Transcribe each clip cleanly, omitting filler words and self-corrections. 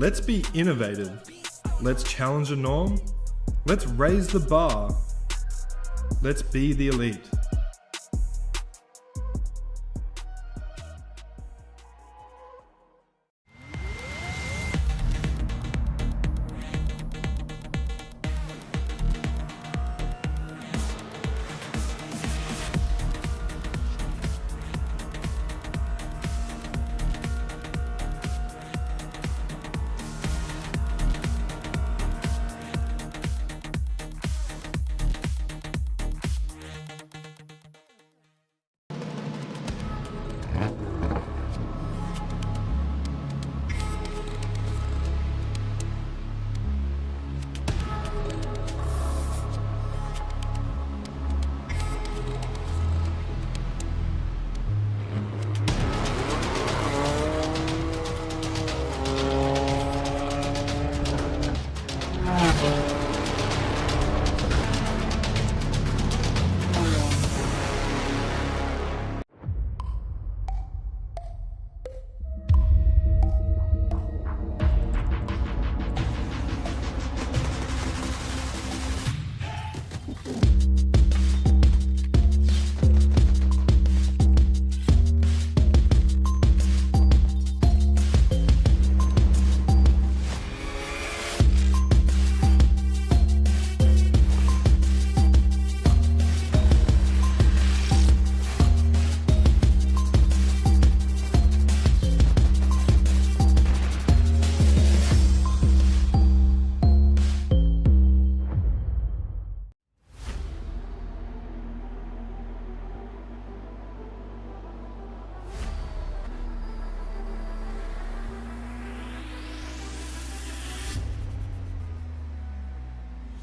Let's be innovative. Let's challenge a norm. Let's raise the bar. Let's be the elite.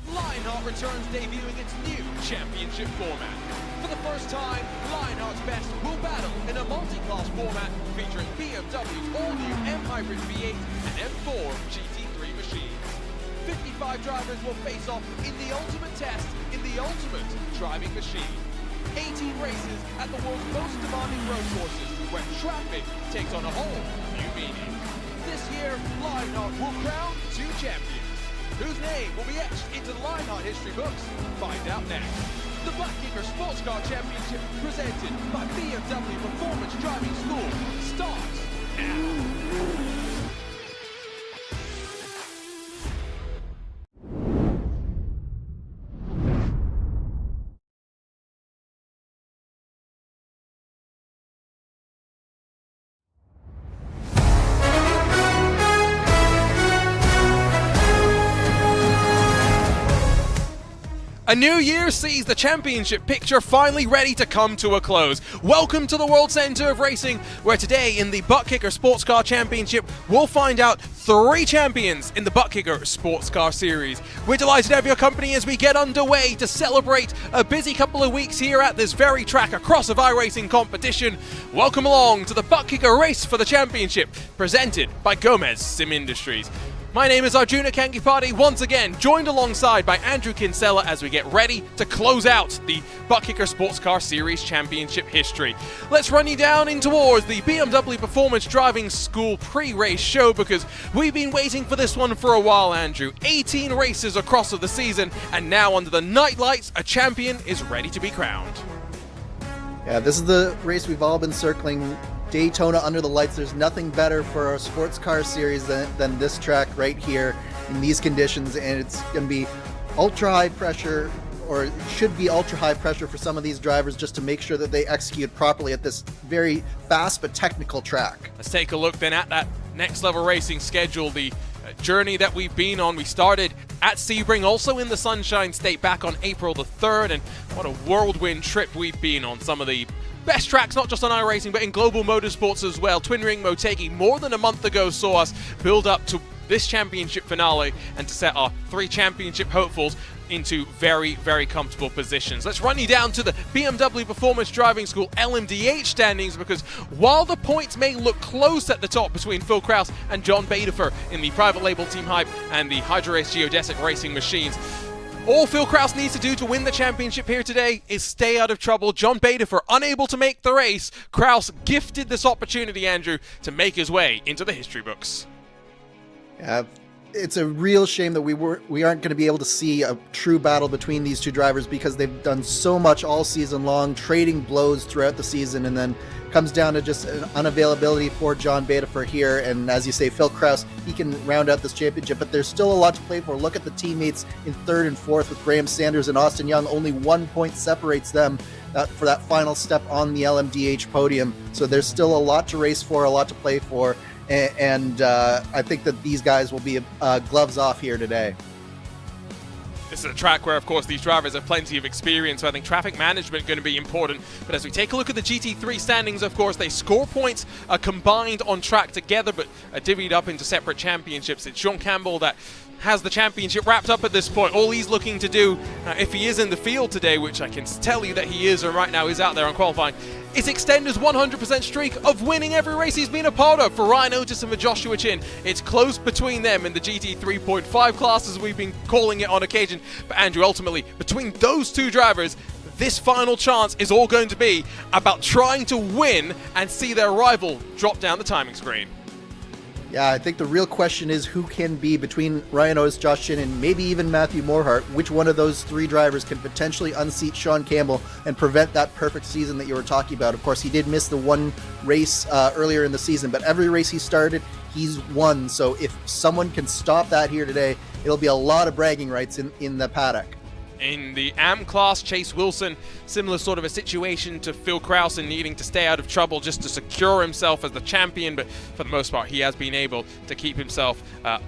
Lionheart returns debuting its new championship format. For the first time, Lionheart's best will battle in a multi-class format featuring BMW's all-new M-Hybrid V8 and M4 GT3 machines. 55 drivers will face off in the ultimate test in the ultimate driving machine. 18 races at the world's most demanding road courses where traffic takes on a whole new meaning. This year, Lionheart will crown 2 champions, whose name will be etched into the Lionheart history books. Find out next. The ButtKicker Sportscar Championship, presented by BMW Performance Driving School, starts now. A new year sees the championship picture finally ready to come to a close. Welcome to the World Centre of Racing, where today in the ButtKicker Sportscar Championship, we'll find out 3 champions in the ButtKicker Sportscar Series. We're delighted to have your company as we get underway to celebrate a busy couple of weeks here at this very track across of iRacing competition. Welcome along to the ButtKicker Race for the Championship, presented by Gomez Sim Industries. My name is Arjuna Kankipati, once again joined alongside by Andrew Kinsella as we get ready to close out the ButtKicker Sportscar Series Championship history. Let's run you down in towards the BMW Performance Driving School pre-race show, because we've been waiting for this one for a while, Andrew. 18 races across of the season, and now under the night lights, a champion is ready to be crowned. Yeah, this is the race we've all been circling. Daytona under the lights. There's nothing better for a sports car series than this track right here in these conditions, and it's going to be ultra high pressure, or it should be ultra high pressure for some of these drivers just to make sure that they execute properly at this very fast but technical track. Let's take a look then at that next level racing schedule, the journey that we've been on. We started at Sebring, also in the Sunshine State, back on April the 3rd, and what a whirlwind trip we've been on. Some of the best tracks, not just on iRacing, but in global motorsports as well. Twin Ring Motegi more than a month ago saw us build up to this championship finale and to set our 3 championship hopefuls into very, very comfortable positions. Let's run you down to the BMW Performance Driving School LMDH standings, because while the points may look close at the top between Phil Kraus and John Baderfer in the private label Team Hype and the Hydro Race Geodesic Racing machines, all Phil Kraus needs to do to win the championship here today is stay out of trouble. John Baderfer unable to make the race. Kraus gifted this opportunity, Andrew, to make his way into the history books. It's a real shame that we aren't going to be able to see a true battle between these two drivers, because they've done so much all season long, trading blows throughout the season, and then comes down to just an unavailability for John Betafer here. And as you say, Phil Krause, he can round out this championship, but there's still a lot to play for. Look at the teammates in third and fourth with Graham Sanders and Austin Young. Only 1 point separates them for that final step on the LMDH podium. So there's still a lot to race for, a lot to play for. And I think that these guys will be gloves off here today. This is a track where, of course, these drivers have plenty of experience, so I think traffic management going to be important. But as we take a look at the GT3 standings, of course, they score points combined on track together, but divvied up into separate championships. It's Sean Campbell that has the championship wrapped up at this point. All he's looking to do, if he is in the field today, which I can tell you that he is, and right now he's out there on qualifying, is extend his 100% streak of winning every race he's been a part of. For Ryan Otis and for Joshua Chin, it's close between them in the GT 3.5 class, as we've been calling it on occasion. But Andrew, ultimately, between those two drivers, this final chance is all going to be about trying to win and see their rival drop down the timing screen. Yeah, I think the real question is who can be between Ryan Otis, Josh Chin, and maybe even Matthew Morhart. Which one of those three drivers can potentially unseat Sean Campbell and prevent that perfect season that you were talking about? Of course, he did miss the one race earlier in the season, but every race he started, he's won. So if someone can stop that here today, it'll be a lot of bragging rights in the paddock. In the AM class, Chase Wilson, similar sort of a situation to Phil Krause in needing to stay out of trouble just to secure himself as the champion, but for the most part he has been able to keep himself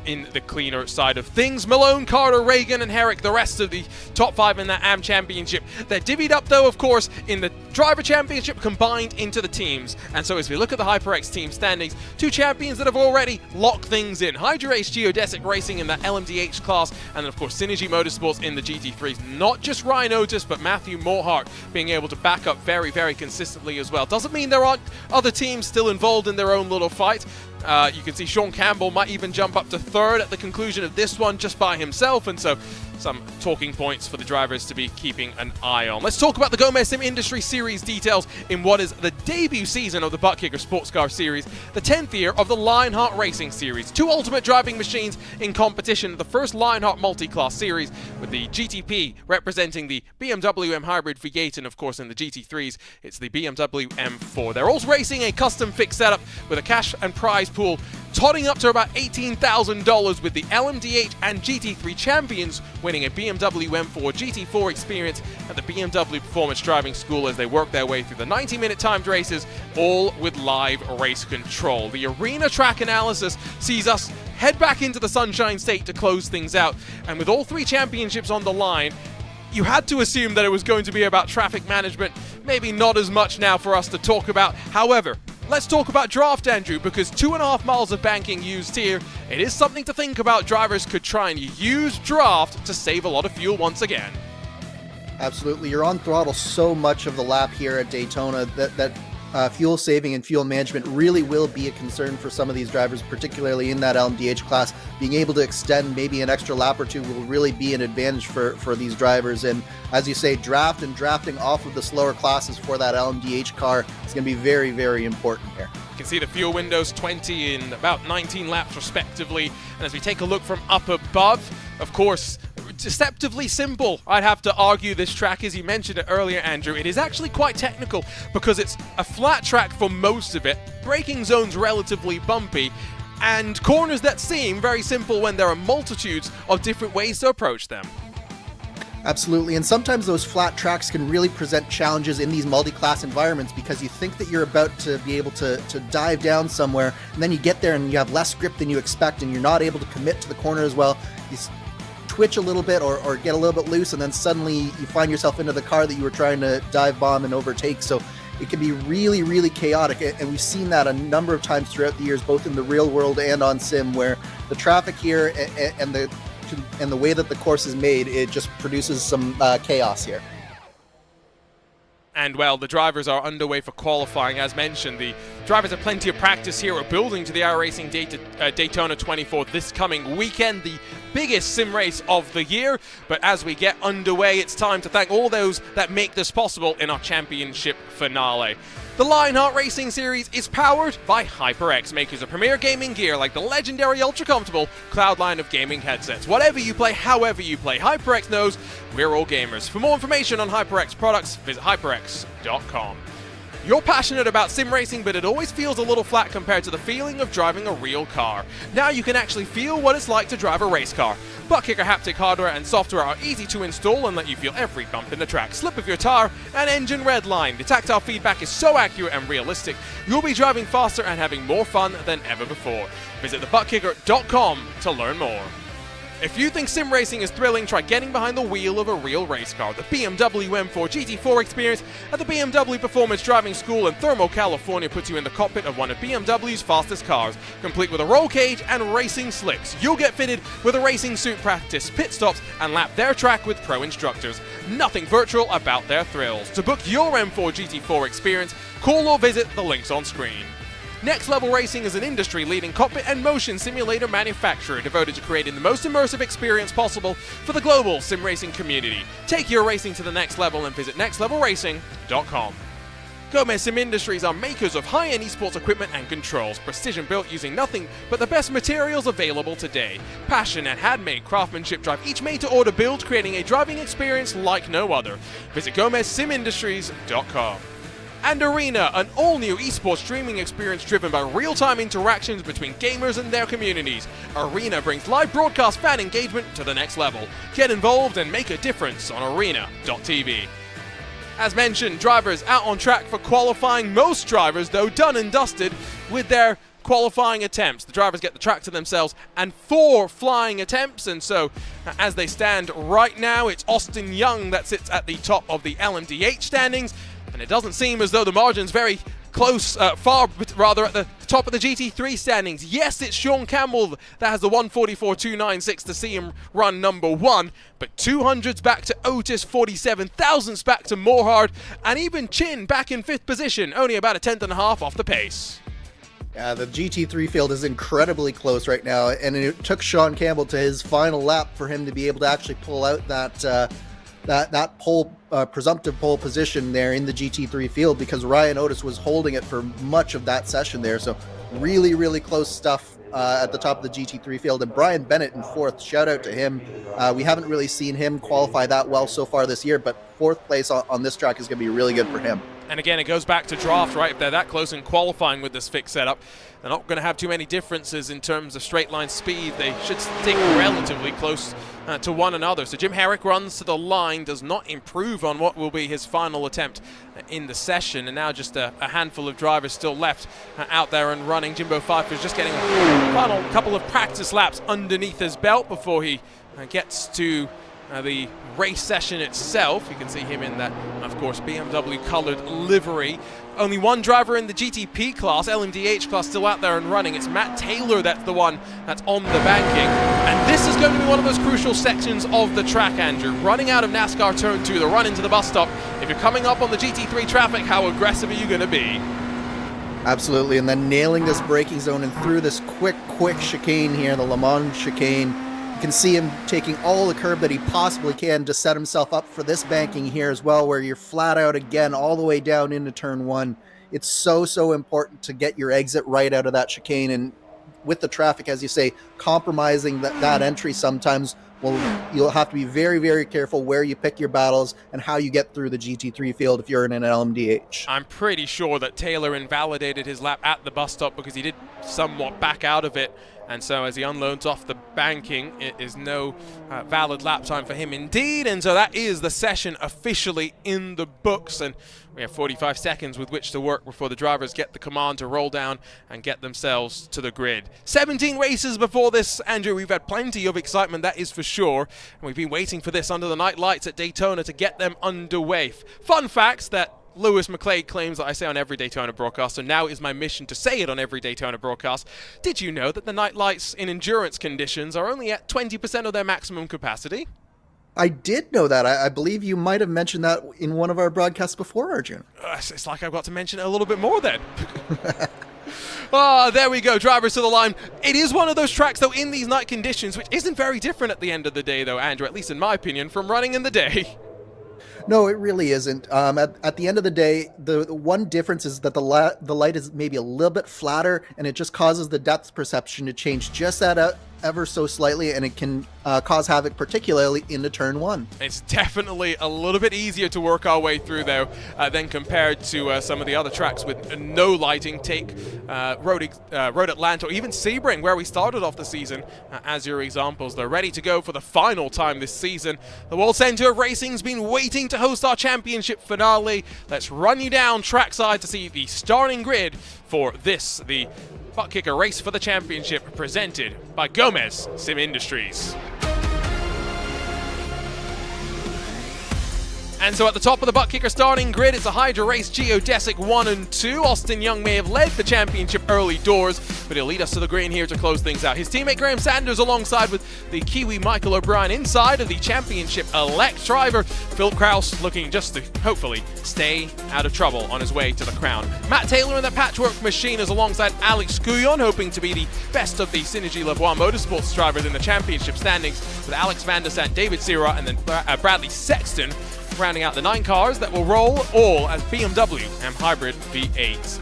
in the cleaner side of things. Malone, Carter, Reagan and Herrick, the rest of the top five in that AM championship. They're divvied up though, of course, in the driver championship combined into the teams. And so as we look at the HyperX team standings, two champions that have already locked things in. HydroRace Geodesic Racing in that LMDH class, and then of course Synergy Motorsports in the GT3s. Not just Ryan Otis, but Matthew Morhart being able to back up very, very consistently as well. Doesn't mean there aren't other teams still involved in their own little fight. You can see Sean Campbell might even jump up to third at the conclusion of this one just by himself, and so some talking points for the drivers to be keeping an eye on. Let's talk about the Gomez Sim Industry Series details in what is the debut season of the ButtKicker Sportscar Series, the 10th year of the Lionheart Racing Series. Two ultimate driving machines in competition, the first Lionheart multi-class series with the GTP representing the BMW M Hybrid V8, and of course in the GT3s it's the BMW M4. They're also racing a custom fixed setup with a cash and prize pool totting up to about $18,000, with the LMDH and GT3 champions winning a BMW M4 GT4 experience at the BMW Performance Driving School as they work their way through the 90-minute timed races, all with live race control. The arena track analysis sees us head back into the Sunshine State to close things out, and with all three championships on the line, you had to assume that it was going to be about traffic management. Maybe not as much now for us to talk about. However, let's talk about draft, Andrew, because 2.5 miles of banking used here. It is something to think about. Drivers could try and use draft to save a lot of fuel once again. Absolutely. You're on throttle so much of the lap here at Daytona that fuel saving and fuel management really will be a concern for some of these drivers, particularly in that LMDH class. Being able to extend maybe an extra lap or two will really be an advantage for these drivers. And as you say, draft and drafting off of the slower classes for that LMDH car is going to be very, very important here. You can see the fuel windows 20 in about 19 laps respectively. And as we take a look from up above, of course, deceptively simple, I'd have to argue, this track. As you mentioned it earlier, Andrew, it is actually quite technical because it's a flat track for most of it, braking zones relatively bumpy, and corners that seem very simple when there are multitudes of different ways to approach them. Absolutely, and sometimes those flat tracks can really present challenges in these multi-class environments because you think that you're about to be able to dive down somewhere, and then you get there and you have less grip than you expect, and you're not able to commit to the corner as well. You twitch a little bit or get a little bit loose, and then suddenly you find yourself into the car that you were trying to dive bomb and overtake. So it can be really, really chaotic, and we've seen that a number of times throughout the years, both in the real world and on sim, where the traffic here and the way that the course is made, it just produces some chaos here. And well, the drivers are underway for qualifying. As mentioned, the Drivers have plenty of practice here. We're building to the iRacing Daytona 24 this coming weekend, the biggest sim race of the year. But as we get underway, it's time to thank all those that make this possible in our championship finale. The Lionheart Racing Series is powered by HyperX, makers of premier gaming gear like the legendary ultra-comfortable Cloud line of gaming headsets. Whatever you play, however you play, HyperX knows we're all gamers. For more information on HyperX products, visit hyperx.com. You're passionate about sim racing, but it always feels a little flat compared to the feeling of driving a real car. Now you can actually feel what it's like to drive a race car. ButtKicker haptic hardware and software are easy to install and let you feel every bump in the track, slip of your tire, and engine red line. The tactile feedback is so accurate and realistic, you'll be driving faster and having more fun than ever before. Visit ButtKicker.com to learn more. If you think sim racing is thrilling, try getting behind the wheel of a real race car. The BMW M4 GT4 experience at the BMW Performance Driving School in Thermo, California puts you in the cockpit of one of BMW's fastest cars, complete with a roll cage and racing slicks. You'll get fitted with a racing suit, practice pit stops, and lap their track with pro instructors. Nothing virtual about their thrills. To book your M4 GT4 experience, call or visit the links on screen. Next Level Racing is an industry-leading cockpit and motion simulator manufacturer devoted to creating the most immersive experience possible for the global sim racing community. Take your racing to the next level and visit nextlevelracing.com. Gomez Sim Industries are makers of high-end esports equipment and controls, precision-built using nothing but the best materials available today. Passion and handmade craftsmanship drive each made-to-order build, creating a driving experience like no other. Visit GomezSimIndustries.com. And Arena, an all-new esports streaming experience driven by real-time interactions between gamers and their communities. Arena brings live broadcast fan engagement to the next level. Get involved and make a difference on arena.tv. As mentioned, drivers out on track for qualifying. Most drivers, though, done and dusted with their qualifying attempts. The drivers get the track to themselves and 4 flying attempts, and so as they stand right now, it's Austin Young that sits at the top of the LMDH standings. And it doesn't seem as though the margin's very close, rather at the top of the GT3 standings. Yes, it's Sean Campbell that has the 144.296 to see him run number 1, but 200s back to Otis, 47,000s back to Morhard, and even Chin back in 5th position, only about a 10th and a half off the pace. Yeah, the GT3 field is incredibly close right now, and it took Sean Campbell to his final lap for him to be able to actually pull out that presumptive pole position there in the GT3 field, because Ryan Otis was holding it for much of that session there. So really, really close stuff at the top of the GT3 field. And Brian Bennett in 4th, shout out to him. We haven't really seen him qualify that well so far this year, but 4th place on this track is going to be really good for him. And again, it goes back to draft, right? If they're that close in qualifying with this fixed setup, they're not going to have too many differences in terms of straight line speed. They should stick relatively close to one another. So Jim Herrick runs to the line, does not improve on what will be his final attempt in the session. And now just a handful of drivers still left out there and running. Jimbo Pfeiffer's just getting a final couple of practice laps underneath his belt before he gets to the race session itself. You can see him in that, of course, BMW colored livery. Only one driver in the GTP class, LMDH class, still out there and running. It's Matt Taylor that's the one that's on the banking. And this is going to be one of those crucial sections of the track, Andrew. Running out of NASCAR Turn 2, the run into the bus stop. If you're coming up on the GT3 traffic, how aggressive are you going to be? Absolutely, and then nailing this braking zone and through this quick chicane here, the Le Mans chicane. You can see him taking all the curb that he possibly can to set himself up for this banking here as well, where you're flat out again all the way down into turn 1. It's so important to get your exit right out of that chicane, and with the traffic, as you say, compromising that entry sometimes, well, you'll have to be very careful where you pick your battles and how you get through the GT3 field if you're in an LMDH. I'm pretty sure that Taylor invalidated his lap at the bus stop because he did somewhat back out of it. And so as he unloads off the banking, it is no valid lap time for him indeed. And so that is the session officially in the books. And we have 45 seconds with which to work before the drivers get the command to roll down and get themselves to the grid. 17 races before this, Andrew. We've had plenty of excitement, that is for sure. And we've been waiting for this under the night lights at Daytona to get them underway. Fun facts that Lewis McClade claims that I say on every Daytona broadcast, so now is my mission to say it on every Daytona broadcast. Did you know that the night lights in endurance conditions are only at 20% of their maximum capacity? I did know that. I believe you might have mentioned that in one of our broadcasts before, Arjun. It's like I've got to mention it a little bit more then. Ah, there we go, drivers to the line. It is one of those tracks, though, in these night conditions, which isn't very different at the end of the day, though, Andrew, at least in my opinion, from running in the day. No, it really isn't. At the end of the day, the one difference is that the light is maybe a little bit flatter, and it just causes the depth perception to change just that ever so slightly, and it can cause havoc, particularly into turn one. It's definitely a little bit easier to work our way through, though, than compared to some of the other tracks with no lighting. Take Road Atlanta or even Sebring, where we started off the season, as your examples. They're ready to go for the final time this season. The World Center of Racing's been waiting to host our championship finale. Let's run you down trackside to see the starting grid for this, the ButtKicker Race for the Championship, presented by Gomez Sim Industries. And so at the top of the ButtKicker starting grid, it's a Hydra Race Geodesic 1 and 2. Austin Young may have led the championship early doors, but he'll lead us to the green here to close things out. His teammate Graham Sanders alongside with the Kiwi Michael O'Brien inside of the championship elect driver. Phil Kraus looking just to hopefully stay out of trouble on his way to the crown. Matt Taylor in the Patchwork Machine is alongside Alex Guyon, hoping to be the best of the Synergy Lavoie Motorsports drivers in the championship standings, with Alex Van der Sant, David Sira, and then Bradley Sexton rounding out the 9 cars that will roll all as BMW and hybrid V8s.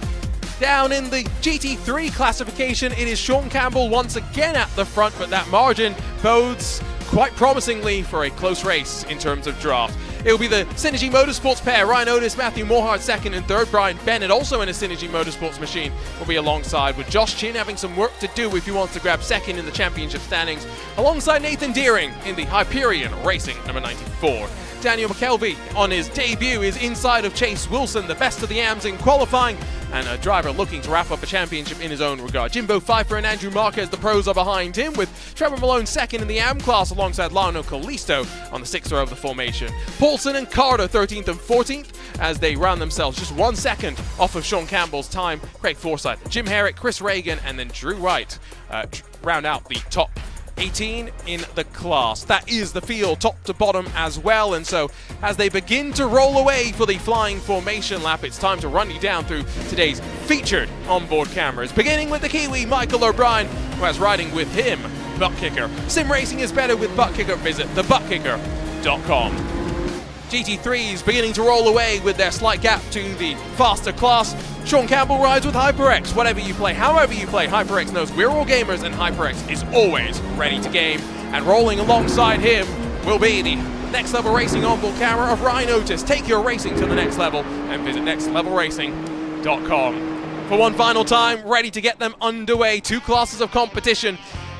Down in the GT3 classification, it is Sean Campbell once again at the front, but that margin bodes quite promisingly for a close race in terms of draft. It will be the Synergy Motorsports pair, Ryan Otis, Matthew Morhart second and third. Brian Bennett, also in a Synergy Motorsports machine, will be alongside, with Josh Chin having some work to do if he wants to grab second in the championship standings, alongside Nathan Deering in the Hyperion Racing number 94. Daniel McKelvey on his debut is inside of Chase Wilson, the best of the AMs in qualifying, and a driver looking to wrap up a championship in his own regard. Jimbo Pfeiffer and Andrew Marquez, the pros, are behind him, with Trevor Malone second in the AM class alongside Lionel Callisto on the 6th row of the formation. Paulson and Carter 13th and 14th as they round themselves just 1 second off of Sean Campbell's time. Craig Forsyth, Jim Herrick, Chris Reagan, and then Drew Wright round out the top 18 in the class. That is the field top to bottom as well, and so as they begin to roll away for the flying formation lap, it's time to run you down through today's featured onboard cameras, beginning with the Kiwi Michael O'Brien, who has riding with him ButtKicker. Sim racing is better with ButtKicker. Visit thebuttkicker.com. GT3s beginning to roll away with their slight gap to the faster class. Sean Campbell rides with HyperX. Whatever you play, however you play, HyperX knows we're all gamers, and HyperX is always ready to game. And rolling alongside him will be the Next Level Racing onboard camera of Ryan Otis. Take your racing to the next level and visit nextlevelracing.com. For one final time, ready to get them underway. 2 classes of competition.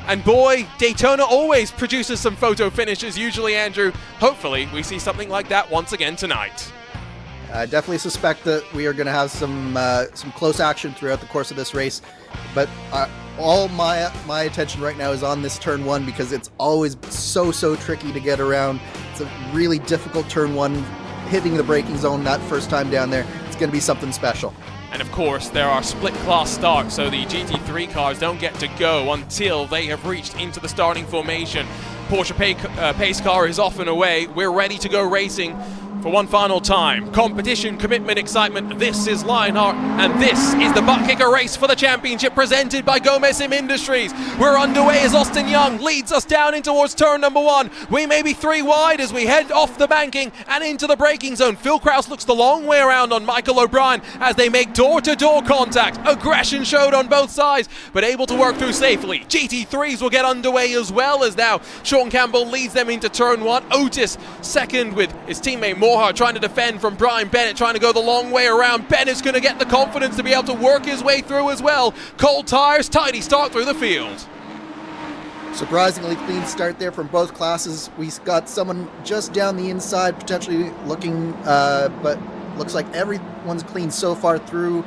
And boy, Daytona always produces some photo finishes, usually, Andrew. Hopefully, we see something like that once again tonight. I definitely suspect that we are going to have some close action throughout the course of this race, but all my attention right now is on this turn 1, because it's always so tricky to get around. It's a really difficult turn 1, hitting the braking zone that first time down there. It's going to be something special. And of course, there are split class starts, so the GT3 cars don't get to go until they have reached into the starting formation. Porsche pace car is off and away. We're ready to go racing for one final time. Competition, commitment, excitement. This is Lionheart, and this is the ButtKicker Race for the Championship, presented by Gomez Sim Industries. We're underway as Austin Young leads us down in towards turn number 1. We may be 3 wide as we head off the banking and into the braking zone. Phil Kraus looks the long way around on Michael O'Brien as they make door-to-door contact. Aggression showed on both sides, but able to work through safely. GT3s will get underway as well, as now Sean Campbell leads them into turn 1. Otis second with his teammate Morhart trying to defend from Brian Bennett, trying to go the long way around. Bennett's going to get the confidence to be able to work his way through as well. Cold tires, tidy start through the field. Surprisingly clean start there from both classes. We got someone just down the inside, potentially looking, but looks like everyone's clean so far through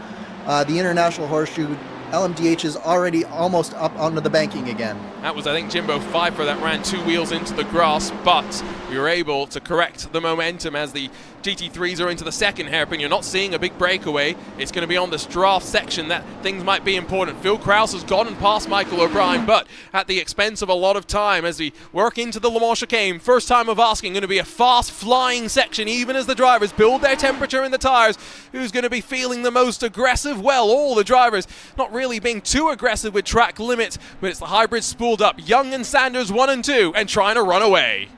the International Horseshoe. LMDH is already almost up onto the banking again. That was, I think, Jimbo Pfeiffer that ran 2 wheels into the grass, but we were able to correct the momentum as the GT3s are into the second hairpin. You're not seeing a big breakaway. It's going to be on this draft section that things might be important. Phil Krause has gotten past Michael O'Brien, but at the expense of a lot of time as we work into the Le Mans chicane. First time of asking, going to be a fast flying section, even as the drivers build their temperature in the tires. Who's going to be feeling the most aggressive? Well, all the drivers not really being too aggressive with track limits, but it's the hybrids spooled up. Young and Sanders 1 and 2 and trying to run away.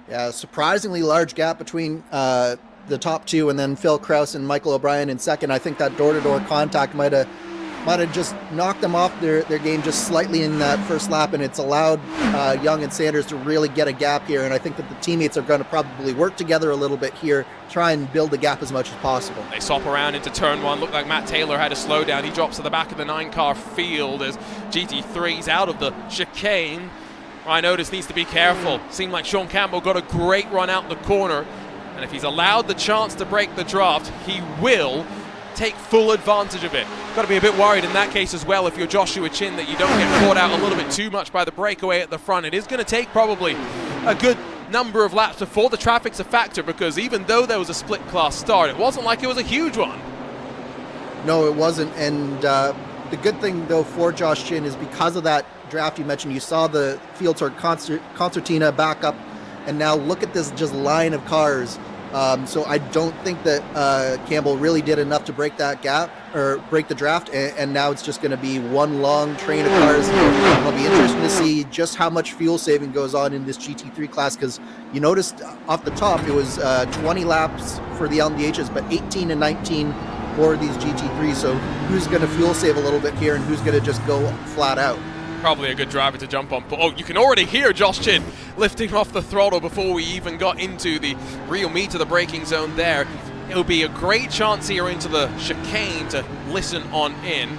Yeah, surprisingly large gap between the top two, and then Phil Krause and Michael O'Brien in second. I think that door-to-door contact might have just knocked them off their game just slightly in that first lap, and it's allowed Young and Sanders to really get a gap here. And I think that the teammates are going to probably work together a little bit here, try and build the gap as much as possible. They swap around into turn 1. Looked like Matt Taylor had a slowdown. He drops to the back of the 9-car field as GT3's out of the chicane. Ryan Otis needs to be careful. Seemed like Sean Campbell got a great run out the corner, and if he's allowed the chance to break the draft, he will take full advantage of it. Got to be a bit worried in that case as well if you're Joshua Chin that you don't get caught out a little bit too much by the breakaway at the front. It is going to take probably a good number of laps before the traffic's a factor, because even though there was a split class start, it wasn't like it was a huge one. No, it wasn't, and the good thing though for Josh Chin is because of that draft you mentioned, you saw the field toward Concertina back up, and now look at this just line of cars. So I don't think that Campbell really did enough to break that gap or break the draft, and now it's just going to be one long train of cars. It'll be interesting to see just how much fuel saving goes on in this GT3 class, because you noticed off the top it was 20 laps for the LMDHs, but 18 and 19 for these GT3s. So who's going to fuel save a little bit here, and who's going to just go flat out? Probably a good driver to jump on. But oh, you can already hear Josh Chin lifting off the throttle before we even got into the real meat of the braking zone there. It'll be a great chance here into the chicane to listen on in.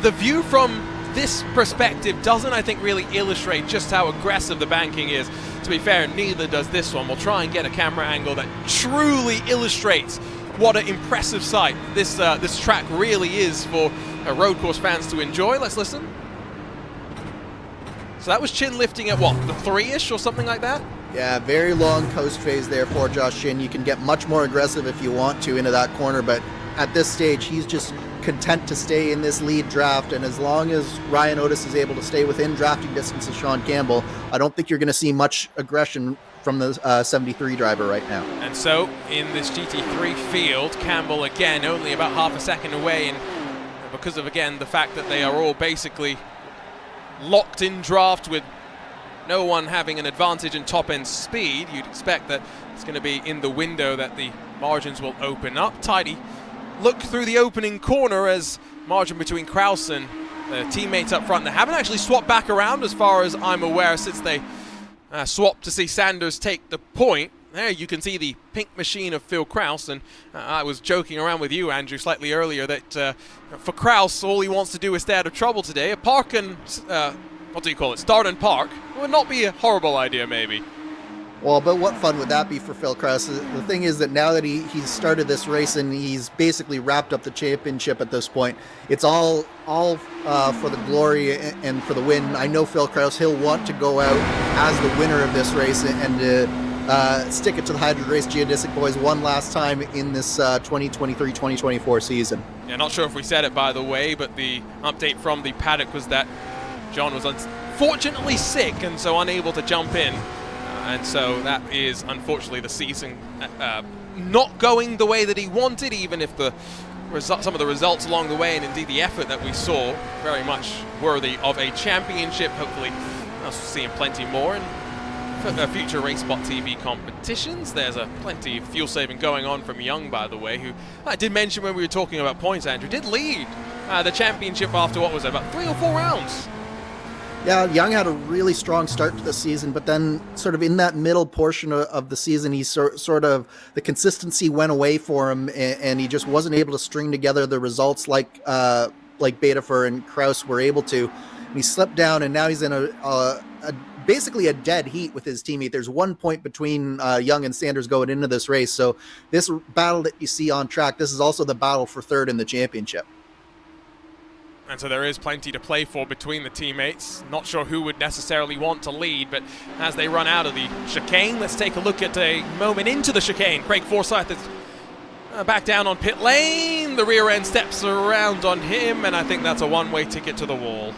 The view from this perspective doesn't, I think, really illustrate just how aggressive the banking is. To be fair, neither does this one. We'll try and get a camera angle that truly illustrates what an impressive sight this track really is for road course fans to enjoy. Let's listen. So that was Chin lifting at what, the 3-ish or something like that? Yeah, very long coast phase there for Josh Chin. You can get much more aggressive if you want to into that corner, but at this stage, he's just content to stay in this lead draft, and as long as Ryan Otis is able to stay within drafting distance of Sean Campbell, I don't think you're going to see much aggression from the 73 driver right now. And so, in this GT3 field, Campbell again only about half a second away, and because of, again, the fact that they are all basically locked in draft with no one having an advantage in top-end speed, you'd expect that it's going to be in the window that the margins will open up. Tidy look through the opening corner as margin between Krause and the teammates up front. They haven't actually swapped back around as far as I'm aware since they swapped to see Sanders take the point. There you can see the pink machine of Phil Krause, and I was joking around with you, Andrew, slightly earlier that for Krause, all he wants to do is stay out of trouble today. A park and, what do you call it, start and park would not be a horrible idea, maybe. Well, but what fun would that be for Phil Krause? The thing is that now that he's started this race and he's basically wrapped up the championship at this point, it's all for the glory and for the win. I know Phil Krause, he'll want to go out as the winner of this race and stick it to the Hydro Race Geodesic boys one last time in this 2023-2024 season. Yeah, not sure if we said it, by the way, but the update from the paddock was that John was unfortunately sick and so unable to jump in. And so that is unfortunately the season not going the way that he wanted, even if some of the results along the way and indeed the effort that we saw very much worthy of a championship. Hopefully we'll see him plenty more in future RaceSpotTV competitions. There's plenty of fuel saving going on from Young, by the way, who I did mention when we were talking about points, Andrew, did lead the championship after, what was it, about 3 or 4 rounds? Yeah, Young had a really strong start to the season, but then sort of in that middle portion of the season, he sort of, the consistency went away for him, and he just wasn't able to string together the results like Betafer and Krause were able to. And he slipped down, and now he's in basically a dead heat with his teammate. There's 1 point between Young and Sanders going into this race, so this battle that you see on track, this is also the battle for third in the championship. And so there is plenty to play for between the teammates. Not sure who would necessarily want to lead, but as they run out of the chicane, let's take a look at a moment into the chicane. Craig Forsyth is back down on pit lane. The rear end steps around on him, and I think that's a one-way ticket to the wall.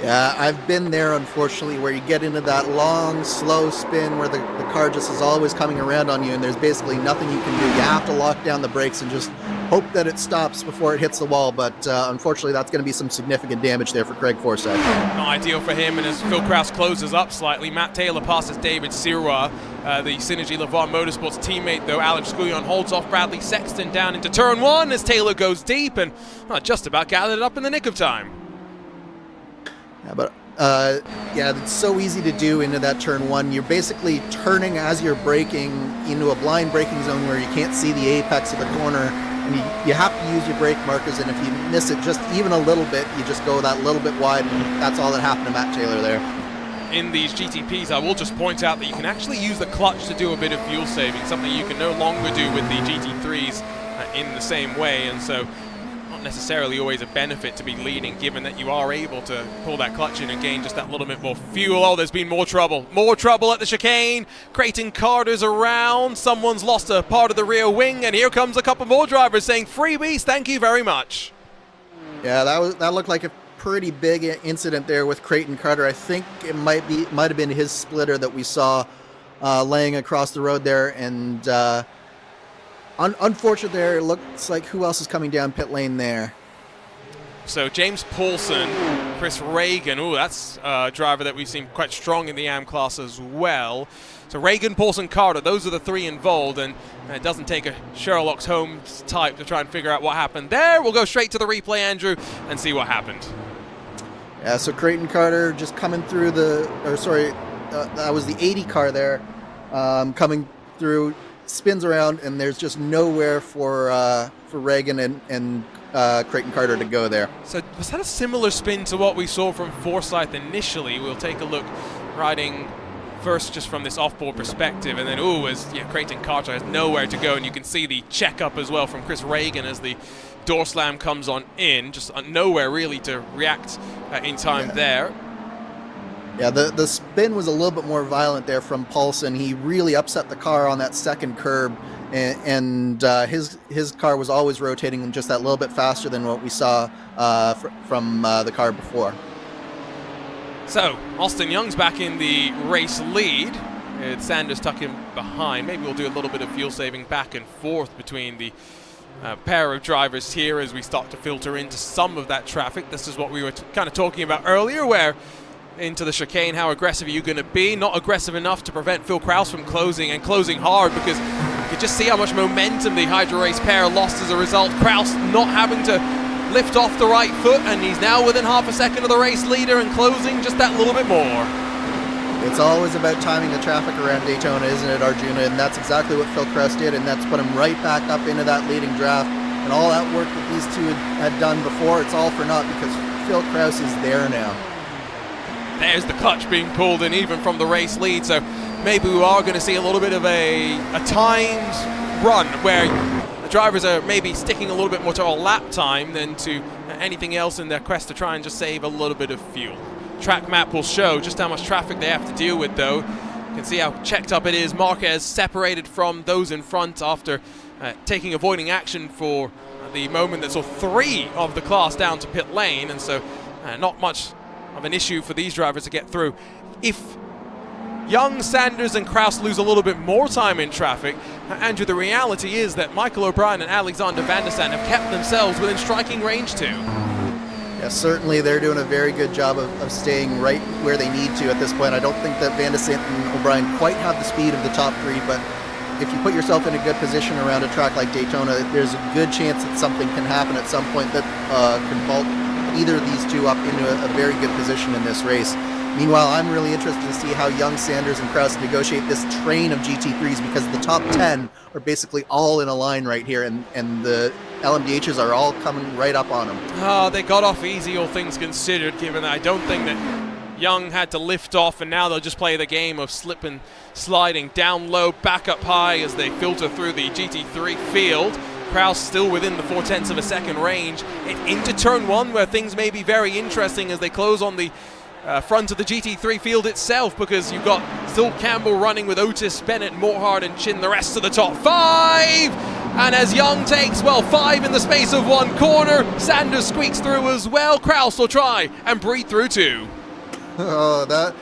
Yeah, I've been there, unfortunately, where you get into that long, slow spin where the car just is always coming around on you, and there's basically nothing you can do. You have to lock down the brakes and just hope that it stops before it hits the wall, but unfortunately that's going to be some significant damage there for Craig Forsyth. Not ideal for him, and as Phil Kraus closes up slightly, Matt Taylor passes David Sirois. The Synergy Levon Motorsports teammate, though, Alex Scullion holds off Bradley Sexton down into turn 1 as Taylor goes deep and just about gathered it up in the nick of time. Yeah, but yeah, it's so easy to do into that turn 1. You're basically turning as you're braking into a blind braking zone where you can't see the apex of the corner, and you have to use your brake markers, and if you miss it just even a little bit, you just go that little bit wide, and that's all that happened to Matt Taylor there. In these GTPs, I will just point out that you can actually use the clutch to do a bit of fuel saving, something you can no longer do with the GT3s in the same way, and so not necessarily always a benefit to be leading, given that you are able to pull that clutch in and gain just that little bit more fuel. Oh, there's been more trouble at the chicane. Creighton Carter's around, someone's lost a part of the rear wing, and here comes a couple more drivers saying, freebies, thank you very much. Yeah, that looked like a pretty big incident there with Creighton Carter. I think it might have been his splitter that we saw laying across the road there, and unfortunate there. It looks like who else is coming down pit lane there? So James Paulson, Chris Reagan. Oh, that's a driver that we've seen quite strong in the AM class as well. So Reagan, Paulson, Carter, those are the three involved, and it doesn't take a Sherlock Holmes type to try and figure out what happened there. We'll go straight to the replay, Andrew, and see what happened. Yeah, so Creighton Carter just coming through that was the 80 car there, coming through, spins around, and there's just nowhere for Reagan and Creighton Carter to go there. So was that a similar spin to what we saw from Forsyth initially? We'll take a look riding first just from this off-board perspective, and then Creighton Carter has nowhere to go, and you can see the check-up as well from Chris Reagan as the door slam comes on in, just nowhere really to react in time there. Yeah, the spin was a little bit more violent there from Paulson. He really upset the car on that second curb, and his car was always rotating just that little bit faster than what we saw from the car before. So, Austin Young's back in the race lead. It's Sanders tucking behind. Maybe we'll do a little bit of fuel saving back and forth between the pair of drivers here as we start to filter into some of that traffic. This is what we were kind of talking about earlier, where into the chicane, how aggressive are you going to be? Not aggressive enough to prevent Phil Kraus from closing hard, because you could just see how much momentum the Hydro Race pair lost as a result. Kraus not having to lift off the right foot, and he's now within half a second of the race leader and closing just that little bit more. It's always about timing the traffic around Daytona, isn't it, Arjuna? And that's exactly what Phil Kraus did, and that's put him right back up into that leading draft. And all that work that these two had done before, it's all for naught, because Phil Kraus is there now. There's the clutch being pulled in even from the race lead, so maybe we are going to see a little bit of a timed run where the drivers are maybe sticking a little bit more to a lap time than to anything else in their quest to try and just save a little bit of fuel. Track map will show just how much traffic they have to deal with, though. You can see how checked up it is. Marquez separated from those in front after taking avoiding action for the moment that saw 3 of the class down to pit lane, and so not much of an issue for these drivers to get through. If Young, Sanders and Kraus lose a little bit more time in traffic, Andrew, the reality is that Michael O'Brien and Alexander Van der Sande have kept themselves within striking range too. Yeah, certainly they're doing a very good job of staying right where they need to at this point. I don't think that Van der Sande and O'Brien quite have the speed of the top 3, but if you put yourself in a good position around a track like Daytona, there's a good chance that something can happen at some point that can vault either of these two up into a very good position in this race. Meanwhile, I'm really interested to see how Young, Sanders, and Kraus negotiate this train of GT3s, because the top 10 are basically all in a line right here, and the LMDHs are all coming right up on them. Oh, they got off easy, all things considered, given that I don't think that Young had to lift off, and now they'll just play the game of slip and sliding down low, back up high as they filter through the GT3 field. Kraus still within the 0.4 of a second range. Into turn 1, where things may be very interesting as they close on the front of the GT3 field itself, because you've got still Campbell running with Otis, Bennett, Morhard and Chin, the rest of the top 5. And as Young takes, well, 5 in the space of 1 corner, Sanders squeaks through as well. Kraus will try and breathe through 2. Oh, that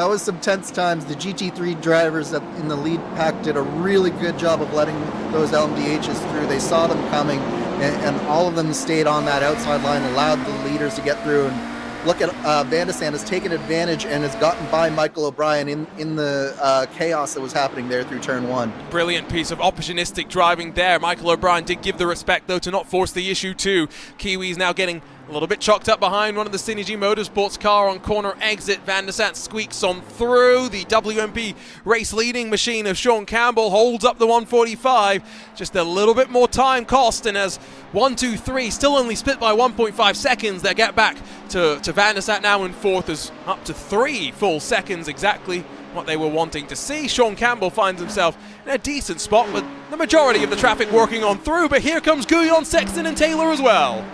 was some tense times. The GT3 drivers in the lead pack did a really good job of letting those LMDHs through. They saw them coming, and all of them stayed on that outside line, allowed the leaders to get through. And look at Van de Sande has taken advantage and has gotten by Michael O'Brien in the chaos that was happening there through turn 1. Brilliant piece of opportunistic driving there. Michael O'Brien did give the respect, though, to not force the issue too. Kiwis now getting a little bit chalked up behind one of the Synergy Motorsports car on corner exit. Van der Sande squeaks on through. The WMP race leading machine of Sean Campbell holds up the 145. Just a little bit more time cost, and as 1, 2, 3 still only split by 1.5 seconds, they get back to Van der Sande now in 4th, as up to 3 full seconds, exactly what they were wanting to see. Sean Campbell finds himself in a decent spot with the majority of the traffic working on through, but here comes Guyon, Sexton and Taylor as well.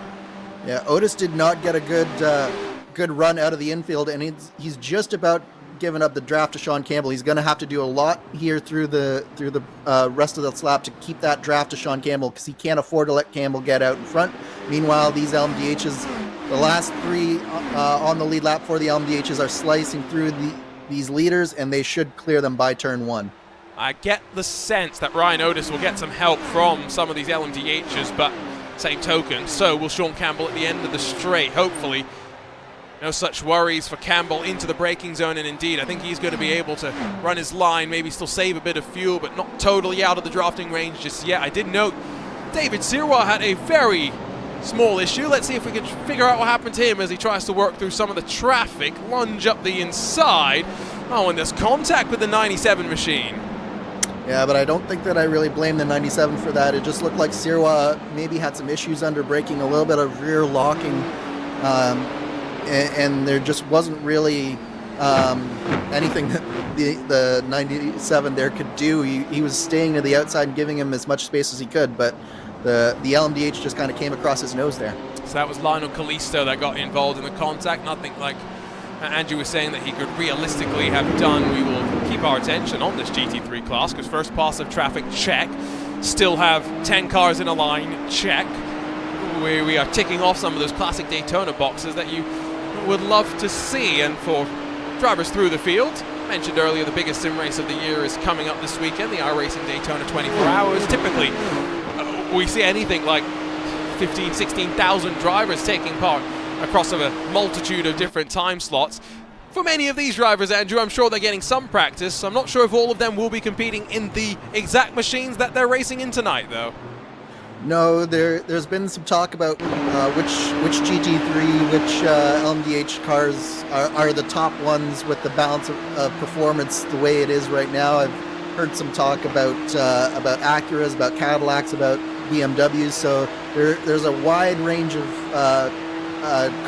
Yeah, Otis did not get a good run out of the infield, and he's just about given up the draft to Sean Campbell. He's going to have to do a lot here through the rest of the lap to keep that draft to Sean Campbell, because he can't afford to let Campbell get out in front. Meanwhile, these LMDHs, the last 3 on the lead lap for the LMDHs are slicing through these leaders, and they should clear them by turn 1. I get the sense that Ryan Otis will get some help from some of these LMDHs, but same token, so will Sean Campbell at the end of the straight. Hopefully, no such worries for Campbell into the braking zone, and indeed, I think he's going to be able to run his line, maybe still save a bit of fuel, but not totally out of the drafting range just yet. I did note David Sirois had a very small issue. Let's see if we can figure out what happened to him as he tries to work through some of the traffic, lunge up the inside. Oh, and there's contact with the 97 machine. Yeah, but I don't think that I really blame the 97 for that. It just looked like Sirois maybe had some issues under braking, a little bit of rear locking, and there just wasn't really anything that the 97 there could do. He was staying to the outside and giving him as much space as he could, but the LMDH just kind of came across his nose there. So that was Lionel Callisto that got involved in the contact. Nothing like Andrew was saying that he could realistically have done. We will keep our attention on this GT3 class, because first pass of traffic, check. Still have 10 cars in a line, check. We are ticking off some of those classic Daytona boxes that you would love to see. And for drivers through the field, mentioned earlier, the biggest sim race of the year is coming up this weekend, the iRacing Daytona 24 Hours. Typically, we see anything like 15, 16,000 drivers taking part across a multitude of different time slots. For many of these drivers, Andrew, I'm sure they're getting some practice. I'm not sure if all of them will be competing in the exact machines that they're racing in tonight, though. No, there's been some talk about which GT3, which LMDH cars are the top ones with the balance of performance the way it is right now. I've heard some talk about Acuras, about Cadillacs, about BMWs. So there's a wide range of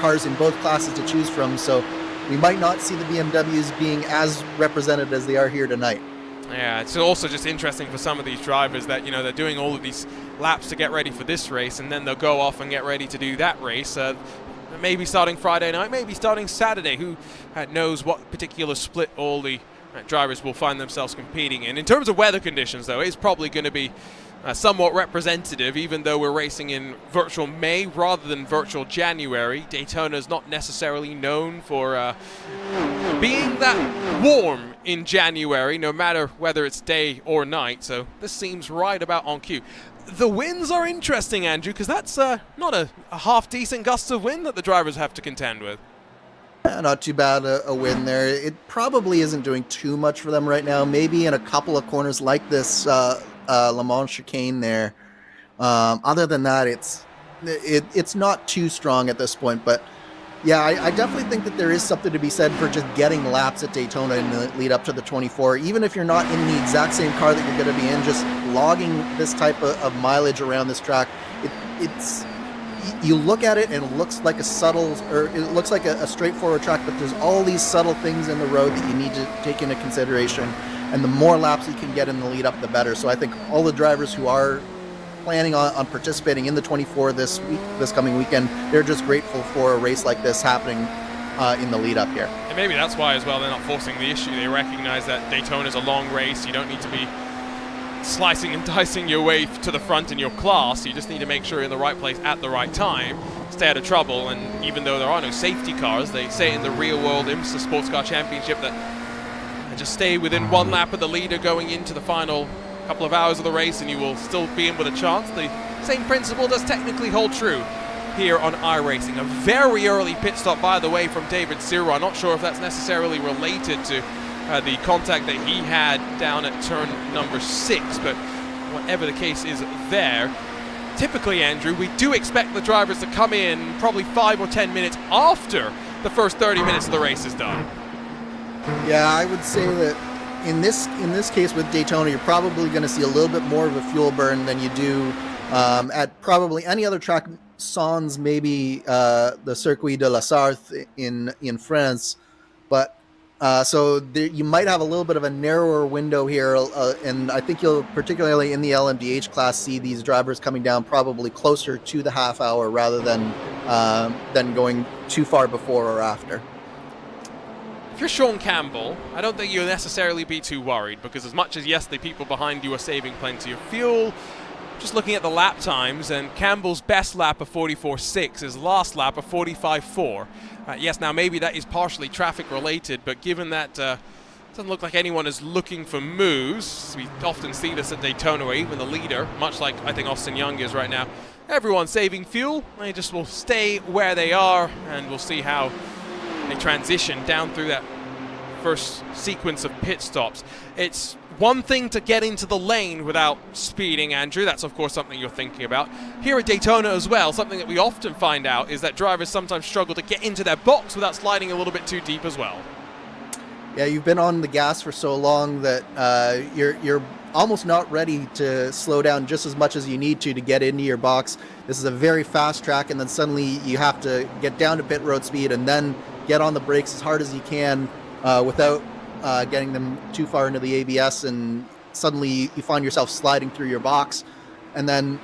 cars in both classes to choose from, so we might not see the BMWs being as represented as they are here tonight. Yeah, it's also just interesting for some of these drivers that, you know, they're doing all of these laps to get ready for this race, and then they'll go off and get ready to do that race. Maybe starting Friday night, maybe starting Saturday. Who knows what particular split all the drivers will find themselves competing in. In terms of weather conditions, though, it's probably going to be somewhat representative, even though we're racing in virtual May rather than virtual January. Daytona is not necessarily known for being that warm in January, no matter whether it's day or night, so this seems right about on cue. The winds are interesting, Andrew, because that's not a half-decent gust of wind that the drivers have to contend with. Not too bad a win there. It probably isn't doing too much for them right now. Maybe in a couple of corners like this Le Mans chicane there. Other than that, it's not too strong at this point. But yeah, I definitely think that there is something to be said for just getting laps at Daytona in the lead up to the 24. Even if you're not in the exact same car that you're going to be in, just logging this type of mileage around this track, it's you look at it and it looks like it looks like a straightforward track, but there's all these subtle things in the road that you need to take into consideration. And the more laps you can get in the lead up, the better. So I think all the drivers who are planning on participating in the 24 this coming weekend, they're just grateful for a race like this happening in the lead up here. And maybe that's why as well they're not forcing the issue. They recognize that Daytona is a long race. You don't need to be slicing and dicing your way to the front in your class. You just need to make sure you're in the right place at the right time, stay out of trouble. And even though there are no safety cars, they say in the real world IMSA Sports Car Championship that just stay within one lap of the leader going into the final couple of hours of the race and you will still be in with a chance. The same principle does technically hold true here on iRacing. A very early pit stop, by the way, from David Sirwa. I'm not sure if that's necessarily related to the contact that he had down at turn number 6, but whatever the case is there, typically, Andrew, we do expect the drivers to come in probably 5 or 10 minutes after the first 30 minutes of the race is done. Yeah, I would say that in this case with Daytona, you're probably going to see a little bit more of a fuel burn than you do at probably any other track, sans maybe the Circuit de la Sarthe in France. But so there, you might have a little bit of a narrower window here, and I think you'll, particularly in the LMDH class, see these drivers coming down probably closer to the half hour rather than going too far before or after. If you're Sean Campbell, I don't think you'll necessarily be too worried, because as much as, yes, the people behind you are saving plenty of fuel, just looking at the lap times, and Campbell's best lap of 44.6, his last lap of 45.4. Yes, now maybe that is partially traffic related, but given that it doesn't look like anyone is looking for moves, we often see this at Daytona, where even the leader, much like I think Austin Young is right now, everyone's saving fuel. They just will stay where they are, and we'll see how they transition down through that first sequence of pit stops. It's one thing to get into the lane without speeding, Andrew. That's, of course, something you're thinking about. Here at Daytona as well, something that we often find out is that drivers sometimes struggle to get into their box without sliding a little bit too deep as well. Yeah, you've been on the gas for so long that you're almost not ready to slow down just as much as you need to get into your box. This is a very fast track, and then suddenly you have to get down to pit road speed and then get on the brakes as hard as you can without getting them too far into the ABS, and suddenly you find yourself sliding through your box. And then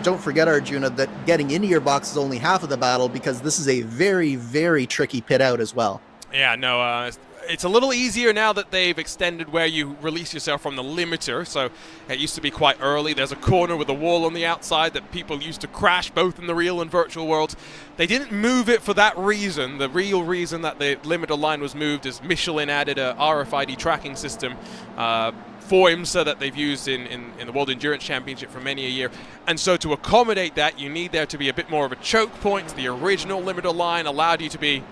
don't forget, Arjuna, that getting into your box is only half of the battle, because this is a very, very tricky pit out as well. Yeah, no, it's a little easier now that they've extended where you release yourself from the limiter. So it used to be quite early. There's a corner with a wall on the outside that people used to crash both in the real and virtual worlds. They didn't move it for that reason. The real reason that the limiter line was moved is Michelin added a RFID tracking system for IMSA that they've used in the World Endurance Championship for many a year. And so to accommodate that, you need there to be a bit more of a choke point. The original limiter line allowed you to be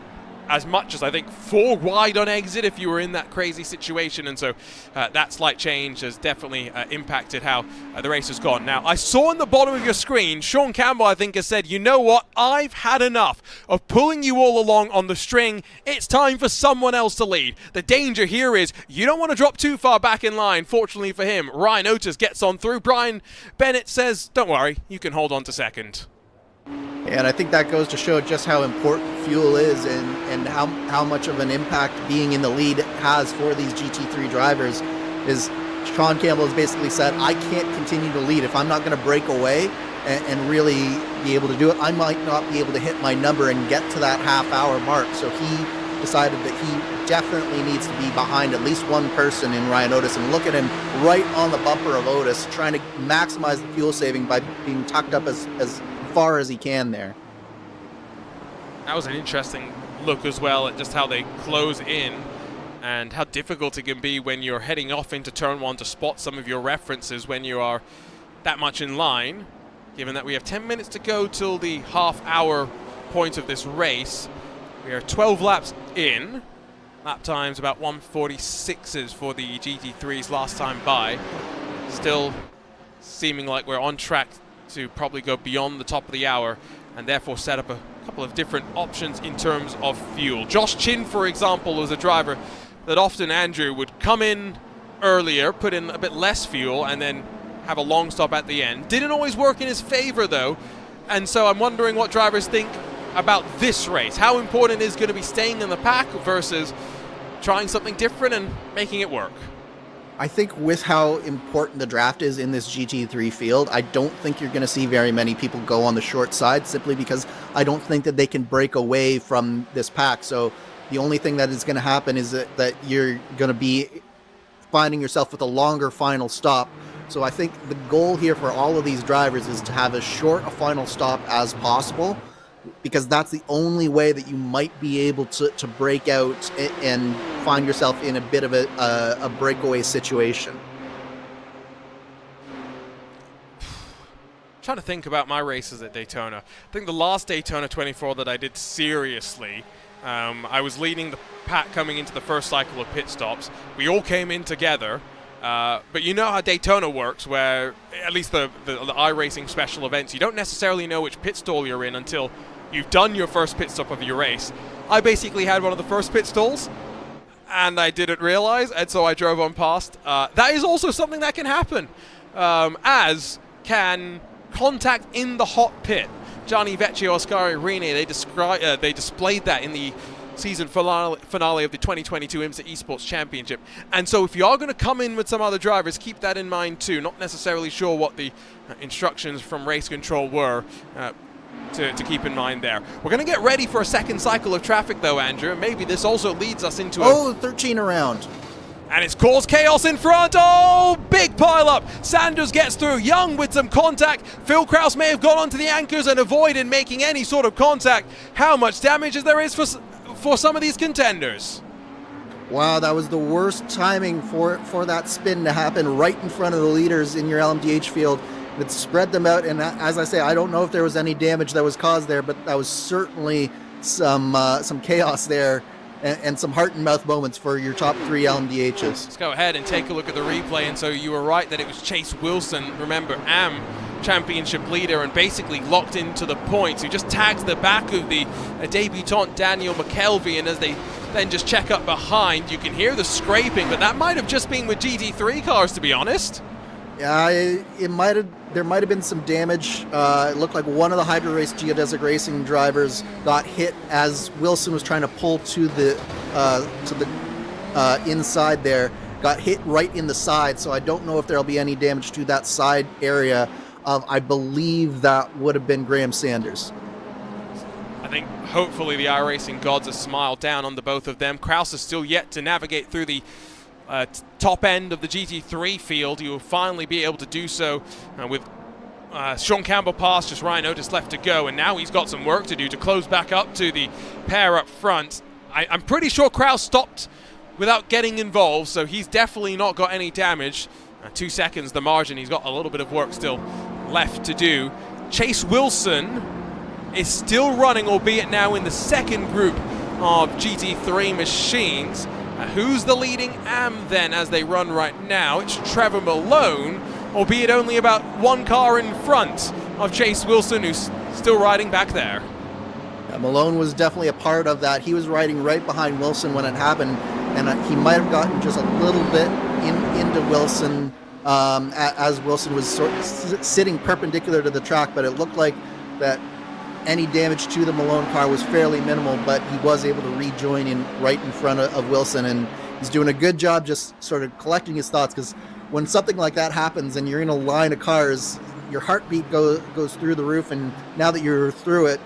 as much as, I think, 4 wide on exit if you were in that crazy situation. And so that slight change has definitely impacted how the race has gone. Now, I saw in the bottom of your screen, Sean Campbell, I think, has said, you know what, I've had enough of pulling you all along on the string. It's time for someone else to lead. The danger here is you don't want to drop too far back in line. Fortunately for him, Ryan Otis gets on through. Brian Bennett says, don't worry, you can hold on to second. And I think that goes to show just how important fuel is, and how much of an impact being in the lead has for these GT3 drivers. Is Sean Campbell has basically said, I can't continue to lead. If I'm not going to break away and really be able to do it, I might not be able to hit my number and get to that half-hour mark. So he decided that he definitely needs to be behind at least one person in Ryan Otis, and look at him right on the bumper of Otis, trying to maximize the fuel saving by being tucked up as far as he can there. That was an interesting look as well at just how they close in and how difficult it can be when you're heading off into turn 1 to spot some of your references when you are that much in line, given that we have 10 minutes to go till the half-hour point of this race. We are 12 laps in. Lap time's about 1:46 for the GT3s last time by. Still seeming like we're on track to probably go beyond the top of the hour, and therefore set up a couple of different options in terms of fuel. Josh Chin, for example, was a driver that often, Andrew, would come in earlier, put in a bit less fuel, and then have a long stop at the end. Didn't always work in his favor, though, and so I'm wondering what drivers think about this race. How important is going to be staying in the pack versus trying something different and making it work? I think with how important the draft is in this GT3 field, I don't think you're going to see very many people go on the short side, simply because I don't think that they can break away from this pack. So the only thing that is going to happen is that you're going to be finding yourself with a longer final stop. So I think the goal here for all of these drivers is to have as short a final stop as possible, because that's the only way that you might be able to break out and find yourself in a bit of a breakaway situation. Trying to think about my races at Daytona. I think the last Daytona 24 that I did seriously, I was leading the pack coming into the first cycle of pit stops. We all came in together. But you know how Daytona works, where at least the iRacing special events, you don't necessarily know which pit stall you're in until you've done your first pit stop of your race. I basically had one of the first pit stalls, and I didn't realize, and so I drove on past. That is also something that can happen, as can contact in the hot pit. Gianni Vecchio, Oscar Irini, they displayed that in the season finale of the 2022 IMSA Esports Championship. And so if you are going to come in with some other drivers, keep that in mind too. Not necessarily sure what the instructions from race control were to keep in mind there. We're going to get ready for a second cycle of traffic though, Andrew, and maybe this also leads us into 13 around. And it's caused chaos in front. Oh, big pile up. Sanders gets through. Young with some contact. Phil Kraus may have gone onto the anchors and avoided making any sort of contact. How much damage there is for some of these contenders? Wow, that was the worst timing for that spin to happen right in front of the leaders in your LMDH field. It spread them out, and as I say, I don't know if there was any damage that was caused there, but that was certainly some chaos there, and some heart and mouth moments for your top 3 LMDHs. Let's go ahead and take a look at the replay. And so you were right that it was Chase Wilson, remember, AM championship leader, and basically locked into the points. He just tags the back of the debutant Daniel McKelvey, and as they then just check up behind, you can hear the scraping, but that might have just been with GT3 cars, to be honest. Yeah, there might have been some damage. It looked like one of the Hydro Race Geodesic Racing drivers got hit as Wilson was trying to pull to the inside there. Got hit right in the side, so I don't know if there'll be any damage to that side area. I believe that would have been Graham Sanders. I think hopefully the iRacing gods have smiled down on the both of them. Kraus is still yet to navigate through the top end of the GT3 field. You will finally be able to do so with Sean Campbell past, just Ryan Otis left to go, and now he's got some work to do to close back up to the pair up front. I'm pretty sure Kraus stopped without getting involved, so he's definitely not got any damage. 2 seconds the margin. He's got a little bit of work still left to do. Chase Wilson is still running, albeit now in the second group of GT3 machines. Who's the leading AM then as they run right now? It's Trevor Malone, albeit only about 1 car in front of Chase Wilson, who's still riding back there. Yeah, Malone was definitely a part of that. He was riding right behind Wilson when it happened, and he might have gotten just a little bit into Wilson as Wilson was sitting perpendicular to the track, but it looked like that any damage to the Malone car was fairly minimal, but he was able to rejoin in right in front of Wilson, and he's doing a good job just sort of collecting his thoughts, because when something like that happens and you're in a line of cars, your heartbeat goes through the roof, and now that you're through it,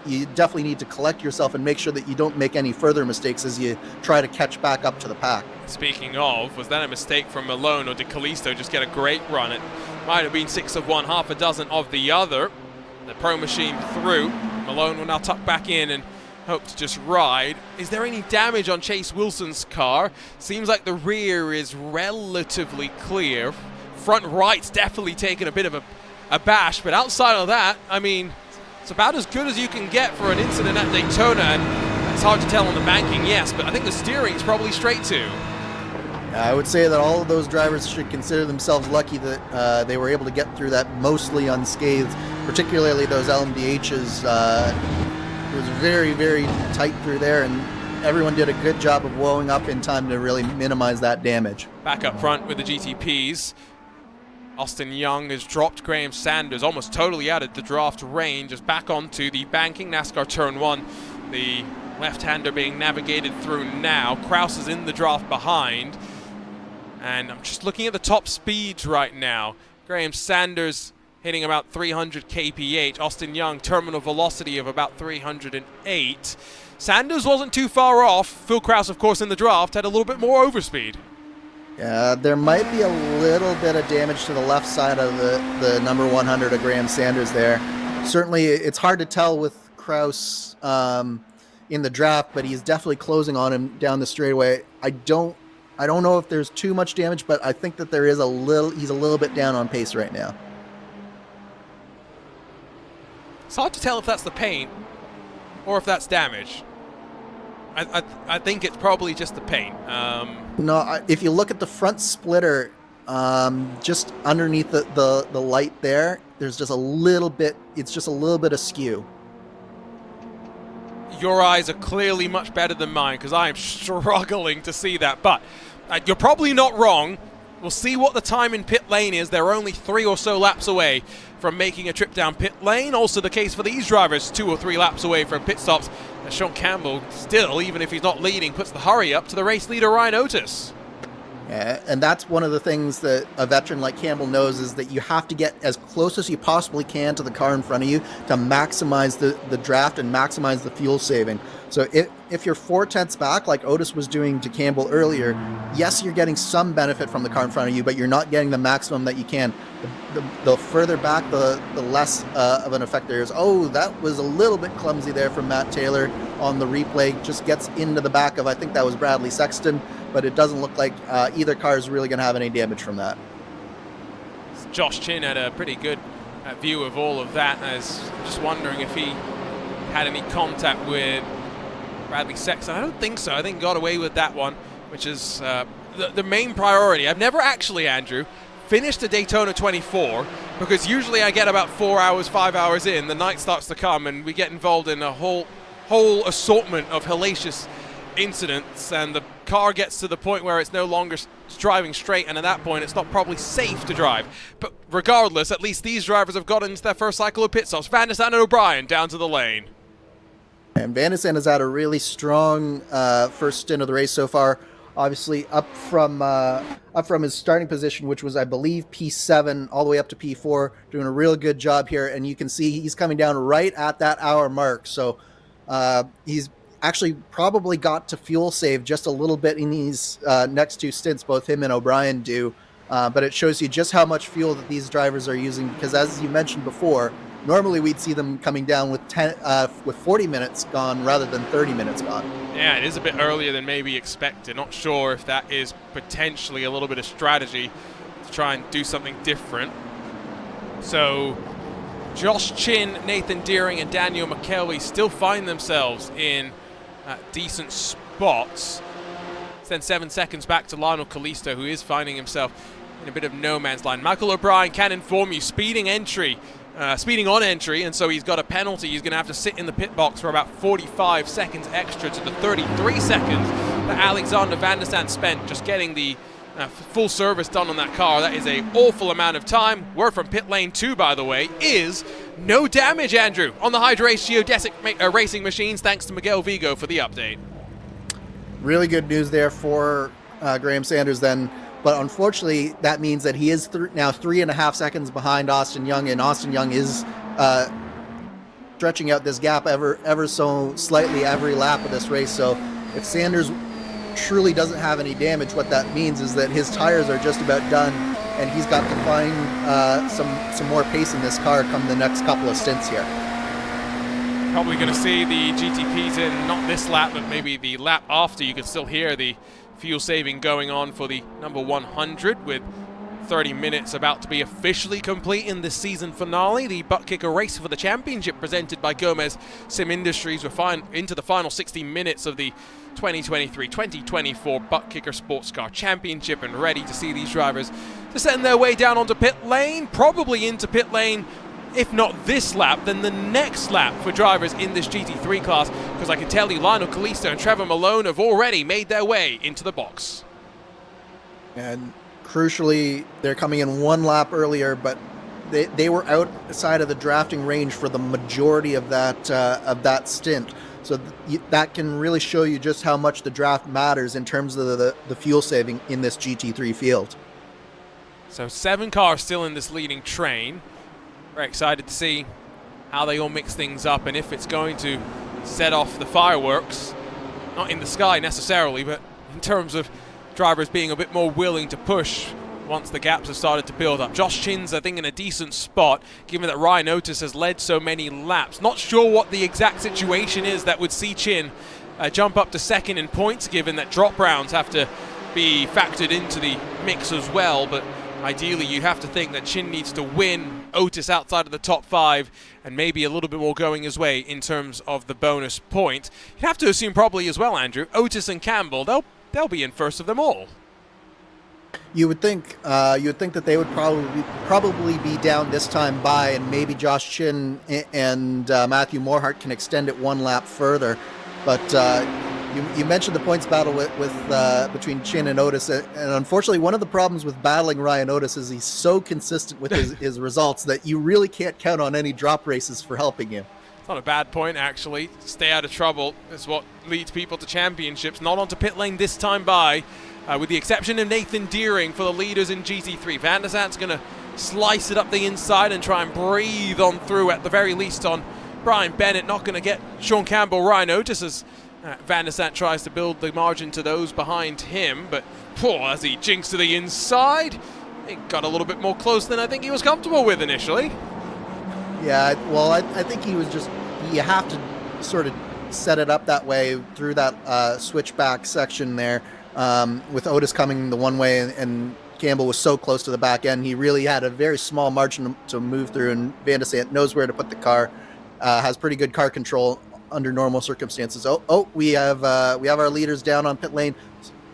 you definitely need to collect yourself and make sure that you don't make any further mistakes as you try to catch back up to the pack. Speaking of, was that a mistake from Malone, or did Callisto just get a great run? It might have been 6 of one, half a dozen of the other. The Pro Machine through. Malone will now tuck back in and hope to just ride. Is there any damage on Chase Wilson's car? Seems like the rear is relatively clear. Front right's definitely taken a bit of a bash, but outside of that, I mean, it's about as good as you can get for an incident at Daytona, and it's hard to tell on the banking, yes, but I think the steering is probably straight too. I would say that all of those drivers should consider themselves lucky that they were able to get through that mostly unscathed, particularly those LMDHs. It was very, very tight through there, and everyone did a good job of blowing up in time to really minimize that damage. Back up front with the GTPs. Austin Young has dropped Graham Sanders almost totally out of the draft range, is back onto the banking NASCAR Turn 1. The left-hander being navigated through now. Kraus is in the draft behind. And I'm just looking at the top speeds right now. Graham Sanders hitting about 300 kph. Austin Young, terminal velocity of about 308. Sanders wasn't too far off. Phil Krause, of course, in the draft, had a little bit more overspeed. Yeah, there might be a little bit of damage to the left side of the number 100 of Graham Sanders there. Certainly, it's hard to tell with Krause in the draft, but he's definitely closing on him down the straightaway. I don't know if there's too much damage, but I think that there is he's a little bit down on pace right now. It's hard to tell if that's the paint or if that's damage. I think it's probably just the paint. No, if you look at the front splitter, just underneath the light there, there's just a little bit, it's just a little bit askew. Your eyes are clearly much better than mine because I am struggling to see that. But you're probably not wrong. We'll see what the time in pit lane is. They're only 3 or so laps away from making a trip down pit lane. Also the case for these drivers, 2 or 3 laps away from pit stops. And Sean Campbell still, even if he's not leading, puts the hurry up to the race leader Ryan Otis. Yeah, and that's one of the things that a veteran like Campbell knows, is that you have to get as close as you possibly can to the car in front of you to maximize the draft and maximize the fuel saving. So if you're 4/10 back, like Otis was doing to Campbell earlier, yes, you're getting some benefit from the car in front of you, but you're not getting the maximum that you can. The further back, the less of an effect there is. Oh, that was a little bit clumsy there from Matt Taylor on the replay. Just gets into the back of, I think that was Bradley Sexton, but it doesn't look like either car is really going to have any damage from that. Josh Chin had a pretty good view of all of that. I was just wondering if he had any contact with Bradley Sexton. I don't think so. I think he got away with that one, which is the main priority. I've never actually, Andrew, finished a Daytona 24 because usually I get about 4 hours, 5 hours in, the night starts to come and we get involved in a whole assortment of hellacious incidents, and the car gets to the point where it's no longer driving straight, and at that point it's not probably safe to drive. But regardless, at least these drivers have gotten into their first cycle of pit stops. Van der Sande and O'Brien down to the lane. And Van der Sande has had a really strong first stint of the race so far. Obviously up from his starting position, which was, I believe, P7 all the way up to P4, doing a real good job here. And you can see he's coming down right at that hour mark. So he's actually probably got to fuel save just a little bit in these next 2 stints, both him and O'Brien do. But it shows you just how much fuel that these drivers are using, because as you mentioned before, normally we'd see them coming down with 40 minutes gone rather than 30 minutes gone. Yeah, it is a bit earlier than maybe expected. Not sure if that is potentially a little bit of strategy to try and do something different. So Josh Chin, Nathan Deering, and Daniel McKelvey still find themselves in decent spots. It's then 7 seconds back to Lionel Kalisto, who is finding himself in a bit of no man's land. Michael O'Brien can inform you, speeding on entry, and so he's got a penalty. He's going to have to sit in the pit box for about 45 seconds extra to the 33 seconds that Alexander Van der Sande spent just getting the full service done on that car. That is an awful amount of time. Word from pit lane 2, by the way, is no damage, Andrew, on the Hydra-Ace Geodesic racing machines, thanks to Miguel Vigo for the update. Really good news there for Graham Sanders then. But unfortunately, that means that he is now 3.5 seconds behind Austin Young, and Austin Young is stretching out this gap ever so slightly every lap of this race. So if Sanders truly doesn't have any damage, what that means is that his tires are just about done, and he's got to find some more pace in this car come the next couple of stints here. Probably going to see the GTPs in, not this lap, but maybe the lap after. You can still hear the fuel saving going on for the number 100, with 30 minutes about to be officially complete in the season finale. The ButtKicker race for the championship presented by Gomez Sim Industries. We're into the final 60 minutes of the 2023-2024 ButtKicker Sportscar Championship, and ready to see these drivers to send their way down onto pit lane, probably into pit lane, if not this lap, then the next lap for drivers in this GT3 class, because I can tell you Lionel Kalisto and Trevor Malone have already made their way into the box. And crucially, they're coming in 1 lap earlier, but they were outside of the drafting range for the majority of that stint. So that can really show you just how much the draft matters in terms of the fuel saving in this GT3 field. So 7 cars still in this leading train. Very excited to see how they all mix things up and if it's going to set off the fireworks. Not in the sky necessarily, but in terms of drivers being a bit more willing to push once the gaps have started to build up. Josh Chin's, I think, in a decent spot, given that Ryan Otis has led so many laps. Not sure what the exact situation is that would see Chin jump up to second in points, given that drop rounds have to be factored into the mix as well. But ideally, you have to think that Chin needs to win Otis outside of the top 5 and maybe a little bit more going his way in terms of the bonus point. You have to assume probably as well, Andrew, Otis and Campbell, they'll be in first of them all. You would think that they would probably be down this time by, and maybe Josh Chin and Matthew Morhart can extend it 1 lap further. But you mentioned the points battle with between Chin and Otis, and unfortunately, one of the problems with battling Ryan Otis is he's so consistent with his results that you really can't count on any drop races for helping him. It's not a bad point, actually. Stay out of trouble is what leads people to championships. Not onto pit lane this time by. With the exception of Nathan Deering for the leaders in GT3. Van der Zandt's going to slice it up the inside and try and breathe on through, at the very least, on Brian Bennett. Not going to get Sean Campbell, Ryan Otis, as Van der Zandt tries to build the margin to those behind him. But as he jinks to the inside, it got a little bit more close than I think he was comfortable with initially. Yeah, well, I think he was just, you have to sort of set it up that way through that switchback section there. With Otis coming the one way and Campbell was so close to the back end, he really had a very small margin to move through, and Van der Zandt knows where to put the car, has pretty good car control under normal circumstances. We have our leaders down on pit lane.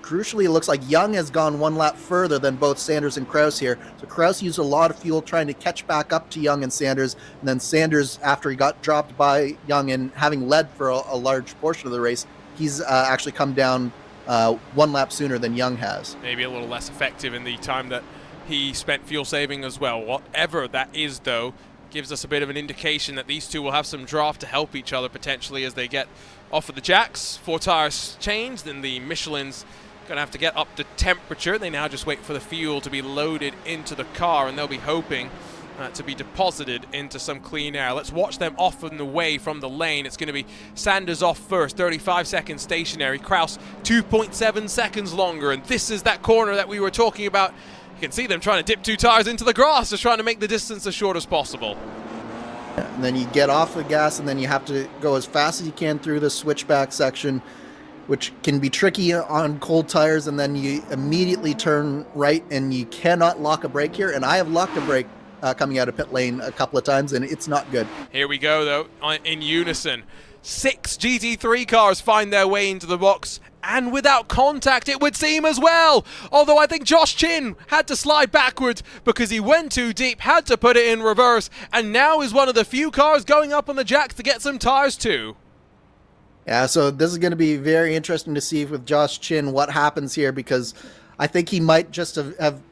Crucially, it looks like Young has gone 1 lap further than both Sanders and Kraus here. So Kraus used a lot of fuel trying to catch back up to Young and Sanders, and then Sanders, after he got dropped by Young and having led for a large portion of the race, he's actually come down 1 lap sooner than Young has. Maybe a little less effective in the time that he spent fuel saving as well. Whatever that is, though, gives us a bit of an indication that these two will have some draft to help each other potentially as they get off of the jacks. 4 tires changed, and the Michelin's going to have to get up to temperature. They now just wait for the fuel to be loaded into the car, and they'll be hoping to be deposited into some clean air. Let's watch them off and away from the lane. It's going to be Sanders off first, 35 seconds stationary. Kraus 2.7 seconds longer, and this is that corner that we were talking about. You can see them trying to dip 2 tires into the grass, just trying to make the distance as short as possible. And then you get off the gas, and then you have to go as fast as you can through the switchback section, which can be tricky on cold tires, and then you immediately turn right, and you cannot lock a brake here. And I have locked a brake coming out of pit lane a couple of times, and it's not good. Here we go, though, in unison. 6 GT3 cars find their way into the box, and without contact, it would seem as well. Although I think Josh Chin had to slide backwards because he went too deep, had to put it in reverse, and now is one of the few cars going up on the jacks to get some tires too. Yeah, so this is going to be very interesting to see with Josh Chin what happens here, because I think he might just have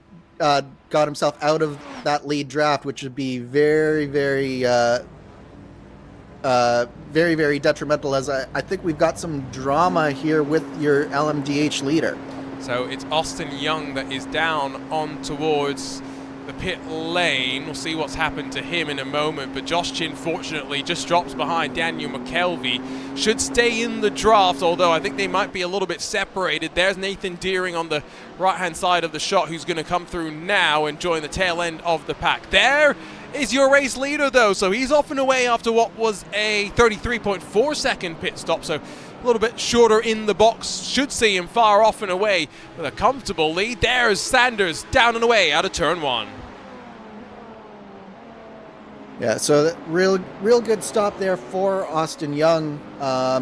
got himself out of that lead draft, which would be very, very detrimental, as I think we've got some drama here with your LMDH leader. So it's Austin Young that is down on towards the pit lane. We'll see what's happened to him in a moment, but Josh Chin fortunately just drops behind Daniel McKelvey. Should stay in the draft, although I think they might be a little bit separated. There's Nathan Deering on the right-hand side of the shot, who's going to come through now and join the tail end of the pack. There is your race leader, though, so he's off and away after what was a 33.4 second pit stop, so a little bit shorter in the box. Should see him far off and away with a comfortable lead. There's Sanders down and away out of turn 1. Yeah, so real good stop there for Austin Young.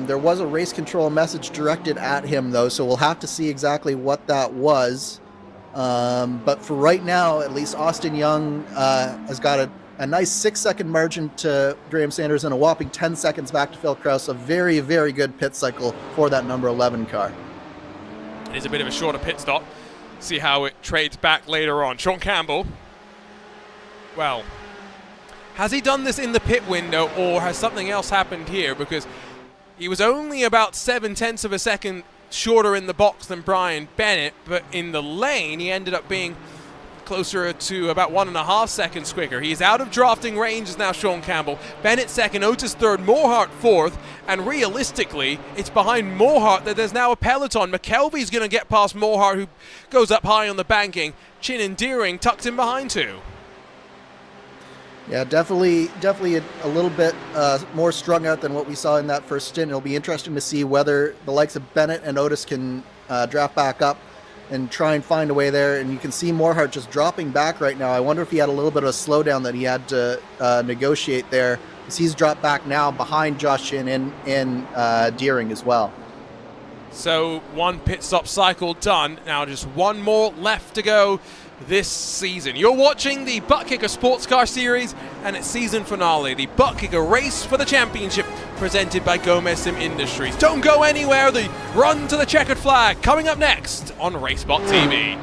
There was a race control message directed at him, though, so we'll have to see exactly what that was. But for right now, at least Austin Young has got a nice 6-second margin to Graham Sanders and a whopping 10 seconds back to Phil Kraus. A very, very good pit cycle for that number 11 car. It is a bit of a shorter pit stop. See how it trades back later on. Sean Campbell, well, has he done this in the pit window, or has something else happened here? Because He was only about 7/10 of a second shorter in the box than Brian Bennett, but in the lane he ended up being closer to about 1.5 seconds quicker. He's out of drafting range is now Sean Campbell. Bennett second, Otis third, Morhart fourth, and realistically, it's behind Morhart that there's now a peloton. McKelvey's going to get past Morhart, who goes up high on the banking. Chin and Deering tucked in behind too. Yeah, definitely a little bit more strung out than what we saw in that first stint. It'll be interesting to see whether the likes of Bennett and Otis can draft back up and try and find a way there. And you can see Morhart just dropping back right now. I wonder if he had a little bit of a slowdown that he had to negotiate there, because he's dropped back now behind Josh Chin and Deering as well. So one pit stop cycle done. Now just one more left to go this season. You're watching the ButtKicker Sportscar Series and its season finale, the ButtKicker Race for the Championship, presented by Gomez Sim Industries. Don't go anywhere. The run to the checkered flag coming up next on RaceSpotTV.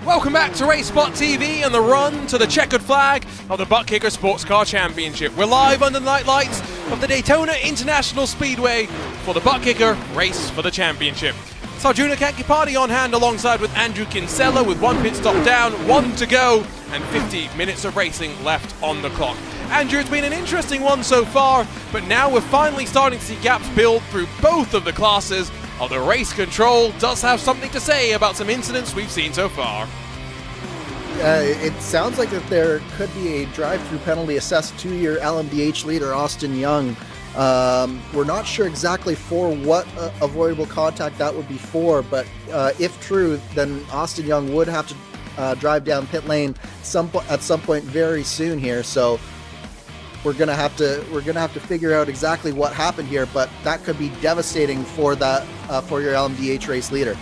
Welcome back to RaceSpotTV and the run to the checkered flag of the ButtKicker Sportscar Championship. We're live under the night lights of the Daytona International Speedway for the ButtKicker Race for the Championship. It's Arjuna Kankipati on hand alongside with Andrew Kinsella with one pit stop down, one to go, and 50 minutes of racing left on the clock. Andrew, it's been an interesting one so far, but now we're finally starting to see gaps build through both of the classes. Although race control does have something to say about some incidents we've seen so far. It sounds like that there could be a drive-through penalty assessed to your LMDH leader, Austin Young. We're not sure exactly for what avoidable contact that would be for, but if true, then Austin Young would have to drive down pit lane at some point very soon here. So we're gonna have to figure out exactly what happened here, but that could be devastating for that for your LMDH race leader.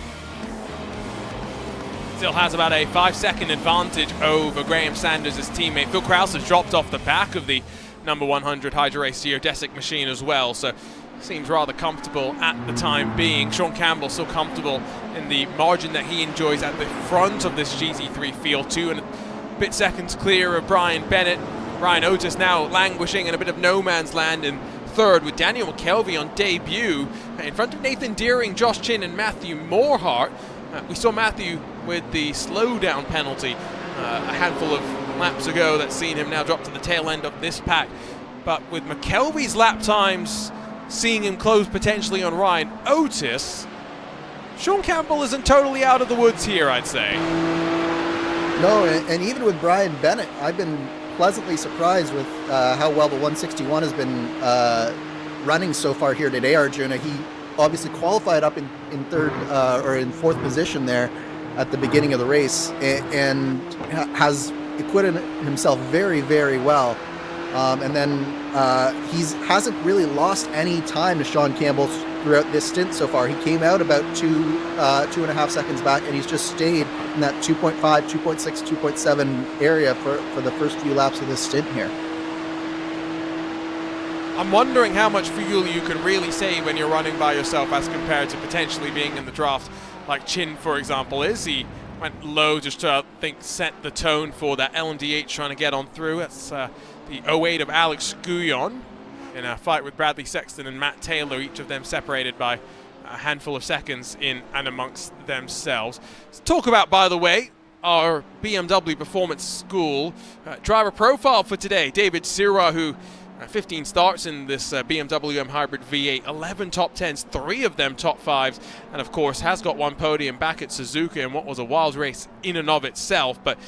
Still has about a 5-second advantage over Graham Sanders' teammate. Phil Krause has dropped off the back of the number 100 Hydra Race geodesic machine as well, so seems rather comfortable at the time being. Sean Campbell still comfortable in the margin that he enjoys at the front of this GZ3 field, 2 seconds clear of Brian Bennett. Ryan Otis now languishing in a bit of no man's land in third, with Daniel McKelvey on debut in front of Nathan Deering, Josh Chin and Matthew Morhart. We saw Matthew with the slowdown penalty a handful of laps ago that's seen him now drop to the tail end of this pack. But with McKelvey's lap times seeing him close potentially on Ryan Otis, Sean Campbell isn't totally out of the woods here, I'd say. No, and even with Brian Bennett, I've been pleasantly surprised with how well the 161 has been running so far here today, Arjuna. He obviously qualified up in third or in fourth position there at the beginning of the race, and has acquitted himself very, very well. And then hasn't really lost any time to Sean Campbell throughout this stint so far. He came out about 2.5 seconds back, and he's just stayed in that 2.5, 2.6, 2.7 area for the first few laps of this stint here. I'm wondering how much fuel you can really save when you're running by yourself as compared to potentially being in the draft, like Chin, for example, is. He went low just to, I think, set the tone for that LMDH trying to get on through. That's the 08 of Alex Guyon in a fight with Bradley Sexton and Matt Taylor, each of them separated by a handful of seconds in and amongst themselves. Let's talk about, by the way, our BMW Performance School driver profile for today. David Sirwa, who 15 starts in this BMW M Hybrid V8, 11 top 10s, 3 of them top 5s, and of course has got one podium back at Suzuka in what was a wild race in and of itself. But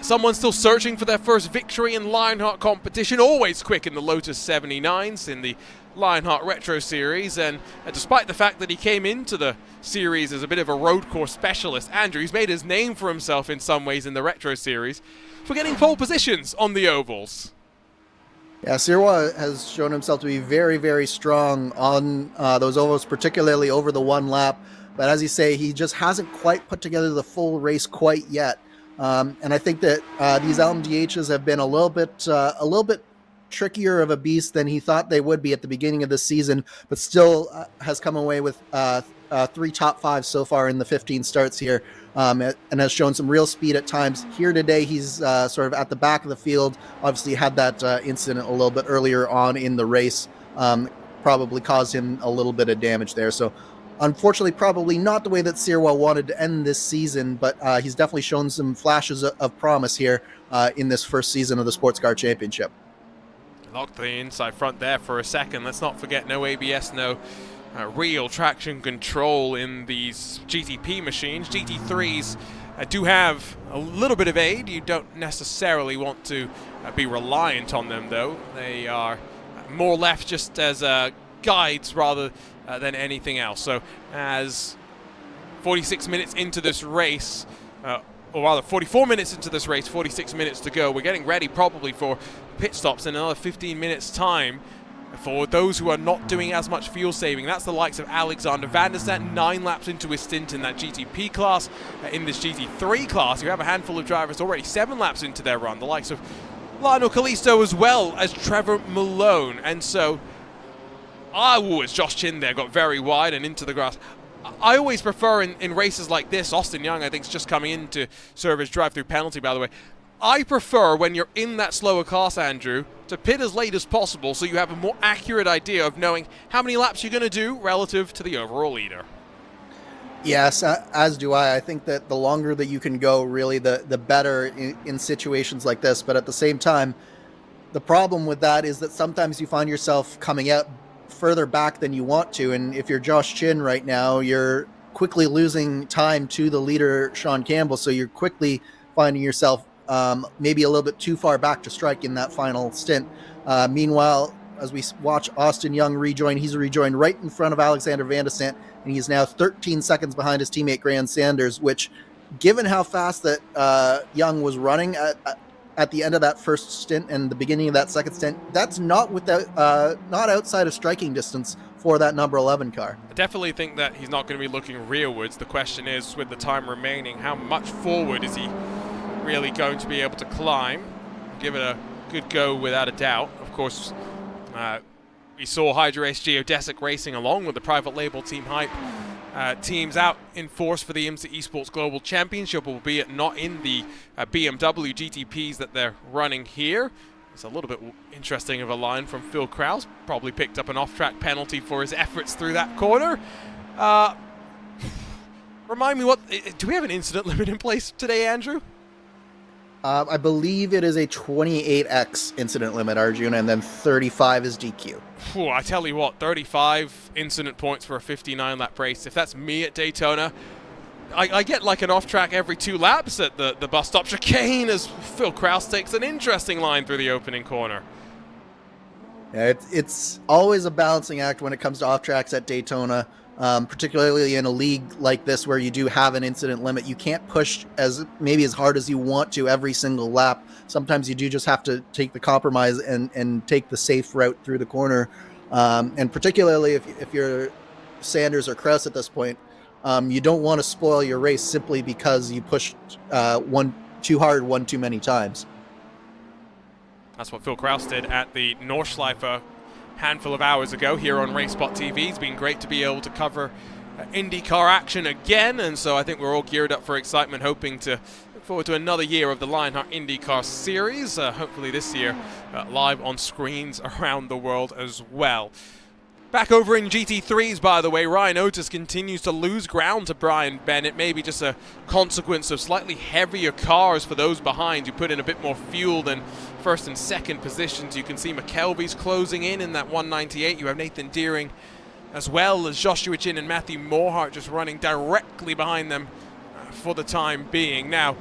someone still searching for their first victory in Lionheart competition, always quick in the Lotus 79s in the Lionheart Retro Series, and despite the fact that he came into the series as a bit of a road course specialist, Andrew, he's made his name for himself in some ways in the Retro Series for getting pole positions on the ovals. Yeah, Sirwa has shown himself to be very, very strong on those ovals, particularly over the one lap. But as you say, he just hasn't quite put together the full race quite yet. And I think that these LMDHs have been a little bit trickier of a beast than he thought they would be at the beginning of the season, but still has come away with 3 top 5s so far in the 15 starts here, and has shown some real speed at times. Here today, he's sort of at the back of the field. Obviously had that incident a little bit earlier on in the race, probably caused him a little bit of damage there. So unfortunately, probably not the way that Sirwa wanted to end this season, but he's definitely shown some flashes of promise here in this first season of the Sportscar Championship. Locked the inside front there for a second. Let's not forget, no ABS, no real traction control in these GTP machines. GT3s do have a little bit of aid. You don't necessarily want to be reliant on them, though. They are more left just as guides rather than anything else. So as 46 minutes into this race, or rather 44 minutes into this race, 46 minutes to go, we're getting ready probably for pit stops in another 15 minutes time for those who are not doing as much fuel saving. That's the likes of Alexander Van der Sat, 9 laps into his stint in that GTP class. In this GT3 class, you have a handful of drivers already 7 laps into their run, the likes of Lionel Kalisto as well as Trevor Malone. And so, as Josh Chin there got very wide and into the grass. I always prefer in races like this, Austin Young I think is just coming in to serve his drive-through penalty, by the way. I prefer when you're in that slower class, Andrew, to pit as late as possible so you have a more accurate idea of knowing how many laps you're going to do relative to the overall leader. Yes, as do I. I think that the longer that you can go, really, the better in situations like this. But at the same time, the problem with that is that sometimes you find yourself coming out further back than you want to. And if you're Josh Chin right now, you're quickly losing time to the leader, Sean Campbell. So you're quickly finding yourself maybe a little bit too far back to strike in that final stint. Meanwhile, as we watch Austin Young rejoin, he's rejoined right in front of Alexander Van der Sant, and he's now 13 seconds behind his teammate Grant Sanders, which, given how fast that Young was running at the end of that first stint and the beginning of that second stint, that's not outside of striking distance for that number 11 car. I definitely think that he's not going to be looking rearwards. The question is, with the time remaining, how much forward is he really going to be able to climb? Give it a good go without a doubt. Of course, we saw HydroRace Geodesic Racing along with the private label Team Hype teams out in force for the IMSA Esports Global Championship, albeit not in the BMW GTPs that they're running here. It's a little bit interesting of a line from Phil Krause. Probably picked up an off-track penalty for his efforts through that corner. Remind me, do we have an incident limit in place today, Andrew? I believe it is a 28x incident limit, Arjun, and then 35 is DQ. Whew, I tell you what, 35 incident points for a 59-lap race. If that's me at Daytona, I get like an off-track every 2 laps at the bus stop chicane as Phil Kraus takes an interesting line through the opening corner. Yeah, it's always a balancing act when it comes to off-tracks at Daytona, particularly in a league like this where you do have an incident limit. You can't push as hard as you want to every single lap. Sometimes you do just have to take the compromise and take the safe route through the corner. And particularly if you're Sanders or Kraus at this point, you don't want to spoil your race simply because you pushed one too hard one too many times. That's what Phil Kraus did at the Nordschleife a handful of hours ago here on RaceSpotTV. It's been great to be able to cover IndyCar action again, and so I think we're all geared up for excitement, hoping to look forward to another year of the Lionheart IndyCar Series, hopefully this year live on screens around the world as well. Back over in GT3s, by the way, Ryan Otis continues to lose ground to Brian Bennett, maybe just a consequence of slightly heavier cars for those behind who put in a bit more fuel than first and second positions. You can see McKelvey's closing in that 198. You have Nathan Deering as well as Joshua Chin and Matthew Morhart just running directly behind them for the time being. Now,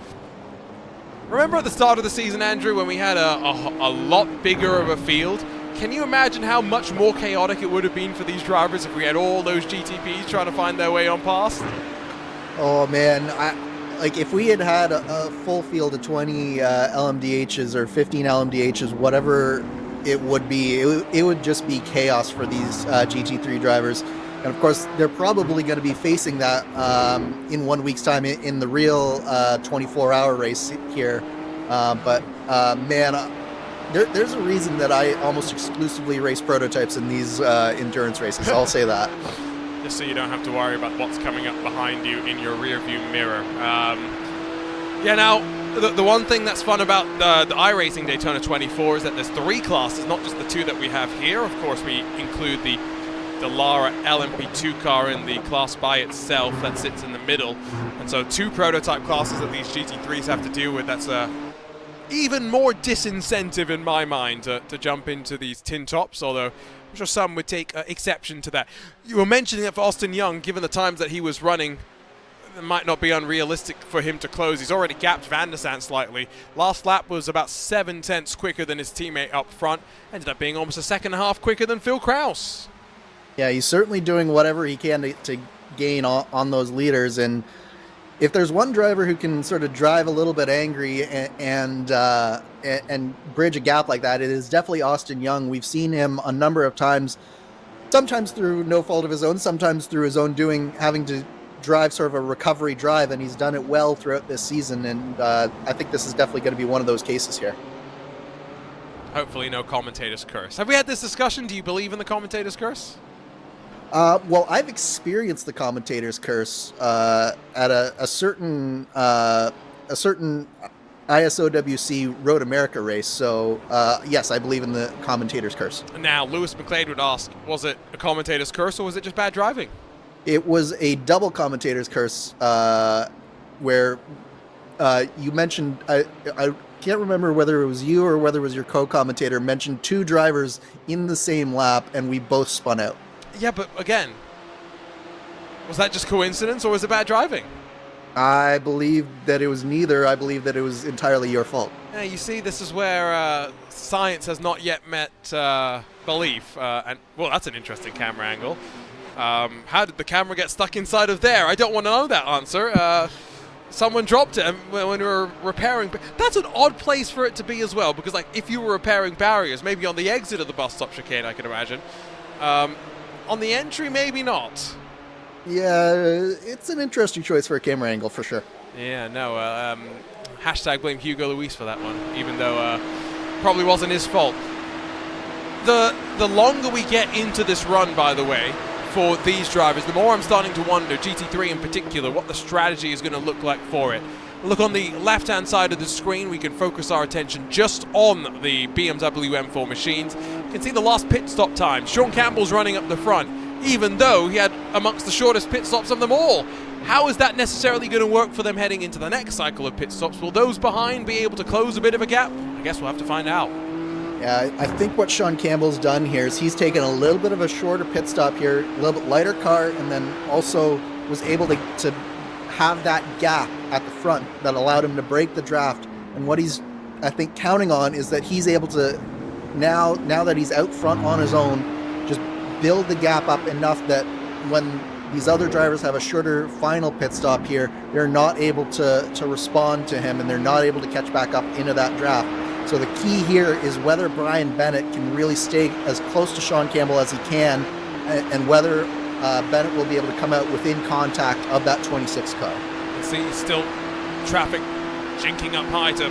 remember at the start of the season, Andrew, when we had a lot bigger of a field? Can you imagine how much more chaotic it would have been for these drivers if we had all those GTPs trying to find their way on past? Oh man, if we had a full field of 20 LMDHs or 15 LMDHs, whatever it would be, it would just be chaos for these GT3 drivers. And of course, they're probably going to be facing that in 1 week's time in the real 24-hour race here. Man, there's a reason that I almost exclusively race prototypes in these endurance races. I'll say that. Just so you don't have to worry about what's coming up behind you in your rear view mirror. Yeah, now, the one thing that's fun about the iRacing Daytona 24 is that there's 3 classes, not just the 2 that we have here. Of course, we include the Lara LMP2 car in the class by itself that sits in the middle. And so 2 prototype classes that these GT3s have to deal with. That's even more disincentive in my mind to jump into these tin tops, although I'm sure some would take exception to that. You were mentioning that for Austin Young, given the times that he was running, it might not be unrealistic for him to close. He's already gapped Van der Sant slightly. Last lap was about 7/10 quicker than his teammate up front. Ended up being almost a second and a half quicker than Phil Kraus. Yeah, he's certainly doing whatever he can to gain on those leaders. And if there's one driver who can sort of drive a little bit angry and bridge a gap like that, it is definitely Austin Young. We've seen him a number of times, sometimes through no fault of his own, sometimes through his own doing, having to drive sort of a recovery drive, and he's done it well throughout this season, and I think this is definitely going to be one of those cases here. Hopefully no commentator's curse. Have we had this discussion? Do you believe in the commentator's curse? Well, I've experienced the commentator's curse at a certain ISOWC Road America race. So, yes, I believe in the commentator's curse. Now, Lewis McLeod would ask, was it a commentator's curse or was it just bad driving? It was a double commentator's curse where you mentioned, I can't remember whether it was you or whether it was your co-commentator, mentioned 2 drivers in the same lap and we both spun out. Yeah, but again, was that just coincidence or was it bad driving? I believe that it was neither. I believe that it was entirely your fault. Yeah, you see, this is where science has not yet met belief. And well, that's an interesting camera angle. How did the camera get stuck inside of there? I don't want to know that answer. Someone dropped it when we were repairing. That's an odd place for it to be as well, because like if you were repairing barriers, maybe on the exit of the bus stop chicane, I can imagine. On the entry, maybe not. Yeah, it's an interesting choice for a camera angle, for sure. Yeah, no. Hashtag blame Hugo Luis for that one, even though probably wasn't his fault. The longer we get into this run, by the way, for these drivers, the more I'm starting to wonder, GT3 in particular, what the strategy is going to look like for it. Look on the left-hand side of the screen, we can focus our attention just on the BMW M4 machines. You can see the last pit stop time. Sean Campbell's running up the front, even though he had amongst the shortest pit stops of them all. How is that necessarily going to work for them heading into the next cycle of pit stops? Will those behind be able to close a bit of a gap? I guess we'll have to find out. Yeah, I think what Sean Campbell's done here is he's taken a little bit of a shorter pit stop here, a little bit lighter car, and then also was able to have that gap at the front that allowed him to break the draft. And what he's, I think, counting on is that he's able to, now that he's out front on his own, just build the gap up enough that when these other drivers have a shorter final pit stop here, they're not able to respond to him, and they're not able to catch back up into that draft. So the key here is whether Brian Bennett can really stay as close to Sean Campbell as he can, and whether Bennett will be able to come out within contact of that 26 car. See, still traffic jinking up high to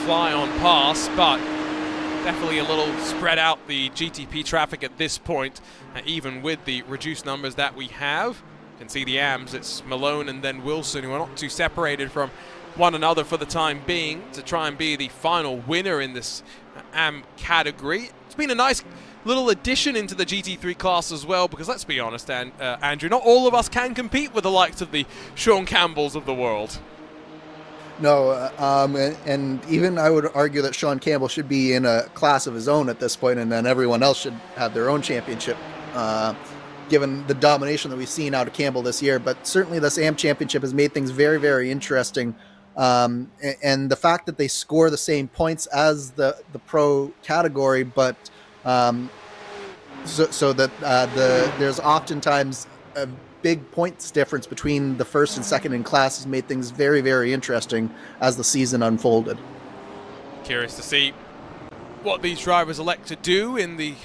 fly on past, but definitely a little spread out, the GTP traffic at this point, even with the reduced numbers that we have. You can see the AMs, it's Malone and then Wilson, who are not too separated from one another for the time being, to try and be the final winner in this AM category. It's been a nice little addition into the GT3 class as well, because let's be honest, Andrew, not all of us can compete with the likes of the Sean Campbells of the world. No, and even I would argue that Sean Campbell should be in a class of his own at this point, and then everyone else should have their own championship, given the domination that we've seen out of Campbell this year. But certainly this AM championship has made things very, very interesting. And the fact that they score the same points as the pro category, but so that there's oftentimes a big points difference between the first and second in class has made things very, very interesting as the season unfolded. Curious to see what these drivers elect to do in the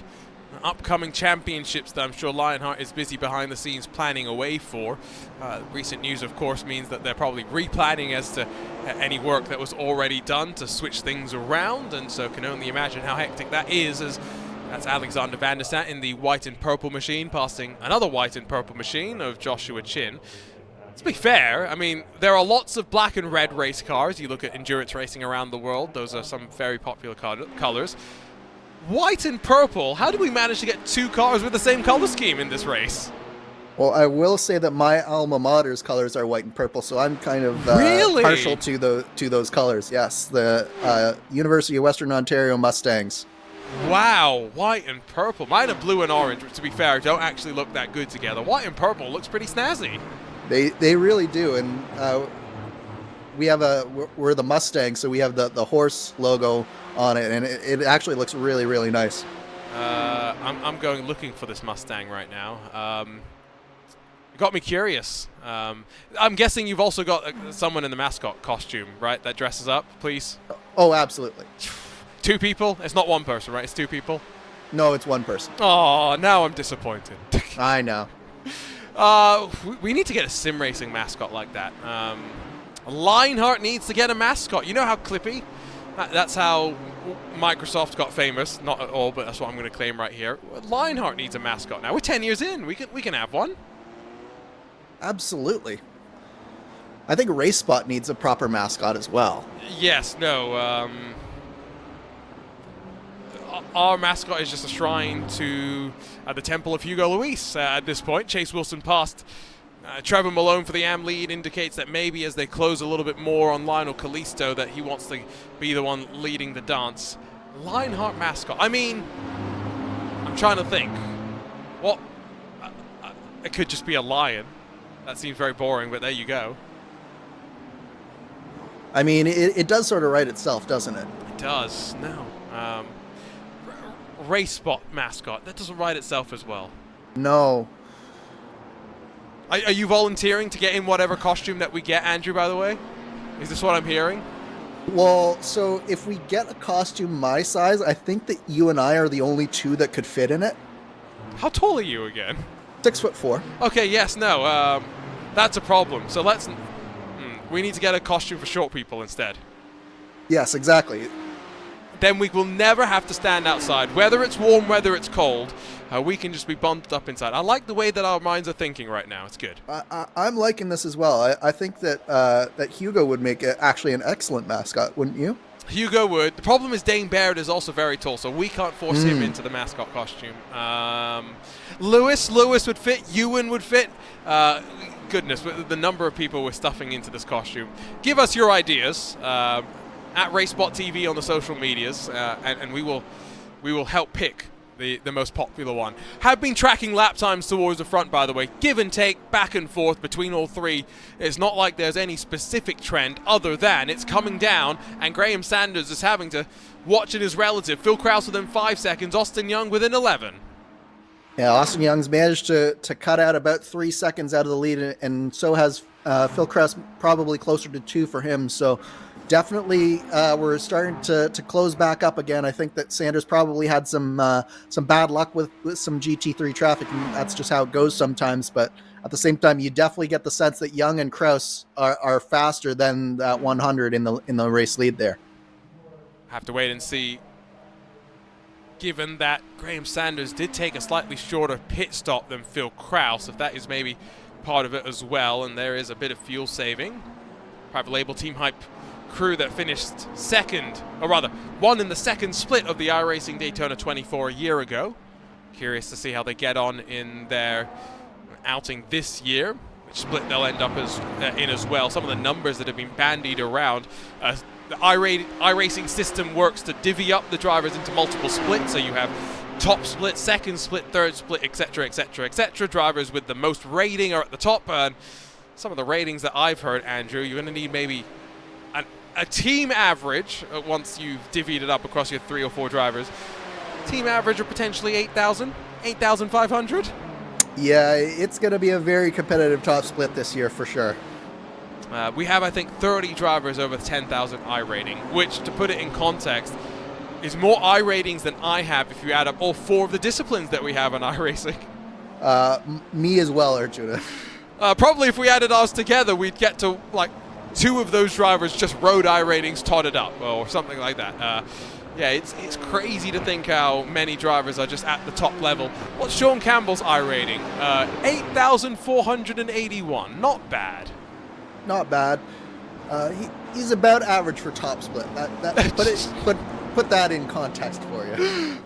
upcoming championships that I'm sure Lionheart is busy behind the scenes planning away for. Recent news, of course, means that they're probably replanning as to any work that was already done to switch things around, and so can only imagine how hectic that is, as that's Alexander Van der Sat in the white and purple machine, passing another white and purple machine of Joshua Chin. To be fair, I mean, there are lots of black and red race cars. You look at endurance racing around the world, those are some very popular colors. White and purple, how did we manage to get two cars with the same color scheme in this race? Well, I will say that my alma mater's colors are white and purple, so I'm kind of really partial to those colors. Yes, the University of Western Ontario Mustangs. Wow, white and purple. Mine are blue and orange, which, to be fair, don't actually look that good together. White and purple looks pretty snazzy. They really do, and we're the Mustang, so we have the horse logo on it, and it actually looks really, really nice. I'm going looking for this Mustang right now. It got me curious. I'm guessing you've also got someone in the mascot costume, right, that dresses up, please? Oh, absolutely. Two people? It's not one person, right? It's two people? No, it's one person. Oh, now I'm disappointed. I know. We need to get a sim racing mascot like that. Lionheart needs to get a mascot. You know how Clippy? That's how Microsoft got famous. Not at all, but that's what I'm going to claim right here. Lionheart needs a mascot now. We're 10 years in. We can have one. Absolutely. I think RaceSpot needs a proper mascot as well. Yes, no. Our mascot is just a shrine to the Temple of Hugo Luis at this point. Chase Wilson passed Trevor Malone for the AM lead, indicates that maybe as they close a little bit more on Lionel Kalisto that he wants to be the one leading the dance. Lionheart mascot. I mean, I'm trying to think. What? It could just be a lion. That seems very boring, but there you go. I mean, it does sort of write itself, doesn't it? It does. No. RaceSpot mascot. That doesn't write itself as well. No. Are you volunteering to get in whatever costume that we get, Andrew, by the way? Is this what I'm hearing? Well, so if we get a costume my size, I think that you and I are the only two that could fit in it. How tall are you again? 6'4". Okay, yes, no. That's a problem. So let's... we need to get a costume for short people instead. Yes, exactly. then we will never have to stand outside. Whether it's warm, whether it's cold, we can just be bundled up inside. I like the way that our minds are thinking right now. It's good. I'm liking this as well. I think that that Hugo would make actually an excellent mascot, wouldn't you? Hugo would. The problem is Dane Barrett is also very tall, so we can't force him into the mascot costume. Lewis would fit. Ewan would fit. Goodness, the number of people we're stuffing into this costume. Give us your ideas at RaceSpotTV on the social medias, and we will help pick the most popular one. Have been tracking lap times towards the front, by the way. Give and take, back and forth between all three. It's not like there's any specific trend other than it's coming down, and Graham Sanders is having to watch in his relative. Phil Krause within 5 seconds, Austin Young within 11. Yeah, Austin Young's managed to cut out about 3 seconds out of the lead, and so has Phil Krause, probably closer to 2 for him. So definitely we're starting to close back up again. I think that Sanders probably had some bad luck with some GT3 traffic, and that's just how it goes sometimes. But at the same time, you definitely get the sense that Young and Krause are faster than that 100 in the race lead there. Have to wait and see. Given that Graham Sanders did take a slightly shorter pit stop than Phil Krause, if that is maybe part of it as well, and there is a bit of fuel saving. Private label Team Hype crew that finished second, or rather, won in the second split of the iRacing Daytona 24 a year ago. Curious to see how they get on in their outing this year, which split they'll end up in as well. Some of the numbers that have been bandied around. The iRacing system works to divvy up the drivers into multiple splits, so you have top split, second split, third split, etc., etc., etc. Drivers with the most rating are at the top, and some of the ratings that I've heard, Andrew, you're going to need maybe a team average once you've divvied it up across your 3 or 4 drivers. Team average are potentially 8,000, 8,500. Yeah, it's going to be a very competitive top split this year for sure. We have, I think, 30 drivers over 10,000 iRating, which, to put it in context, is more iRatings than I have if you add up all 4 of the disciplines that we have on iRacing. Me as well, Arjuna. Probably if we added ours together, we'd get to, like, 2 of those drivers just road iRatings totted up, or something like that. Yeah, it's crazy to think how many drivers are just at the top level. What's Sean Campbell's iRating? 8,481. Not bad. Not bad. He's about average for top split. Put that in context for you.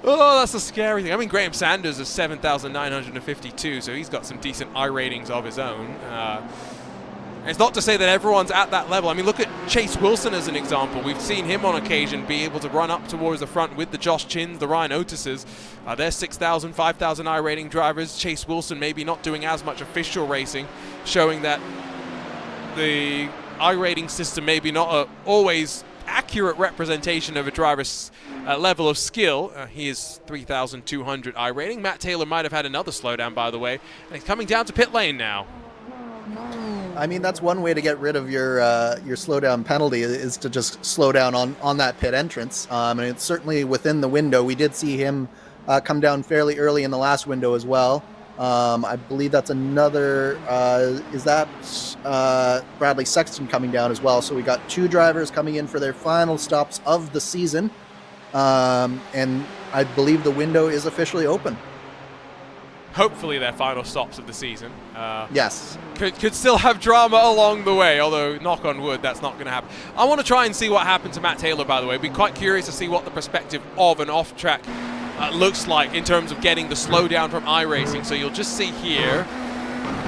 Oh, that's a scary thing. I mean, Graham Sanders is 7,952, so he's got some decent iRatings of his own. It's not to say that everyone's at that level. I mean, look at Chase Wilson as an example. We've seen him on occasion be able to run up towards the front with the Josh Chins, the Ryan Otises. They're 6,000, 5,000 iRating drivers. Chase Wilson maybe not doing as much official racing, showing that the iRating system maybe not a always accurate representation of a driver's level of skill. He is 3,200 iRating. Matt Taylor might have had another slowdown, by the way. And he's coming down to pit lane now. I mean, that's one way to get rid of your slowdown penalty, is to just slow down on that pit entrance. And it's certainly within the window. We did see him come down fairly early in the last window as well. I believe that's another, is that Bradley Sexton coming down as well. So we got 2 drivers coming in for their final stops of the season. And I believe the window is officially open. Hopefully their final stops of the season. Yes. Could still have drama along the way, although, knock on wood, that's not going to happen. I want to try and see what happened to Matt Taylor, by the way. Be quite curious to see what the perspective of an off-track looks like in terms of getting the slowdown from iRacing. So you'll just see here.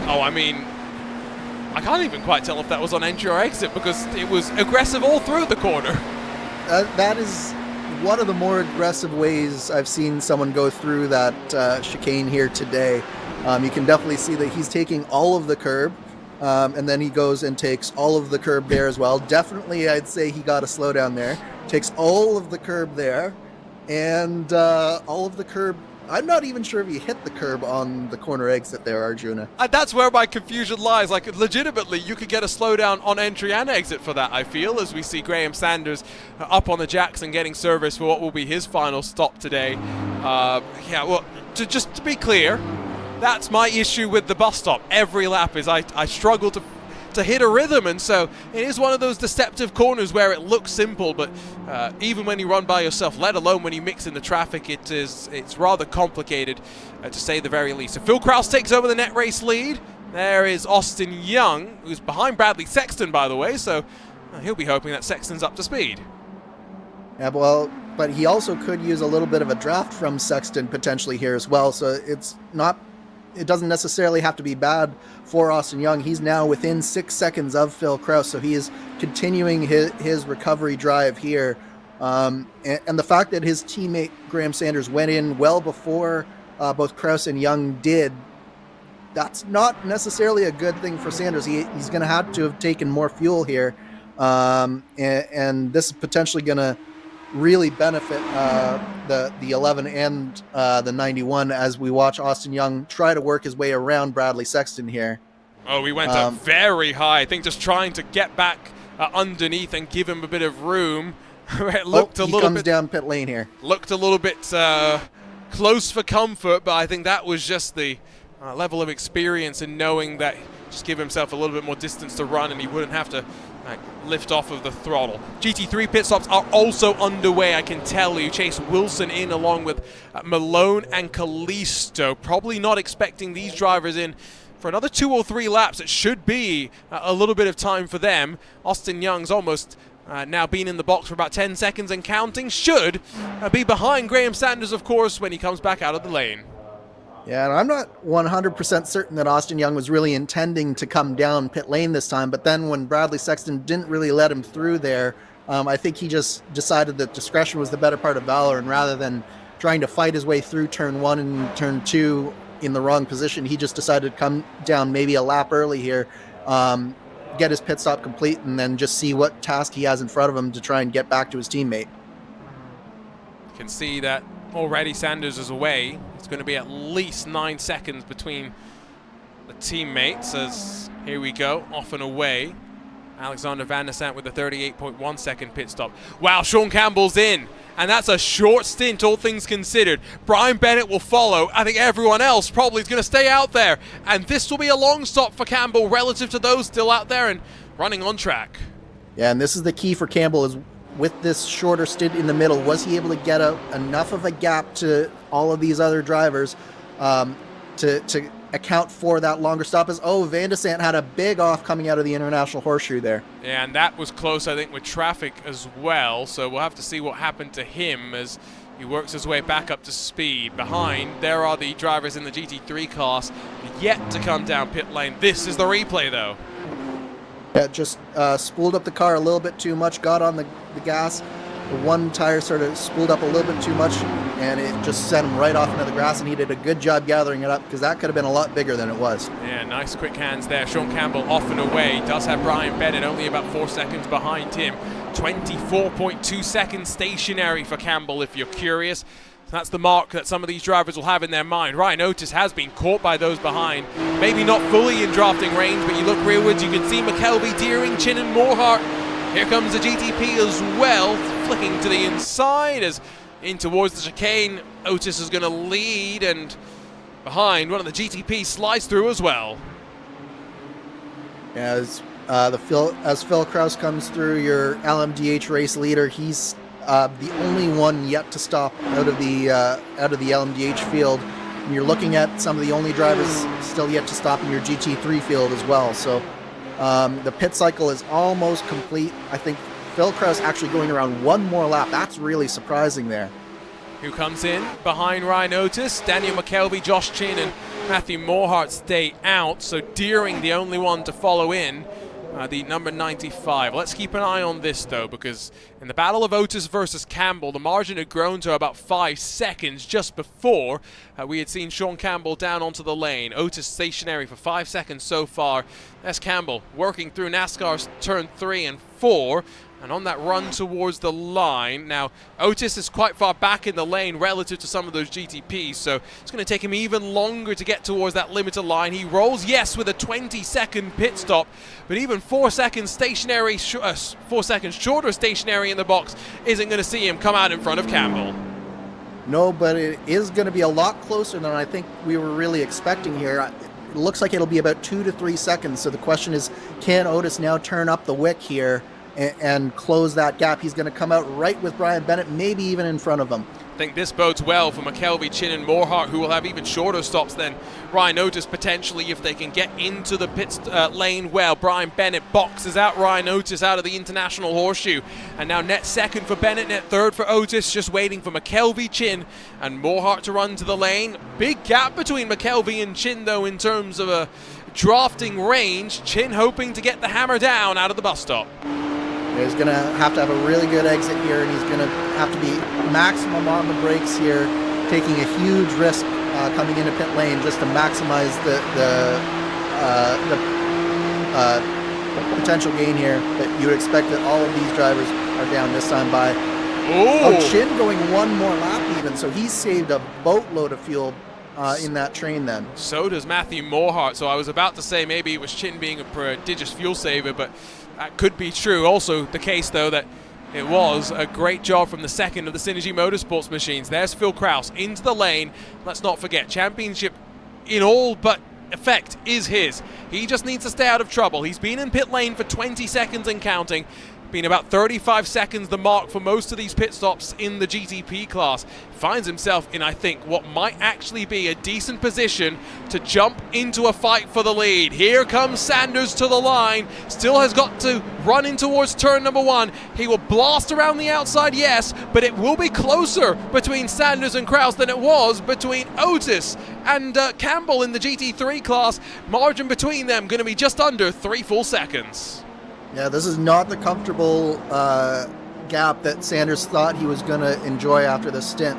Oh, I mean, I can't even quite tell if that was on entry or exit, because it was aggressive all through the corner. That is one of the more aggressive ways I've seen someone go through that chicane here today. You can definitely see that he's taking all of the curb, and then he goes and takes all of the curb there as well. Definitely, I'd say he got a slowdown there. Takes all of the curb there, and all of the curb. I'm not even sure if he hit the curb on the corner exit there, Arjuna. That's where my confusion lies. Like, legitimately, you could get a slowdown on entry and exit for that, I feel, as we see Graham Sanders up on the jacks and getting service for what will be his final stop today. Yeah, well, just to be clear, that's my issue with the bus stop. Every lap is I struggle to to hit a rhythm, and so it is one of those deceptive corners where it looks simple, but even when you run by yourself, let alone when you mix in the traffic, it's rather complicated, to say the very least. So Phil Krause takes over the net race lead. There is Austin Young, who's behind Bradley Sexton, by the way, so he'll be hoping that Sexton's up to speed. Yeah, well, but he also could use a little bit of a draft from Sexton potentially here as well, so it doesn't necessarily have to be bad for Austin Young. He's now within 6 seconds of Phil Krause, so he is continuing his recovery drive here. And the fact that his teammate Graham Sanders went in well before both Krause and Young did, that's not necessarily a good thing for Sanders. He's going to have to have taken more fuel here, and this is potentially going to really benefit the 11 and the 91 as we watch Austin Young try to work his way around Bradley Sexton here. Oh, he went up very high. I think just trying to get back underneath and give him a bit of room. It looked a little comes bit down pit lane here. Looked a little bit close for comfort, but I think that was just the level of experience in knowing that just give himself a little bit more distance to run and he wouldn't have to lift off of the throttle. GT3 pit stops are also underway, I can tell you. Chase Wilson in along with Malone and Callisto. Probably not expecting these drivers in for another 2 or 3 laps. It should be a little bit of time for them. Austin Young's almost now been in the box for about 10 seconds and counting. Should be behind Graham Sanders, of course, when he comes back out of the lane. Yeah, and I'm not 100% certain that Austin Young was really intending to come down pit lane this time, but then when Bradley Sexton didn't really let him through there, I think he just decided that discretion was the better part of valor, and rather than trying to fight his way through turn 1 and turn 2 in the wrong position, he just decided to come down maybe a lap early here, get his pit stop complete, and then just see what task he has in front of him to try and get back to his teammate. You can see that already Sanders is away. It's going to be at least 9 seconds between the teammates as here we go, off and away. Alexander Van der Sant with a 38.1 second pit stop. Wow, Sean Campbell's in, and that's a short stint, all things considered. Brian Bennett will follow. I think everyone else probably is going to stay out there, and this will be a long stop for Campbell relative to those still out there and running on track. Yeah, and this is the key for Campbell, is with this shorter stint in the middle, was he able to get enough of a gap to all of these other drivers to account for that longer stop? As Van der Sant had a big off coming out of the International Horseshoe there. Yeah, and that was close, I think, with traffic as well, so we'll have to see what happened to him as he works his way back up to speed. Behind, there are the drivers in the GT3 class yet to come down pit lane. This is the replay, though. Yeah, just spooled up the car a little bit too much, got on the gas. The one tire sort of spooled up a little bit too much, and it just sent him right off into the grass, and he did a good job gathering it up because that could have been a lot bigger than it was. Yeah, nice quick hands there. Sean Campbell off and away. Does have Brian Bennett only about 4 seconds behind him. 24.2 seconds stationary for Campbell, if you're curious. That's the mark that some of these drivers will have in their mind. Ryan Otis has been caught by those behind. Maybe not fully in drafting range, but you look rearwards, you can see McKelvey, Deering, Chin and Morhart. Here comes the GTP as well, flicking to the inside as in towards the chicane. Otis is going to lead, and behind, one of the GTP slides through as well. As Phil Krause comes through, your LMDH race leader, he's the only one yet to stop out of the LMDH field. And you're looking at some of the only drivers still yet to stop in your GT3 field as well. So the pit cycle is almost complete. I think Phil Krause actually going around one more lap. That's really surprising there. Who comes in behind Ryan Otis? Daniel McKelvey, Josh Chin and Matthew Morhart stay out. So Deering the only one to follow in. The number 95. Let's keep an eye on this, though, because in the battle of Otis versus Campbell, the margin had grown to about 5 seconds just before we had seen Sean Campbell down onto the lane. Otis stationary for 5 seconds so far. That's Campbell working through NASCAR's turn 3 and 4. And on that run towards the line, now Otis is quite far back in the lane relative to some of those GTPs, so it's going to take him even longer to get towards that limiter line. He rolls, yes, with a 20-second pit stop, but even 4 seconds stationary, 4 seconds shorter stationary in the box isn't going to see him come out in front of Campbell. No, but it is going to be a lot closer than I think we were really expecting here. it looks like it'll be about 2 to 3 seconds. So the question is, can Otis now turn up the wick here and close that gap? He's going to come out right with Brian Bennett, maybe even in front of him. I think this bodes well for McKelvey, Chin and Morehart, who will have even shorter stops than Ryan Otis potentially if they can get into the pit lane well. Brian Bennett boxes out Ryan Otis out of the International Horseshoe. And now net second for Bennett, net third for Otis, just waiting for McKelvey, Chin and Morehart to run to the lane. Big gap between McKelvey and Chin though in terms of a drafting range. Chin hoping to get the hammer down out of the bus stop. He's going to have a really good exit here, and he's going to have to be maximum on the brakes here, taking a huge risk coming into pit lane just to maximize the potential gain here. But you would expect that all of these drivers are down this time by. Oh, Chin going one more lap even, so he saved a boatload of fuel in that train then. So does Matthew Morehart. So I was about to say maybe it was Chin being a prodigious fuel saver, but that could be true. Also the case though that it was a great job from the second of the Synergy Motorsports machines. There's Phil Kraus into the lane. Let's not forget, championship in all but effect is his. He just needs to stay out of trouble. He's been in pit lane for 20 seconds and counting. Been about 35 seconds the mark for most of these pit stops in the GTP class. Finds himself in, I think, what might actually be a decent position to jump into a fight for the lead. Here comes Sanders to the line. Still has got to run in towards turn number 1. He will blast around the outside, yes, but it will be closer between Sanders and Kraus than it was between Otis and Campbell in the GT3 class. Margin between them going to be just under 3 full seconds. Yeah, this is not the comfortable gap that Sanders thought he was going to enjoy after the stint.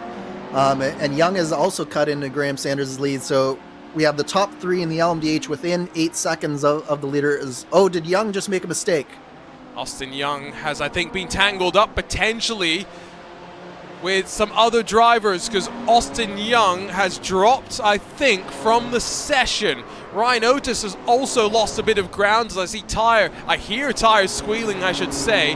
And Young has also cut into Graham Sanders' lead, so we have the top 3 in the LMDH within 8 seconds of the leader. Oh, did Young just make a mistake? Austin Young has, I think, been tangled up potentially with some other drivers, because Austin Young has dropped, I think, from the session. Ryan Otis has also lost a bit of ground as I hear tires squealing, I should say.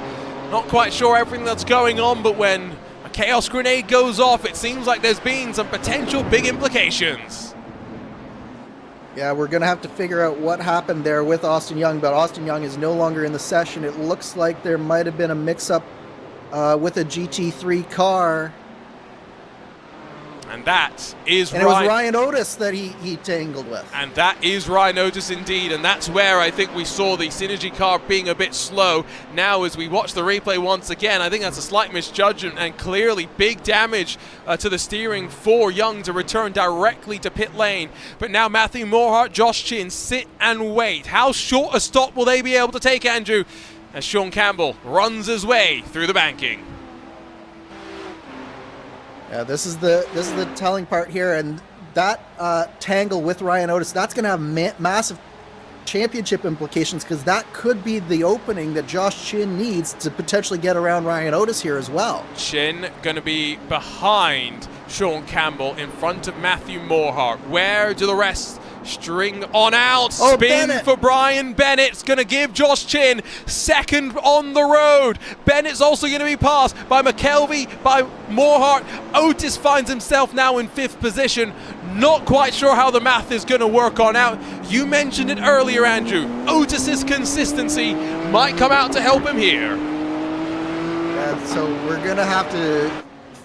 Not quite sure everything that's going on, but when a chaos grenade goes off, it seems like there's been some potential big implications. Yeah, we're going to have to figure out what happened there with Austin Young, but Austin Young is no longer in the session. It looks like there might have been a mix-up with a GT3 car. And that is Ryan. It was Ryan Otis that he tangled with. And that is Ryan Otis indeed. And that's where I think we saw the Synergy car being a bit slow. Now as we watch the replay once again, I think that's a slight misjudgment and clearly big damage to the steering for Young to return directly to pit lane. But now Matthew Morehart, Josh Chin sit and wait. How short a stop will they be able to take, Andrew, as Sean Campbell runs his way through the banking? Yeah, this is the telling part here, and that tangle with Ryan Otis, that's going to have massive championship implications, because that could be the opening that Josh Chin needs to potentially get around Ryan Otis here as well. Chin going to be behind Sean Campbell, in front of Matthew Morehart. Where do the rest string on out? Spin Bennett for Brian Bennett. It's going to give Josh Chin second on the road. Bennett's also going to be passed by McKelvey, by Morehart. Otis finds himself now in 5th position. Not quite sure how the math is going to work on out. You mentioned it earlier, Andrew. Otis's consistency might come out to help him here. Yeah, so we're going to have to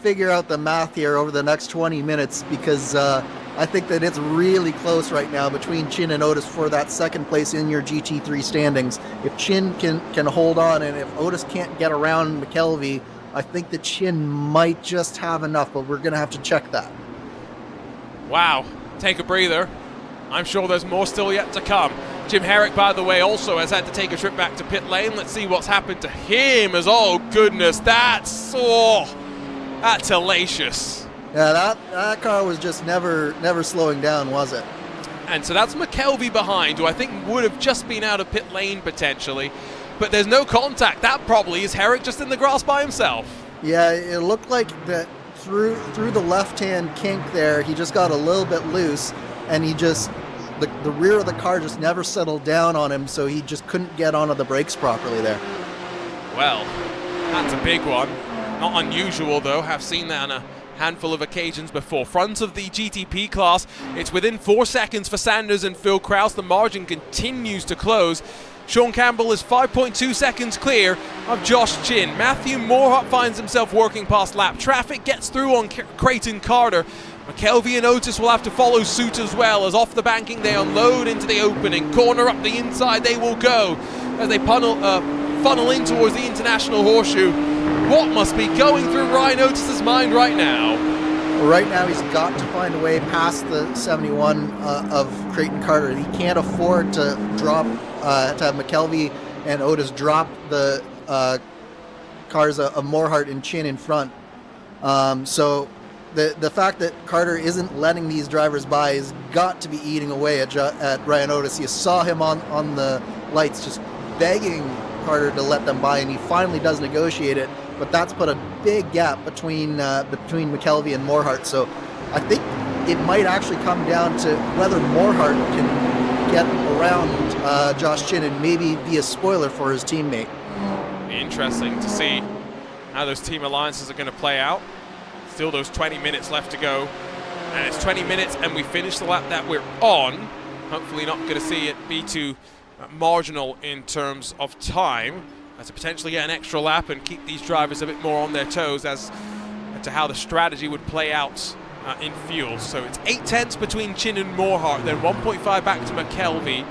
figure out the math here over the next 20 minutes, because I think that it's really close right now between Chin and Otis for that second place in your GT3 standings. If Chin can hold on, and if Otis can't get around McKelvey, I think that Chin might just have enough, but we're going to have to check that. Wow, take a breather. I'm sure there's more still yet to come. Jim Herrick, by the way, also has had to take a trip back to pit lane. Let's see what's happened to him. Oh goodness, that's hellacious. Yeah, that car was just never slowing down, was it? And so that's McKelvey behind, who I think would have just been out of pit lane potentially. But there's no contact. That probably is Herrick just in the grass by himself. Yeah, it looked like that through the left-hand kink there, he just got a little bit loose, and he just, the rear of the car just never settled down on him, so he just couldn't get onto the brakes properly there. Well, that's a big one. Not unusual though. Have seen that on a handful of occasions before. Front of the GTP class, it's within 4 seconds for Sanders and Phil Krause. The margin continues to close. Sean Campbell is 5.2 seconds clear of Josh Chin. Matthew Morhart finds himself working past lap traffic, gets through on Creighton Carter. McKelvey and Otis will have to follow suit as well, as off the banking they unload into the opening. Corner up the inside they will go as they funnel in towards the International Horseshoe. What must be going through Ryan Otis's mind right now? Well, right now he's got to find a way past the 71 of Creighton Carter. He can't afford to drop, to have McKelvey and Otis drop the cars of Morhart and Chin in front. So the fact that Carter isn't letting these drivers by has got to be eating away at Ryan Otis. You saw him on the lights just begging Carter to let them by, and he finally does negotiate it, but that's put a big gap between McKelvey and Morhart. So I think it might actually come down to whether Morhart can get around Josh Chin and maybe be a spoiler for his teammate. Interesting to see how those team alliances are going to play out. Still those 20 minutes left to go, and it's 20 minutes and we finish the lap that we're on. Hopefully not going to see it be too marginal in terms of time, to potentially get an extra lap and keep these drivers a bit more on their toes as to how the strategy would play out in fuel. So it's 8/10 between Chin and Morhart, then 1.5 back to McKelvey.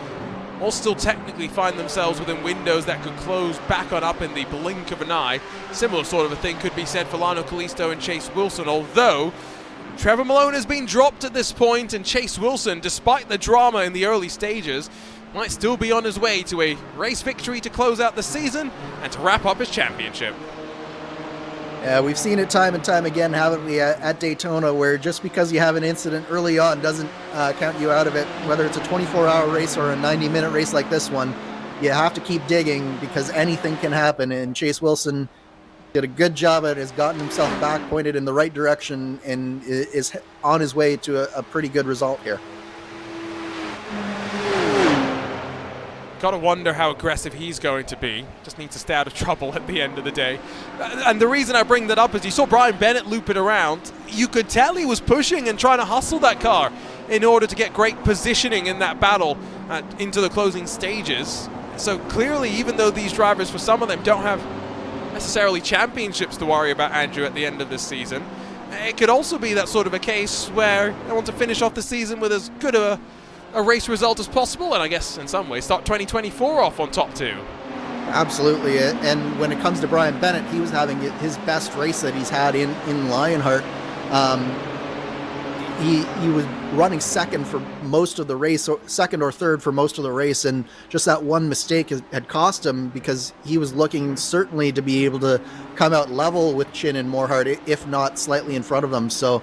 All still technically find themselves within windows that could close back on up in the blink of an eye. Similar sort of a thing could be said for Lionel Kalisto and Chase Wilson, although Trevor Malone has been dropped at this point, and Chase Wilson, despite the drama in the early stages, might still be on his way to a race victory to close out the season and to wrap up his championship. Yeah, we've seen it time and time again, haven't we, at Daytona, where just because you have an incident early on doesn't count you out of it. Whether it's a 24-hour race or a 90-minute race like this one, you have to keep digging because anything can happen. And Chase Wilson did a good job at it, has gotten himself back pointed in the right direction, and is on his way to a pretty good result here. Gotta wonder how aggressive he's going to be. Just needs to stay out of trouble at the end of the day. And the reason I bring that up is you saw Brian Bennett loop it around. You could tell he was pushing and trying to hustle that car in order to get great positioning in that battle into the closing stages. So clearly, even though these drivers, for some of them, don't have necessarily championships to worry about, Andrew, at the end of this season, it could also be that sort of a case where they want to finish off the season with as good a race result as possible, and I guess in some ways start 2024 off on top two. Absolutely, and when it comes to Brian Bennett, he was having his best race that he's had in Lionheart. He was running second for most of the race, or second or third for most of the race, and just that one mistake had cost him, because he was looking certainly to be able to come out level with Chin and Morhart, if not slightly in front of them. So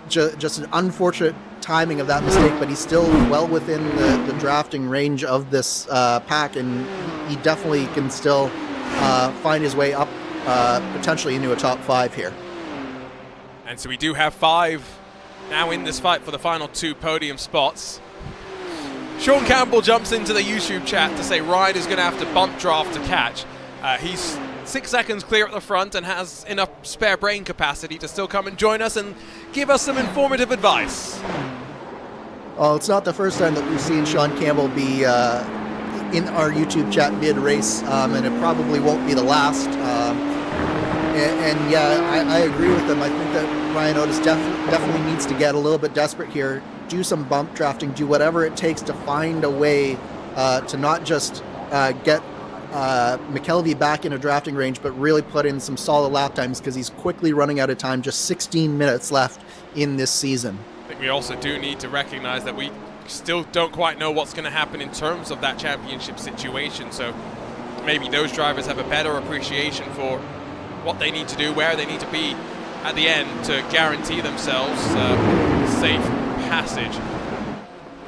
just an unfortunate timing of that mistake, but he's still well within the drafting range of this pack, and he definitely can still find his way up potentially into a top 5 here. And so we do have 5 now in this fight for the final 2 podium spots. Sean Campbell jumps into the YouTube chat to say Ryan is going to have to bump draft to catch. He's 6 seconds clear at the front and has enough spare brain capacity to still come and join us and give us some informative advice. Well, it's not the first time that we've seen Sean Campbell be in our YouTube chat mid-race, and it probably won't be the last. And yeah, I agree with him. I think that Ryan Otis definitely needs to get a little bit desperate here, do some bump drafting, do whatever it takes to find a way to not just get McKelvey back in a drafting range, but really put in some solid lap times, because he's quickly running out of time. Just 16 minutes left in this season. I think we also do need to recognize that we still don't quite know what's going to happen in terms of that championship situation. So maybe those drivers have a better appreciation for what they need to do, where they need to be at the end to guarantee themselves safe passage.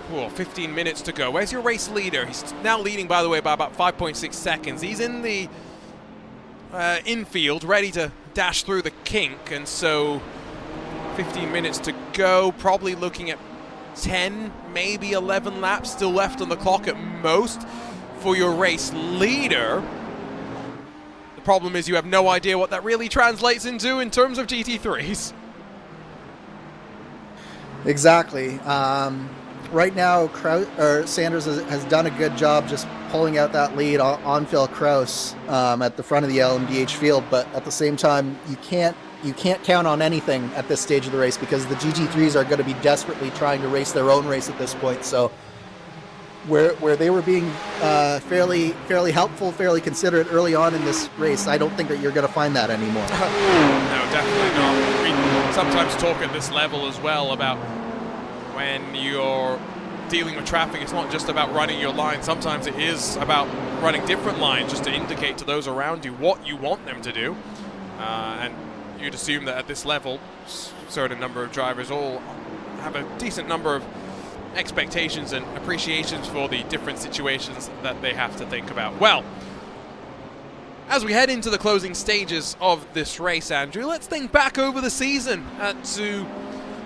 Cool, 15 minutes to go. Where's your race leader? He's now leading, by the way, by about 5.6 seconds. He's in the infield, ready to dash through the kink, and so 15 minutes to go, probably looking at 10, maybe 11 laps still left on the clock at most for your race leader. The problem is you have no idea what that really translates into in terms of GT3s. Exactly. Right now, Sanders has done a good job just pulling out that lead on Phil Kraus at the front of the LMDH field, but at the same time, you can't count on anything at this stage of the race because the GT3s are going to be desperately trying to race their own race at this point. So where they were being fairly helpful, fairly considerate early on in this race, I don't think that you're going to find that anymore. No, definitely not. We sometimes talk at this level as well about when you're dealing with traffic, it's not just about running your line. Sometimes it is about running different lines just to indicate to those around you what you want them to do. And you'd assume that at this level, a certain number of drivers all have a decent number of expectations and appreciations for the different situations that they have to think about. Well, as we head into the closing stages of this race, Andrew, let's think back over the season to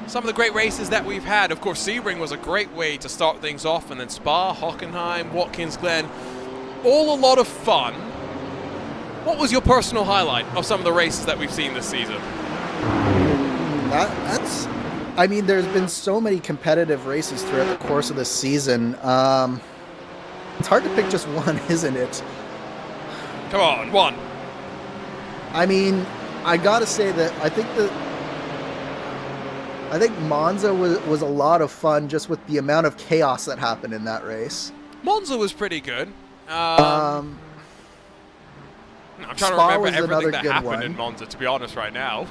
some of the great races that we've had. Of course, Sebring was a great way to start things off, and then Spa, Hockenheim, Watkins Glen, all a lot of fun. What was your personal highlight of some of the races that we've seen this season? I mean, there's been so many competitive races throughout the course of this season. It's hard to pick just one, isn't it? Come on, one. I mean, I gotta say that I think Monza was a lot of fun just with the amount of chaos that happened in that race. Monza was pretty good. I'm trying to remember everything that happened in Monza, to be honest, right now.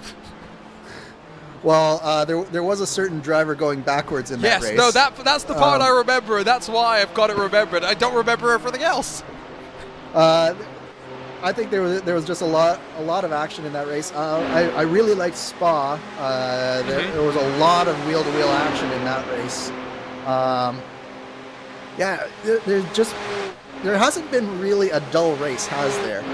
Well, there was a certain driver going backwards in that race. Yes, no, that's the part I remember. That's why I've got it remembered. I don't remember everything else. I think there was just a lot of action in that race. I really liked Spa. There was a lot of wheel-to-wheel action in that race. There hasn't been really a dull race, has there?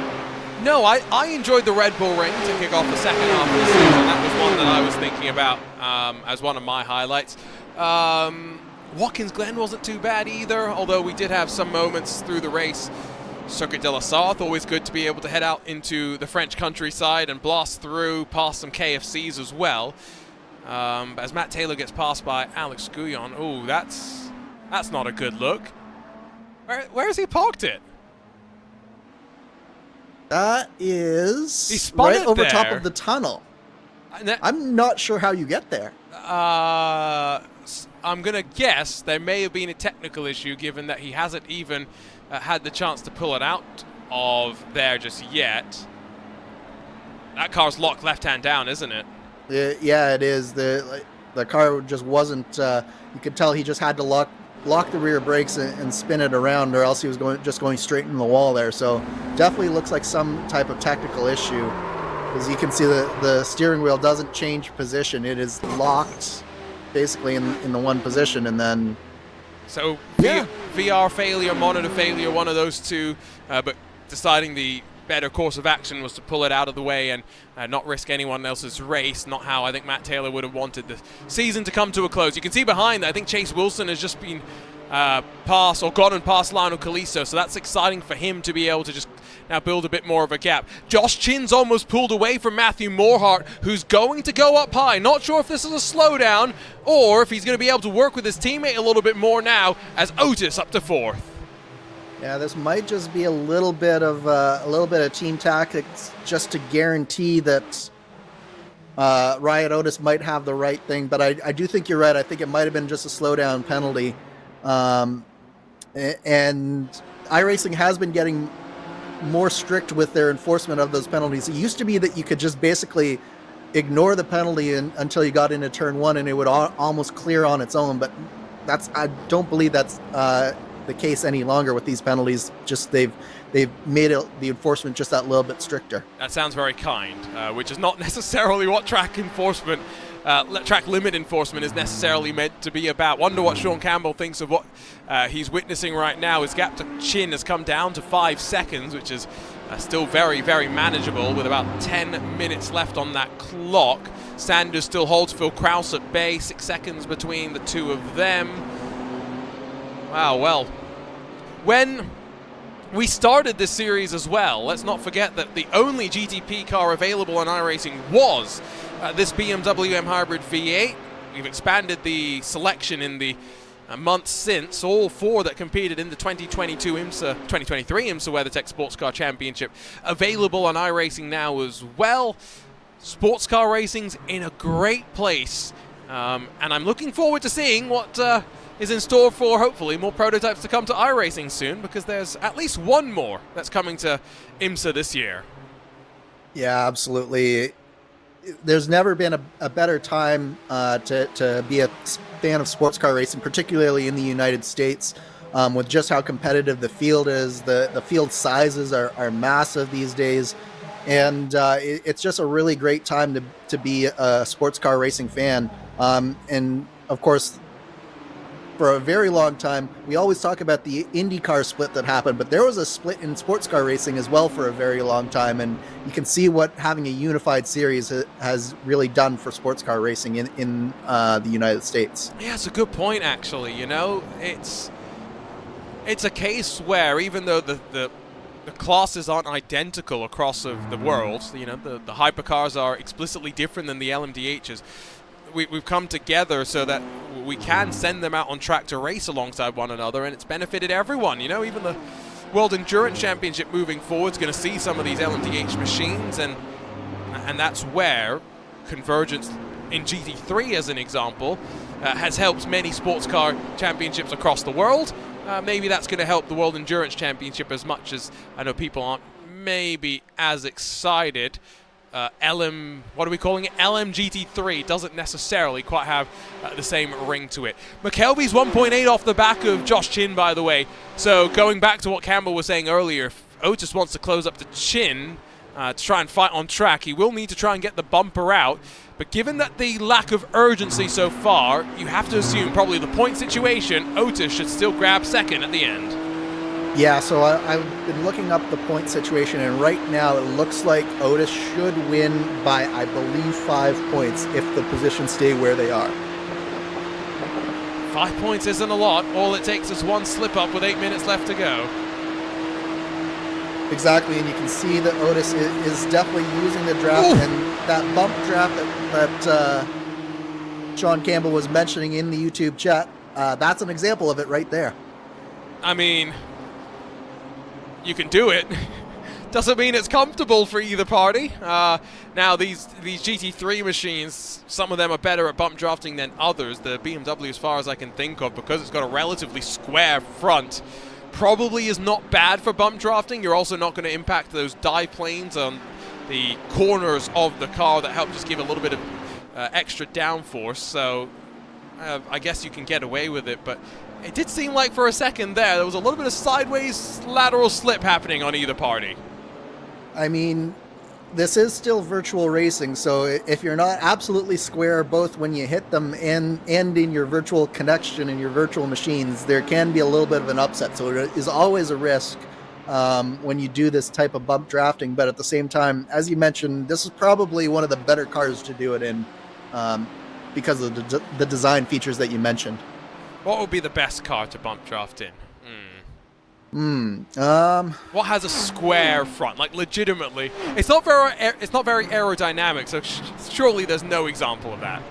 No, I enjoyed the Red Bull Ring to kick off the second half of the season. That was one that I was thinking about as one of my highlights. Watkins Glen wasn't too bad either, although we did have some moments through the race. Circuit de la Sarthe, always good to be able to head out into the French countryside and blast through past some KFCs as well. But as Matt Taylor gets passed by Alex Guyon, oh, that's not a good look. Where has he parked it? That is he right over there. top of the tunnel. I'm not sure how you get there. I'm going to guess there may have been a technical issue given that he hasn't even had the chance to pull it out of there just yet. That car's locked left-hand down, isn't it? Yeah, it is. The car just wasn't, you could tell he just had to lock the rear brakes and spin it around, or else he was just going straight in the wall there. So definitely looks like some type of technical issue. As you can see, the steering wheel doesn't change position. It is locked basically in the one position, and then... So VR failure, monitor failure, one of those two, but deciding the better course of action was to pull it out of the way and not risk anyone else's race, not how I think Matt Taylor would have wanted the season to come to a close. You can see behind that, I think Chase Wilson has just been gotten past Lionel Calisto, so that's exciting for him to be able to just now build a bit more of a gap. Josh Chin's almost pulled away from Matthew Morhart, who's going to go up high. Not sure if this is a slowdown or if he's going to be able to work with his teammate a little bit more now as Otis up to fourth. Yeah, this might just be a little bit of team tactics just to guarantee that Riot Otis might have the right thing. But I do think you're right. I think it might have been just a slowdown penalty. And iRacing has been getting more strict with their enforcement of those penalties. It used to be that you could just basically ignore the penalty until you got into turn one and it would almost clear on its own. But I don't believe that's the case any longer with these penalties. Just they've made the enforcement just that little bit stricter. That sounds very kind, which is not necessarily what track enforcement, track limit enforcement is necessarily meant to be about. Wonder what Sean Campbell thinks of what he's witnessing right now. His gap to Chin has come down to 5 seconds, which is still very, very manageable with about 10 minutes left on that clock. Sanders still holds Phil Kraus at bay, 6 seconds between the two of them. Wow, well, when we started this series as well, let's not forget that the only GTP car available on iRacing was this BMW M Hybrid V8. we've expanded the selection in the months since. All 4 that competed in the 2023 IMSA WeatherTech Sports Car Championship available on iRacing now as well. Sports car racing's in a great place, and I'm looking forward to seeing what is in store for, hopefully, more prototypes to come to iRacing soon, because there's at least one more that's coming to IMSA this year. Yeah, absolutely. There's never been a better time to be a fan of sports car racing, particularly in the United States, with just how competitive the field is. The field sizes are massive these days, and it's just a really great time to be a sports car racing fan. And of course, for a very long time, we always talk about the IndyCar split that happened, but there was a split in sports car racing as well for a very long time, and you can see what having a unified series has really done for sports car racing in the United States. Yeah, it's a good point, actually. You know, it's a case where even though the classes aren't identical across of the world, you know, the hypercars are explicitly different than the LMDHs. We've come together so that we can send them out on track to race alongside one another, and it's benefited everyone. You know, even the World Endurance Championship moving forward is going to see some of these LMDH machines, and that's where convergence in GT3, as an example, has helped many sports car championships across the world. Maybe that's going to help the World Endurance Championship as much as I know people aren't maybe as excited. What are we calling it? LMGT3 doesn't necessarily quite have the same ring to it. McKelvey's 1.8 off the back of Josh Chin, by the way. So going back to what Campbell was saying earlier, if Otis wants to close up to Chin to try and fight on track, he will need to try and get the bumper out. But given that the lack of urgency so far, you have to assume probably the point situation, Otis should still grab second at the end. Yeah, so I've been looking up the point situation, and right now it looks like Otis should win by, I believe, 5 points if the positions stay where they are. 5 points isn't a lot. All it takes is one slip-up with 8 minutes left to go. Exactly, and you can see that Otis is definitely using the draft. Ooh. And that bump draft that Sean Campbell was mentioning in the YouTube chat, that's an example of it right there. I mean, you can do it. Doesn't mean it's comfortable for either party. Now, these GT3 machines, some of them are better at bump drafting than others. The BMW, as far as I can think of, because it's got a relatively square front, probably is not bad for bump drafting. You're also not going to impact those dive planes on the corners of the car that help just give a little bit of extra downforce. So I guess you can get away with it, but it did seem like for a second there was a little bit of sideways lateral slip happening on either party. I mean, this is still virtual racing, so if you're not absolutely square both when you hit them and in your virtual connection in your virtual machines, there can be a little bit of an upset. So it is always a risk when you do this type of bump drafting. But at the same time, as you mentioned, this is probably one of the better cars to do it in because of the design features that you mentioned. What would be the best car to bump draft in? What has a square front? Like, legitimately, it's not very aerodynamic. So surely there's no example of that.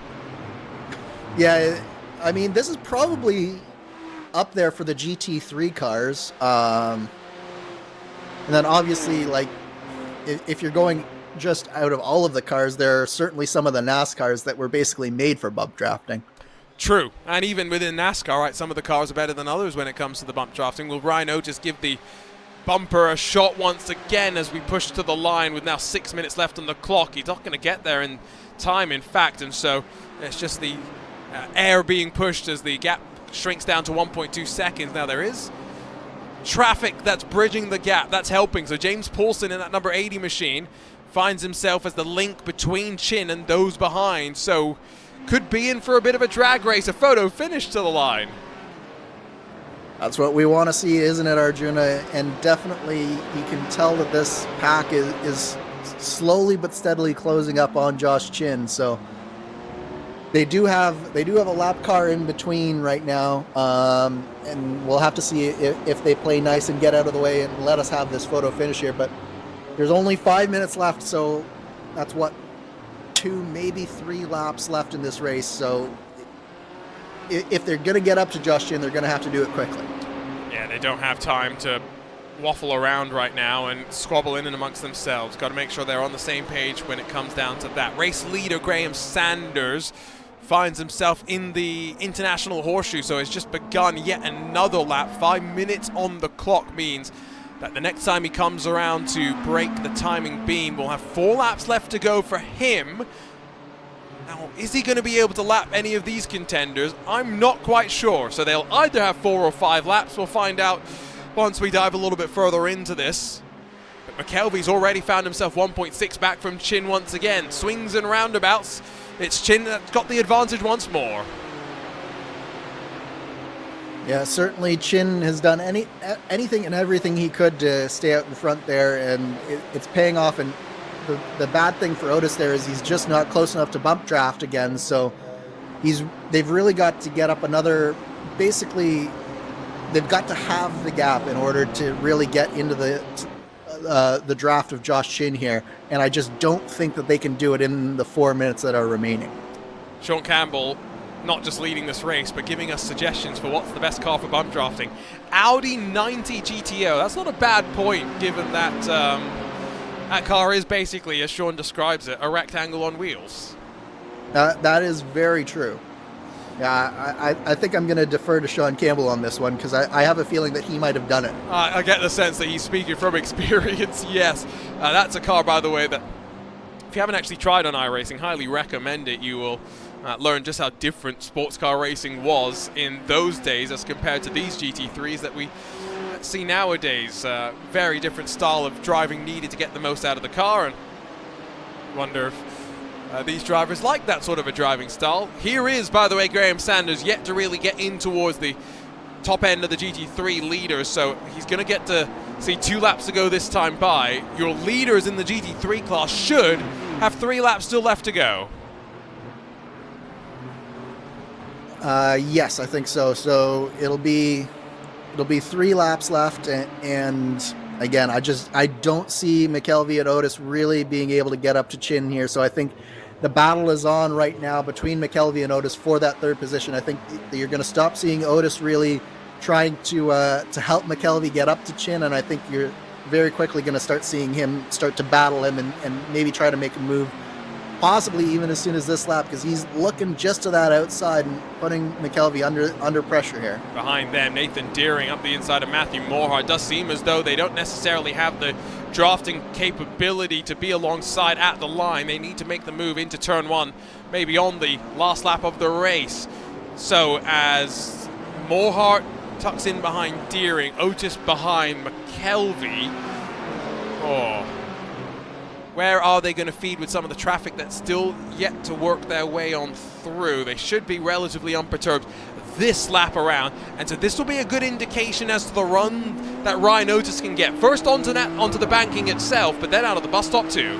Yeah, I mean, this is probably up there for the GT3 cars. And then obviously, like, if you're going just out of all of the cars, there are certainly some of the NASCARs that were basically made for bump drafting. True, and even within NASCAR, right, some of the cars are better than others when it comes to the bump drafting. Will Ryan Otis give the bumper a shot once again as we push to the line with now 6 minutes left on the clock? He's not going to get there in time, in fact, and so it's just the air being pushed as the gap shrinks down to 1.2 seconds. Now there is traffic that's bridging the gap, that's helping. So James Paulson in that number 80 machine finds himself as the link between Chin and those behind, so could be in for a bit of a drag race, a photo finish to the line. That's what we want to see, isn't it, Arjuna? And definitely you can tell that this pack is slowly but steadily closing up on Josh Chin. So they do have a lap car in between right now, and we'll have to see if they play nice and get out of the way and let us have this photo finish here. But there's only 5 minutes left, so that's what, 2, maybe 3 laps left in this race. So if they're going to get up to Josh Chin, they're going to have to do it quickly. Yeah, they don't have time to waffle around right now and squabble in and amongst themselves. Got to make sure they're on the same page when it comes down to that. Race leader Graham Sanders finds himself in the international horseshoe, so has just begun yet another lap. 5 minutes on the clock means that the next time he comes around to break the timing beam, we'll have 4 laps left to go for him. Now, is he going to be able to lap any of these contenders? I'm not quite sure. So they'll either have 4 or 5 laps. We'll find out once we dive a little bit further into this. But McKelvey's already found himself 1.6 back from Chin once again. Swings and roundabouts. It's Chin that's got the advantage once more. Yeah, certainly Chin has done anything and everything he could to stay out in front there, and it's paying off. And the bad thing for Otis there is he's just not close enough to bump draft again, so they've really got to get up another, basically they've got to have the gap in order to really get into the draft of Josh Chin here, and I just don't think that they can do it in the 4 minutes that are remaining. Sean Campbell not just leading this race, but giving us suggestions for what's the best car for bump drafting. Audi 90 GTO, that's not a bad point given that that car is basically, as Sean describes it, a rectangle on wheels. That is very true. Yeah, I think I'm going to defer to Sean Campbell on this one, because I have a feeling that he might have done it. I get the sense that he's speaking from experience, yes. That's a car, by the way, that if you haven't actually tried on iRacing, highly recommend it. You will learn just how different sports car racing was in those days as compared to these GT3s that we see nowadays. Very different style of driving needed to get the most out of the car, and wonder if these drivers like that sort of a driving style. Here is, by the way, Graham Sanders, yet to really get in towards the top end of the GT3 leaders, so he's going to get to see 2 laps to go this time by. Your leaders in the GT3 class should have 3 laps still left to go. Yes, I think so. So it'll be 3 laps left, and again, I don't see McKelvey and Otis really being able to get up to Chin here. So I think the battle is on right now between McKelvey and Otis for that 3rd position. I think you're going to stop seeing Otis really trying to help McKelvey get up to Chin, and I think you're very quickly going to start seeing him start to battle him and maybe try to make a move, possibly even as soon as this lap, because he's looking just to that outside and putting McKelvey under pressure here. Behind them, Nathan Deering up the inside of Matthew Morhart. It does seem as though they don't necessarily have the drafting capability to be alongside at the line. They need to make the move into turn 1, maybe on the last lap of the race. So as Morhart tucks in behind Deering, Otis behind McKelvey. Where are they going to feed with some of the traffic that's still yet to work their way on through? They should be relatively unperturbed this lap around, and so this will be a good indication as to the run that Ryan Otis can get. First onto the banking itself, but then out of the bus stop too.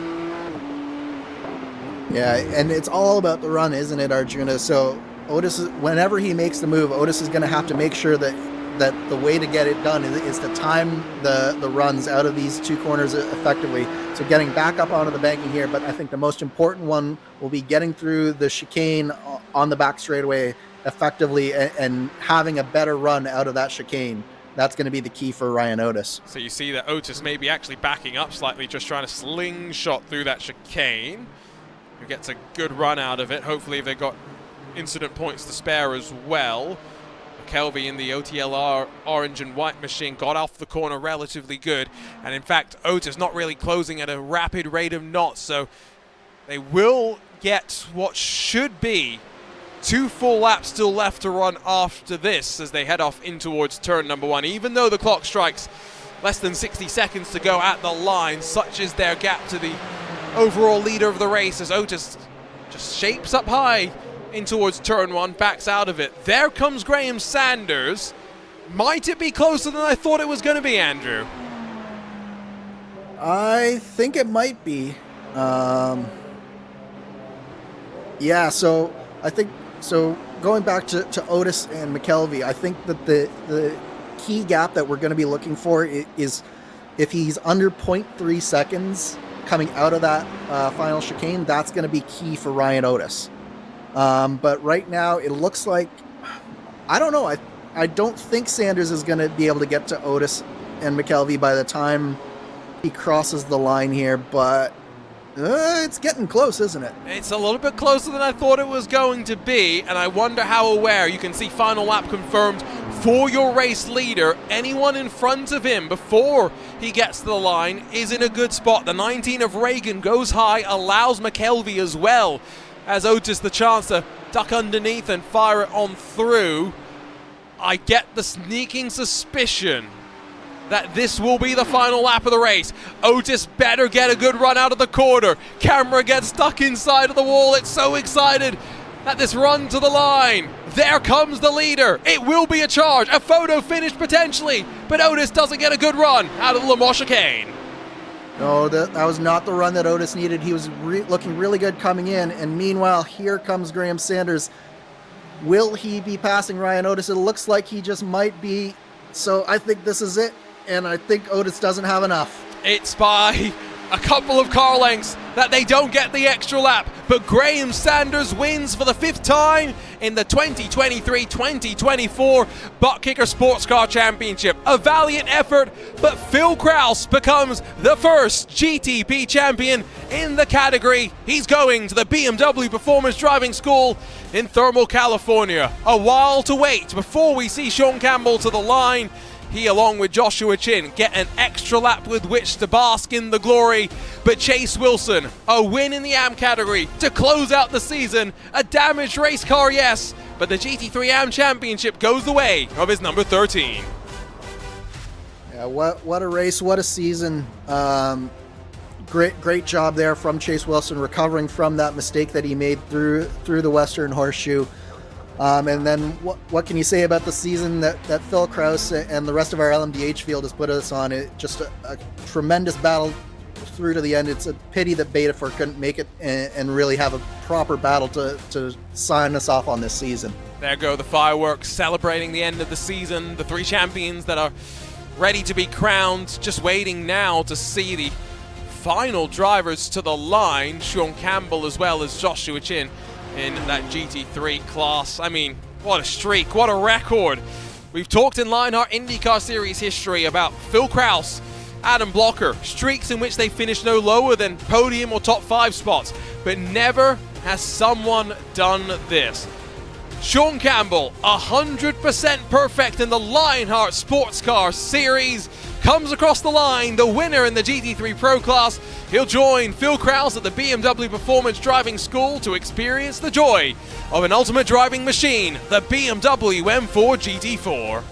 Yeah, and it's all about the run, isn't it, Arjuna? So Otis, whenever he makes the move, Otis is going to have to make sure that the way to get it done is to time the runs out of these 2 corners effectively. So getting back up onto the banking here, but I think the most important one will be getting through the chicane on the back straightaway effectively and having a better run out of that chicane. That's going to be the key for Ryan Otis. So you see that Otis may be actually backing up slightly, just trying to slingshot through that chicane. Who gets a good run out of it. Hopefully they've got incident points to spare as well. McKelvey in the OTLR orange and white machine got off the corner relatively good, and in fact Otis not really closing at a rapid rate of knots, so they will get what should be 2 full laps still left to run after this as they head off in towards turn number 1. Even though the clock strikes less than 60 seconds to go at the line, such is their gap to the overall leader of the race as Otis just shapes up high in towards turn 1, backs out of it. There comes Graham Sanders. Might it be closer than I thought it was going to be, Andrew? I think it might be. Yeah, so I think, going back to Otis and McKelvey, I think that the key gap that we're going to be looking for is if he's under 0.3 seconds coming out of that final chicane, that's going to be key for Ryan Otis. But right now, it looks like I don't know. I don't think Sanders is going to be able to get to Otis and McKelvey by the time he crosses the line here, but it's getting close, isn't it? It's a little bit closer than I thought it was going to be, and I wonder how aware. You can see final lap confirmed for your race leader. Anyone in front of him before he gets to the line is in a good spot. The 19 of Reagan goes high, allows McKelvey as well as Otis the chance to duck underneath and fire it on through. I get the sneaking suspicion that this will be the final lap of the race. Otis better get a good run out of the corner. Camera gets stuck inside of the wall. It's so excited at this run to the line. There comes the leader. It will be a charge, a photo finish potentially, but Otis doesn't get a good run out of the Le Mans chicane. No, that was not the run that Otis needed. He was looking really good coming in, and meanwhile, here comes Graham Sanders. Will he be passing Ryan Otis? It looks like he just might be, so I think this is it. And I think Otis doesn't have enough. It's by a couple of car lengths that they don't get the extra lap, but Graham Sanders wins for the 5th time in the 2023-2024 ButtKicker Sports Car Championship. A valiant effort, but Phil Krause becomes the first GTP champion in the category. He's going to the BMW Performance Driving School in Thermal, California. A while to wait before we see Sean Campbell to the line. He, along with Joshua Chin, get an extra lap with which to bask in the glory. But Chase Wilson, a win in the AM category to close out the season. A damaged race car, yes, but the GT3 AM Championship goes the way of his number 13. Yeah, what a race, what a season. Great job there from Chase Wilson, recovering from that mistake that he made through the Western Horseshoe. And then what can you say about the season that Phil Krause and the rest of our LMDH field has put us on? It just a tremendous battle through to the end. It's a pity that Betafort couldn't make it and really have a proper battle to sign us off on this season. There go the fireworks celebrating the end of the season. The 3 champions that are ready to be crowned, just waiting now to see the final drivers to the line. Sean Campbell as well as Joshua Chin in that GT3 class. I mean, what a streak, what a record. We've talked in Lionheart IndyCar Series history about Phil Krause, Adam Blocker, streaks in which they finished no lower than podium or top 5 spots, but never has someone done this. Sean Campbell, 100% perfect in the Lionheart Sports Car Series, comes across the line, the winner in the GT3 Pro class. He'll join Phil Krause at the BMW Performance Driving School to experience the joy of an ultimate driving machine, the BMW M4 GT4.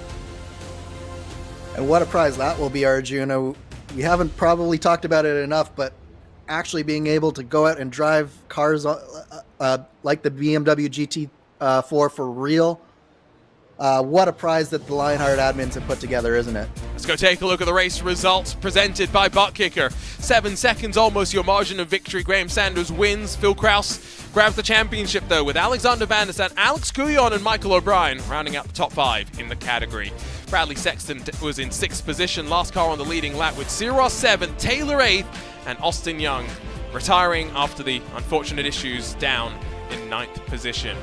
And what a prize that will be, Arjuna. We haven't probably talked about it enough, but actually being able to go out and drive cars like the BMW GT4 for real, what a prize that the Lionheart admins have put together, isn't it? Let's go take a look at the race results presented by ButtKicker. 7 seconds, almost your margin of victory. Graham Sanders wins. Phil Krause grabs the championship, though, with Alexander Van der Sande, Alex Guyon, and Michael O'Brien rounding out the top 5 in the category. Bradley Sexton was in 6th position, last car on the leading lap, with Cyros 7th, Taylor 8th, and Austin Young retiring after the unfortunate issues down in 9th position.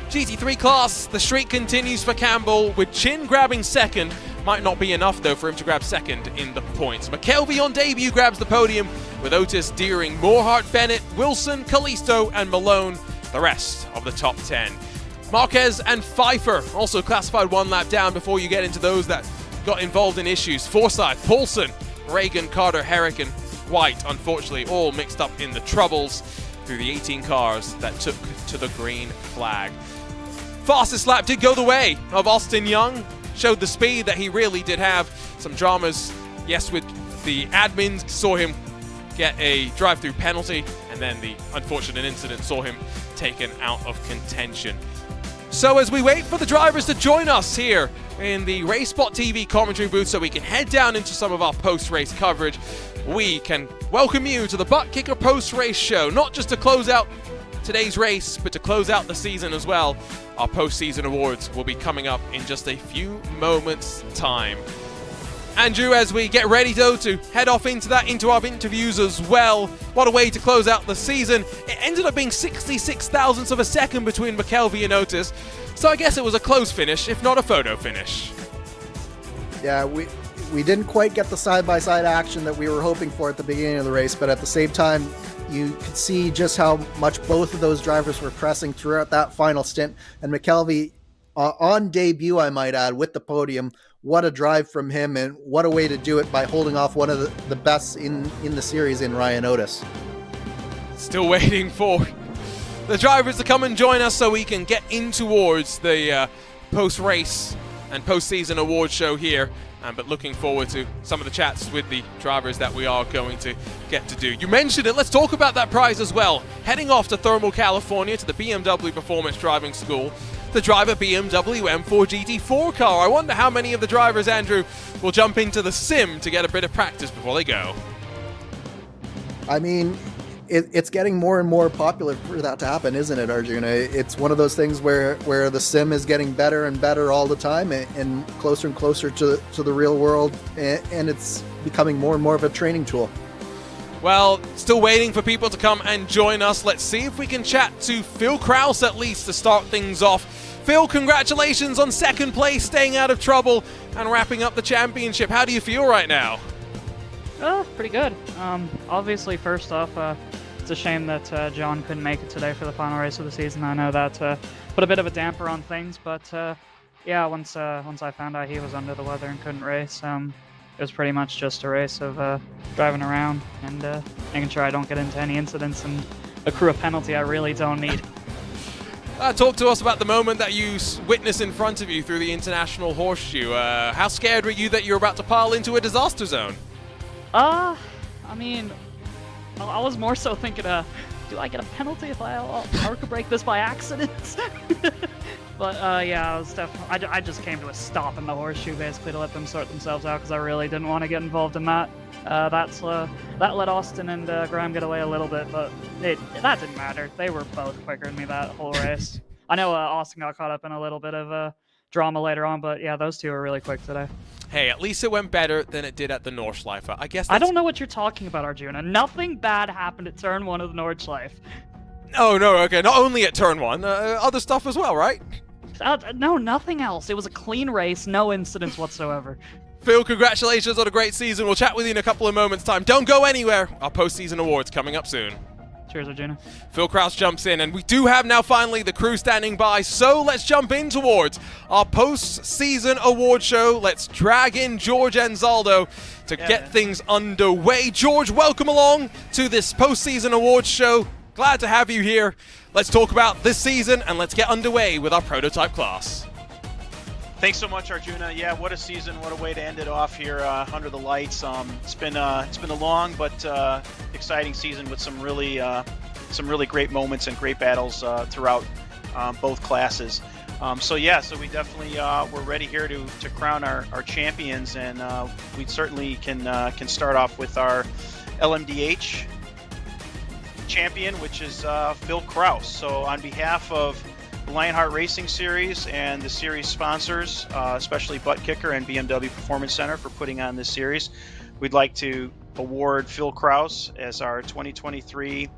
GT3 class, the streak continues for Campbell, with Chin grabbing 2nd. Might not be enough, though, for him to grab 2nd in the points. McKelvey on debut grabs the podium, with Otis, Deering, Morehart, Bennett, Wilson, Callisto, and Malone, the rest of the top 10. Marquez and Pfeiffer also classified 1 lap down before you get into those that got involved in issues. Forsyth, Paulson, Reagan, Carter, Herrick, and White, unfortunately, all mixed up in the troubles through the 18 cars that took to the green flag. Fastest lap did go the way of Austin Young. Showed the speed that he really did have. Some dramas, yes, with the admins, saw him get a drive-through penalty, and then the unfortunate incident saw him taken out of contention. So as we wait for the drivers to join us here in the RaceSpotTV commentary booth so we can head down into some of our post-race coverage, we can welcome you to the ButtKicker post-race show, not just to close out today's race, but to close out the season as well. Our postseason awards will be coming up in just a few moments' time. Andrew, as we get ready though to head off into our interviews as well, what a way to close out the season. It ended up being 66 thousandths of a second between McKelvey and Otis, so I guess it was a close finish, if not a photo finish. Yeah, we didn't quite get the side-by-side action that we were hoping for at the beginning of the race, but at the same time, you could see just how much both of those drivers were pressing throughout that final stint. And McKelvey, on debut, I might add, with the podium, what a drive from him, and what a way to do it by holding off one of the best in the series in Ryan Otis. Still waiting for the drivers to come and join us so we can get in towards the post-race and post-season award show here. But looking forward to some of the chats with the drivers that we are going to get to do. You mentioned it, let's talk about that prize as well. Heading off to Thermal, California to the BMW Performance Driving School to drive a BMW M4 GT4 car. I wonder how many of the drivers, Andrew, will jump into the sim to get a bit of practice before they go. I mean, it's getting more and more popular for that to happen, isn't it, Arjuna? It's one of those things where the sim is getting better and better all the time, and closer to the real world, and it's becoming more and more of a training tool. Well, still waiting for people to come and join us. Let's see if we can chat to Phil Kraus at least to start things off. Phil, congratulations on second place, staying out of trouble, and wrapping up the championship. How do you feel right now? Oh, pretty good. Obviously, first off, it's a shame that John couldn't make it today for the final race of the season. I know that put a bit of a damper on things, but yeah, once I found out he was under the weather and couldn't race, it was pretty much just a race of driving around and making sure I don't get into any incidents and accrue a penalty I really don't need. Talk to us about the moment that you witnessed in front of you through the International Horseshoe. How scared were you that you were about to pile into a disaster zone? I mean, I was more so thinking, do I get a penalty if I'll park brake this by accident? But yeah, I was definitely. I just came to a stop in the horseshoe basically to let them sort themselves out because I really didn't want to get involved in that. That let Austin and Graham get away a little bit, but that didn't matter. They were both quicker than me that whole race. I know Austin got caught up in a little bit of drama later on, but yeah, those two were really quick today. Hey, at least it went better than it did at the Nordschleife. I guess I don't know what you're talking about, Arjuna. Nothing bad happened at turn 1 of the Nordschleife. Oh, no, okay. Not only at turn 1, other stuff as well, right? No, nothing else. It was a clean race, no incidents whatsoever. Phil, congratulations on a great season. We'll chat with you in a couple of moments' time. Don't go anywhere. Our postseason awards coming up soon. Cheers, Arjuna. Phil Kraus jumps in, and we do have now finally the crew standing by, so let's jump in towards our post-season award show. Let's drag in George Anzaldo to get things underway. George, welcome along to this post-season awards show. Glad to have you here. Let's talk about this season, and let's get underway with our prototype class. Thanks so much, Arjuna. Yeah, what a season! What a way to end it off here under the lights. It's been a long but exciting season with some really great moments and great battles throughout both classes. So we definitely we're ready here to crown our champions, and we certainly can start off with our LMDH champion, which is Phil Kraus. So on behalf of the Lionheart Racing Series and the series sponsors, especially ButtKicker and BMW Performance Center for putting on this series, we'd like to award Phil Kraus as our 2023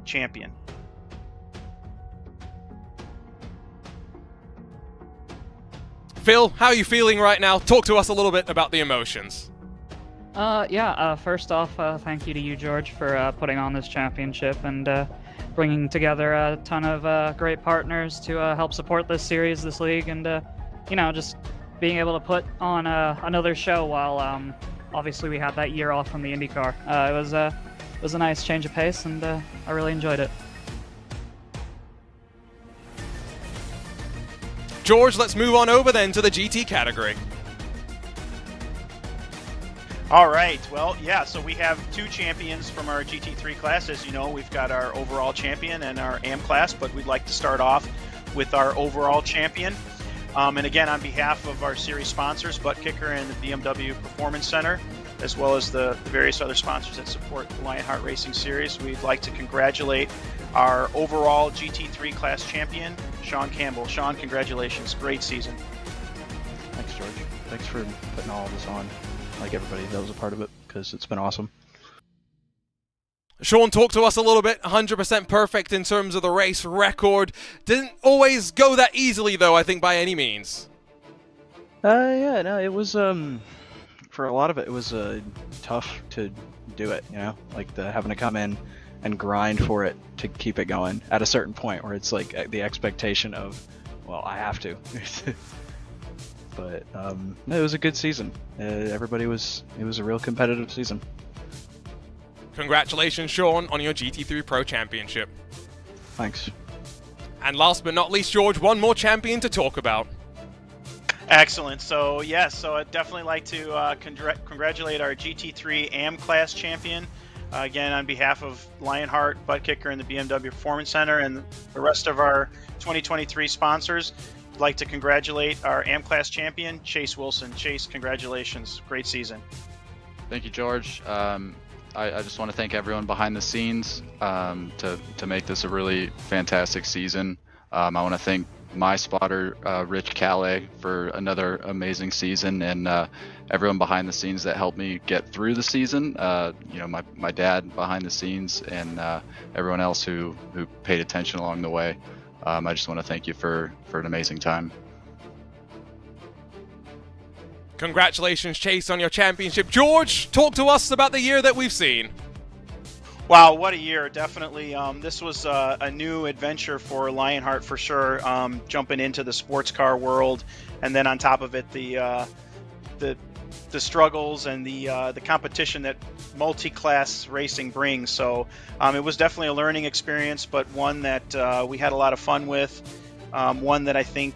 champion. Phil, how are you feeling right now? Talk to us a little bit about the emotions. First off, thank you to you, George, for putting on this championship and bringing together a ton of great partners to help support this series, this league, and just being able to put on another show while obviously we had that year off from the IndyCar. It was a nice change of pace, and I really enjoyed it. George, let's move on over then to the GT category. All right, well, yeah, so we have two champions from our GT3 class. As you know, we've got our overall champion and our AM class, but we'd like to start off with our overall champion. And again, on behalf of our series sponsors, ButtKicker and the BMW Performance Center, as well as the various other sponsors that support the Lionheart Racing Series, we'd like to congratulate our overall GT3 class champion, Sean Campbell. Sean, congratulations. Great season. Thanks, George. Thanks for putting all of this on. like everybody that was a part of it, because it's been awesome. Sean, talk to us a little bit. 100% perfect in terms of the race record. Didn't always go that easily, though, I think, by any means. Yeah, no, it was, for a lot of it was tough to do it, you know? Like, having to come in and grind for it to keep it going at a certain point where it's like the expectation of, well, I have to. But no, it was a good season. It was a real competitive season. Congratulations, Sean, on your GT3 Pro Championship. Thanks. And last but not least, George, one more champion to talk about. Excellent. So so I'd definitely like to congratulate our GT3 AM class champion. Again, on behalf of Lionheart, ButtKicker, and the BMW Performance Center, and the rest of our 2023 sponsors, I'd like to congratulate our AM class champion, Chase Wilson. Chase, congratulations. Great season. Thank you, George. I just want to thank everyone behind the scenes to make this a really fantastic season. I want to thank my spotter, Rich Calais, for another amazing season, and everyone behind the scenes that helped me get through the season. You know, my dad behind the scenes, and everyone else who paid attention along the way. I just want to thank you for an amazing time. Congratulations, Chase, on your championship. George, talk to us about the year that we've seen. Wow, what a year. Definitely. This was a new adventure for Lionheart for sure, jumping into the sports car world, and then on top of it, the struggles and the competition that multi-class racing brings. So it was definitely a learning experience, but one that we had a lot of fun with. One that I think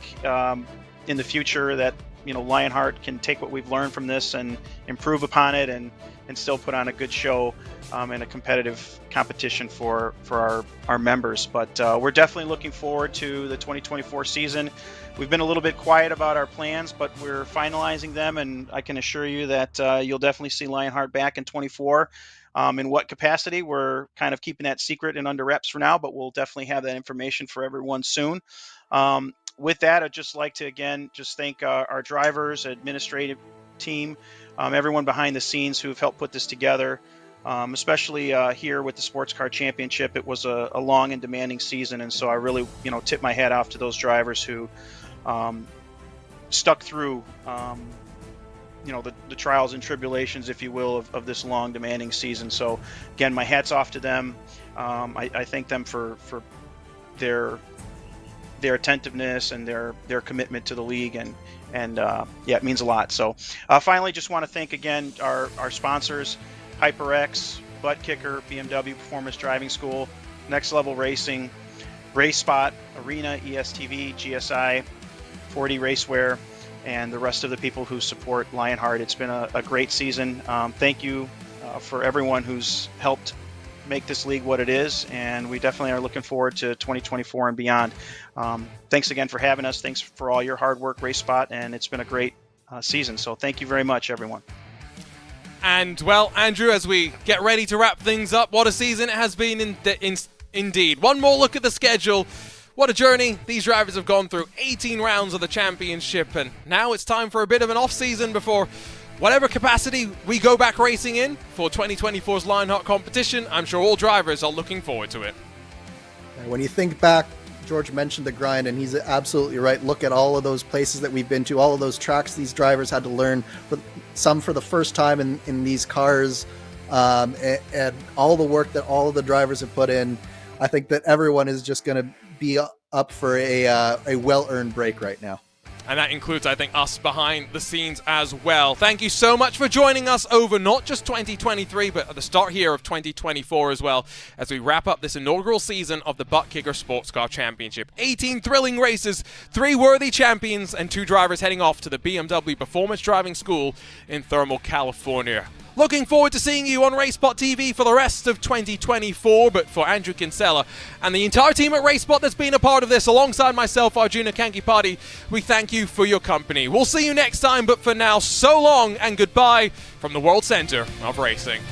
in the future that, you know, Lionheart can take what we've learned from this and improve upon it, and still put on a good show in a competitive competition for our members. But we're definitely looking forward to the 2024 season. We've been a little bit quiet about our plans, but we're finalizing them, and I can assure you that you'll definitely see Lionheart back in 24. In what capacity, we're kind of keeping that secret and under wraps for now, but we'll definitely have that information for everyone soon. With that, I'd just like to, again, just thank our drivers, administrative team, everyone behind the scenes who've helped put this together, especially here with the Sports Car Championship. It was a long and demanding season, and so I really, you know, tip my hat off to those drivers who stuck through, you know, the trials and tribulations, if you will, of this long, demanding season. So, again, my hat's off to them. I thank them for their attentiveness and their commitment to the league, and yeah, it means a lot. So finally, just want to thank again our sponsors, HyperX, ButtKicker, BMW Performance Driving School, Next Level Racing, RaceSpot, Arena, ESTV, GSI, 4D Racewear, and the rest of the people who support Lionheart. It's been a great season. Thank you for everyone who's helped make this league what it is, and we definitely are looking forward to 2024 and beyond. Thanks again for having us. Thanks for all your hard work, RaceSpot, and it's been a great season. So thank you very much, everyone. And, well, Andrew, as we get ready to wrap things up, what a season it has been indeed. One more look at the schedule. What a journey these drivers have gone through. 18 rounds of the championship, and now it's time for a bit of an off-season before whatever capacity we go back racing in for 2024's Lionheart competition. I'm sure all drivers are looking forward to it. When you think back, George mentioned the grind, and he's absolutely right. Look at all of those places that we've been to, all of those tracks these drivers had to learn, some for the first time in these cars, and all the work that all of the drivers have put in. I think that everyone is just going to be up for a well-earned break right now. And that includes, I think, us behind the scenes as well. Thank you so much for joining us over not just 2023, but at the start here of 2024 as well, as we wrap up this inaugural season of the ButtKicker Sports Car Championship. 18 thrilling races, 3 worthy champions, and 2 drivers heading off to the BMW Performance Driving School in Thermal, California. Looking forward to seeing you on RaceSpotTV for the rest of 2024, but for Andrew Kinsella and the entire team at RaceSpot that's been a part of this, alongside myself, Arjuna Kankipati, we thank you for your company. We'll see you next time, but for now, so long and goodbye from the World Center of Racing.